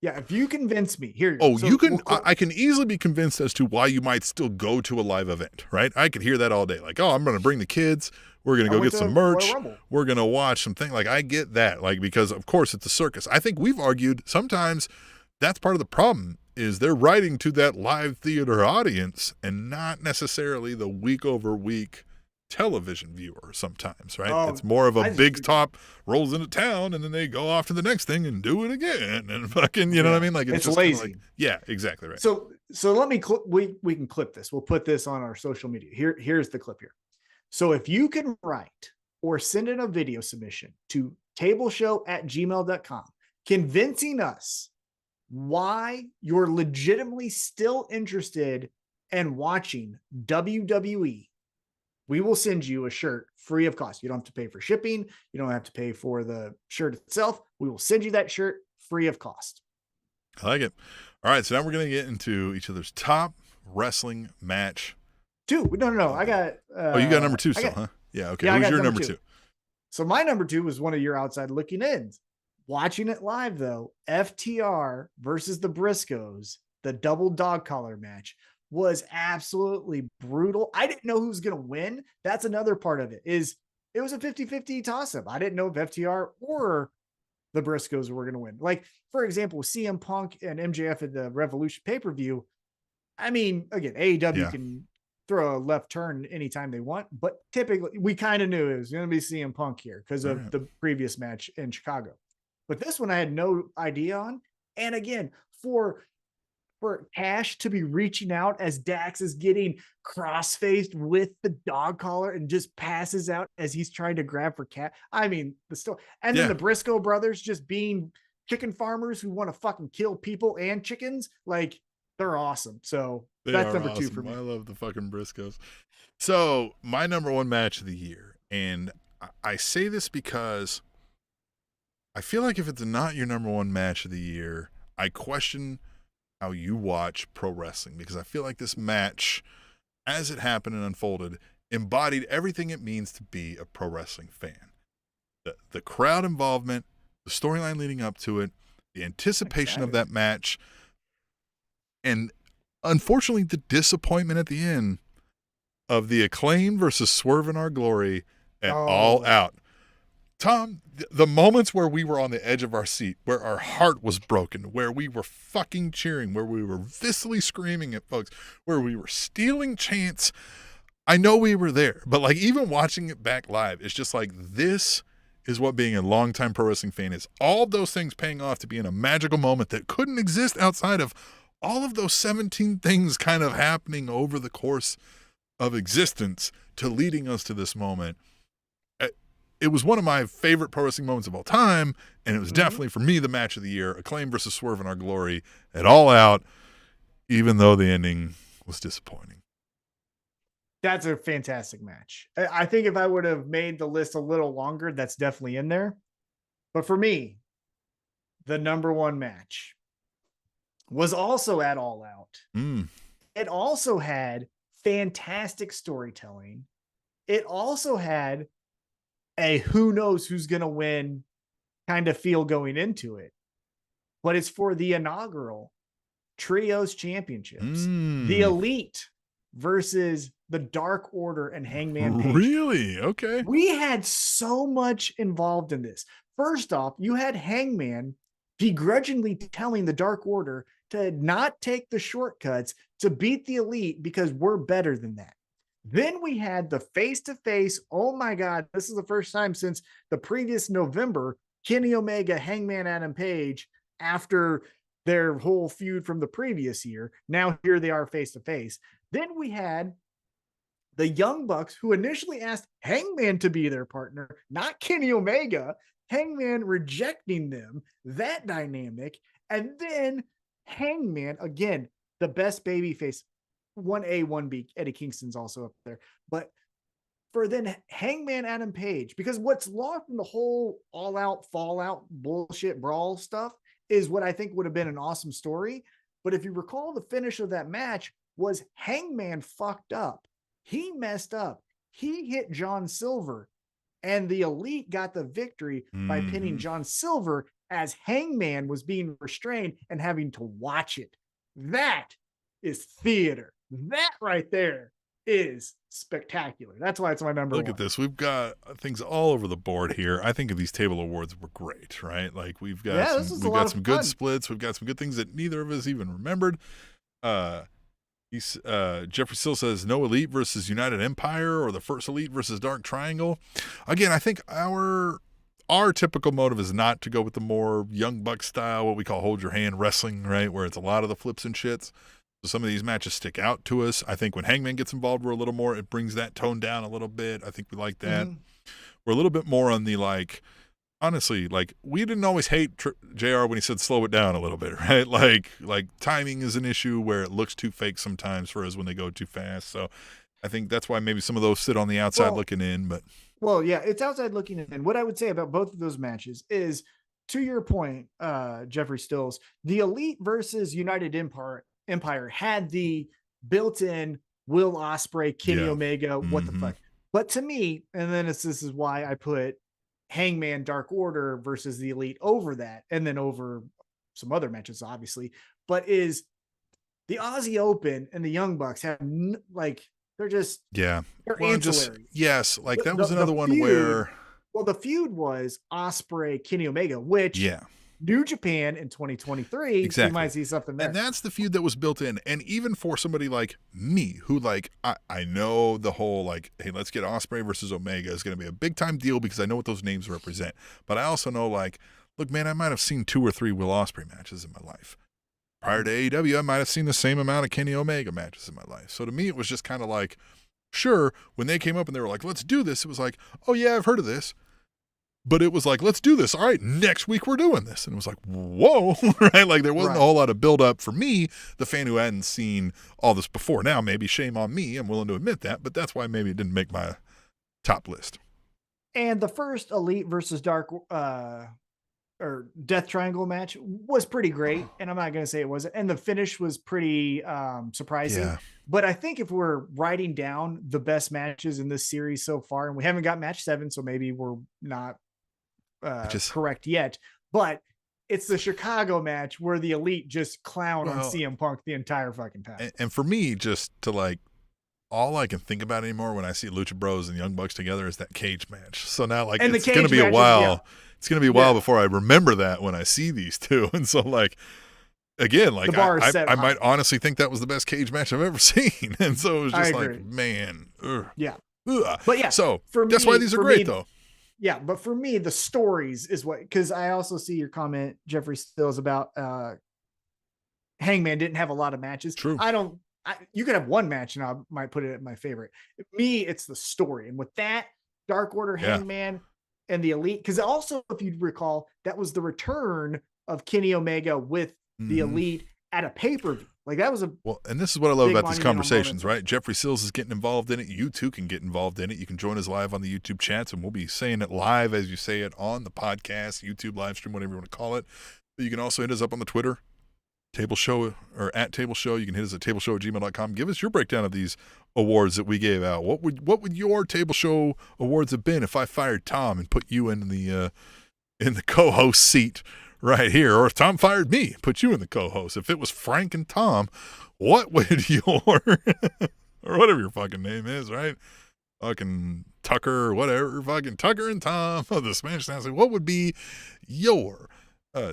yeah. If you convince me here. Oh, so you can. I can easily be convinced as to why you might still go to a live event, right? I could hear that all day. Like, oh, I'm going to bring the kids. We're going to go get some merch. We're going to watch something. Like, I get that. Like, because of course it's a circus. I think we've argued sometimes that's part of the problem is they're writing to that live theater audience and not necessarily the week over week television viewer sometimes, right? It's more of a big top rolls into town and then they go off to the next thing and do it again and fucking, you know what I mean? Like it's just lazy. Like, yeah, exactly right. So let me we can clip this. We'll put this on our social media. Here's the clip here. So if you can write or send in a video submission to tableshow@gmail.com, convincing us why you're legitimately still interested in watching WWE, we will send you a shirt free of cost. You don't have to pay for shipping. You don't have to pay for the shirt itself. We will send you that shirt free of cost. I like it. All right. So now we're going to get into each other's top wrestling match. 2. No. I got. You got number 2 still, huh? Yeah. Okay. Yeah, who's your number 2? So my number 2 was one of your outside looking ins. Watching it live, though, FTR versus the Briscoes, the double dog collar match, was absolutely brutal. I didn't know who was going to win. That's another part of it, is it was a 50-50 toss-up. I didn't know if FTR or the Briscoes were going to win. Like, for example, CM Punk and MJF at the Revolution pay-per-view. I mean, again, AEW can throw a left turn anytime they want, but typically we kind of knew it was going to be CM Punk here because of the previous match in Chicago. But this one I had no idea on. And again, for Cash to be reaching out as Dax is getting cross-faced with the dog collar and just passes out as he's trying to grab for Cash. I mean, the story. And then the Briscoe brothers just being chicken farmers who want to fucking kill people and chickens. Like, they're awesome. So that's number two for me. I love the fucking Briscoes. So my number one match of the year, and I say this because I feel like if it's not your number one match of the year, I question how you watch pro wrestling, because I feel like this match, as it happened and unfolded, embodied everything it means to be a pro wrestling fan. The crowd involvement, the storyline leading up to it, the anticipation of that match, and unfortunately the disappointment at the end of the Acclaim versus Swerve in Our Glory at All Out. Tom, the moments where we were on the edge of our seat, where our heart was broken, where we were fucking cheering, where we were viscerally screaming at folks, where we were stealing chants, I know we were there. But like, even watching it back live, it's just like, this is what being a longtime pro wrestling fan is. All those things paying off to be in a magical moment that couldn't exist outside of all of those 17 things kind of happening over the course of existence to leading us to this moment. It was one of my favorite pro wrestling moments of all time, and it was definitely, for me, the match of the year. Acclaim versus Swerve in Our Glory at All Out, even though the ending was disappointing. That's a fantastic match. I think if I would have made the list a little longer, that's definitely in there. But for me, the number one match was also at All Out. It also had fantastic storytelling. It also had a who knows who's going to win kind of feel going into it. But it's for the inaugural Trios Championships. The Elite versus the Dark Order and Hangman Page. Really? Okay. We had so much involved in this. First off, you had Hangman begrudgingly telling the Dark Order to not take the shortcuts to beat the Elite because we're better than that. Then we had the face-to-face, oh my God, this is the first time since the previous November, Kenny Omega, Hangman Adam Page, after their whole feud from the previous year. Now here they are face-to-face. Then we had the Young Bucks, who initially asked Hangman to be their partner, not Kenny Omega. Hangman rejecting them, that dynamic. And then Hangman, again, the best babyface, 1A, 1B. Eddie Kingston's also up there. But for then Hangman Adam Page, because what's lost in the whole All Out, Fallout, bullshit brawl stuff is what I think would have been an awesome story. But if you recall, the finish of that match was Hangman fucked up. He messed up. He hit John Silver, and the Elite got the victory by pinning John Silver as Hangman was being restrained and having to watch it. That is theater. That right there is spectacular. That's why it's my number one. Look at this. We've got things all over the board here. I think of these table awards were great, right? Like, we've got some good splits. We've got some good things that neither of us even remembered. Jeffrey Still says no Elite versus United Empire, or the first Elite versus Dark Triangle. Again, I think our typical motive is not to go with the more Young Buck style, what we call hold your hand wrestling, right? Where it's a lot of the flips and shits. So some of these matches stick out to us. I think when Hangman gets involved, we're a little more, it brings that tone down a little bit. I think we like that. We're a little bit more on the, like, honestly, like, we didn't always hate JR when he said slow it down a little bit, right? Like timing is an issue where it looks too fake sometimes for us when they go too fast. So I think that's why maybe some of those sit on the outside looking in. But yeah, it's outside looking in. What I would say about both of those matches is, to your point, Jeffrey Stills, the Elite versus United Empire had the built-in Will Ospreay, Kenny Omega, what the fuck. But to me, and then this is why I put Hangman Dark Order versus the Elite over that, and then over some other matches, obviously, but is the Aussie Open and the Young Bucks have they're just they're ancillary. Like that was another one where the feud was Ospreay Kenny Omega, which New Japan in 2023, exactly. you might see something there. And that's the feud that was built in. And even for somebody like me, who I know the whole hey, let's get Ospreay versus Omega is going to be a big time deal because I know what those names represent. But I also know look, man, I might have seen 2 or 3 Will Ospreay matches in my life. Prior to AEW, I might have seen the same amount of Kenny Omega matches in my life. So to me, it was just kind of sure, when they came up and they were like, let's do this, it was oh yeah, I've heard of this. But it was let's do this. All right, next week we're doing this. And it was whoa, right? There wasn't a whole lot of build up for me, the fan who hadn't seen all this before. Now, maybe shame on me. I'm willing to admit that, but that's why maybe it didn't make my top list. And the first Elite versus Dark or Death Triangle match was pretty great. And I'm not going to say it wasn't. And the finish was pretty surprising. Yeah. But I think if we're writing down the best matches in this series so far, and we haven't got match 7, so maybe we're not correct yet, but it's the Chicago match where the Elite just clown on CM Punk the entire fucking time. And for me, just to all I can think about anymore when I see Lucha Bros and Young Bucks together is that cage match. So now it's going to be a while. It's going to be a while before I remember that when I see these two. And so again, I might honestly think that was the best cage match I've ever seen. And so it was just man. Ugh. Yeah. Ugh. But yeah. So that's why these are great though. Yeah, but for me, the stories is because I also see your comment, Jeffrey Stills, about Hangman didn't have a lot of matches. True. You could have one match and I might put it at my favorite. Me, it's the story. And with that, Dark Order, Hangman, and the Elite, because also, if you recall, that was the return of Kenny Omega with the Elite at a pay-per-view. That was and this is what I love about these conversations, right? Jeffrey Sills is getting involved in it. You too can get involved in it. You can join us live on the YouTube chats, and we'll be saying it live as you say it on the podcast, YouTube live stream, whatever you want to call it. But you can also hit us up on the Twitter, Table Show, or at Table Show. You can hit us at tableshow@gmail.com. Give us your breakdown of these awards that we gave out. What would your Table Show awards have been if I fired Tom and put you in the co-host seat right here, or if Tom fired me, put you in the co-host? If it was Frank and Tom, what would your or whatever your fucking name is, right? Fucking Tucker or whatever, fucking Tucker and Tom of the Spanish Announce Table, what would be your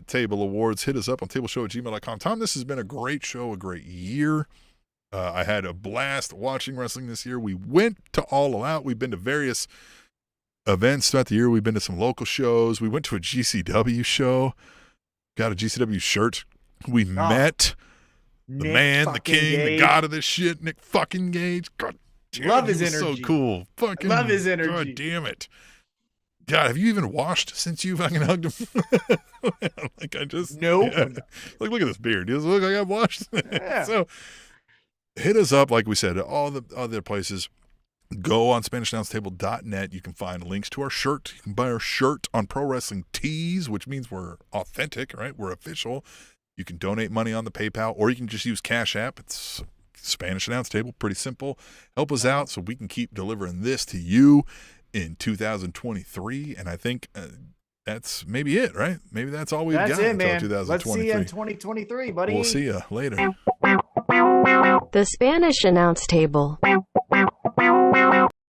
table awards? Hit us up on tableshow@gmail.com. Tom, this has been a great show, a great year. I had a blast watching wrestling this year. We went to All Out. We've been to various events throughout the year. We've been to some local shows. We went to a GCW show. Got a GCW shirt. We met the man, the king, Gage, the god of this shit, Nick fucking Gage. God damn, love his energy. So cool. Fucking love his energy. God damn it. God, have you even washed since you fucking hugged him? Nope. Yeah. Look at this beard. Does it look like I've washed? Yeah. So hit us up, like we said, at all the other places. Go on SpanishAnnounceTable.net. You can find links to our shirt. You can buy our shirt on Pro Wrestling Tees, which means we're authentic, right? We're official. You can donate money on the PayPal, or you can just use Cash App. It's Spanish Announce Table. Pretty simple. Help us out so we can keep delivering this to you in 2023. And I think that's maybe it, right? Maybe that's all we've got until 2023. Let's see you in 2023, buddy. We'll see you later. The Spanish Announce Table.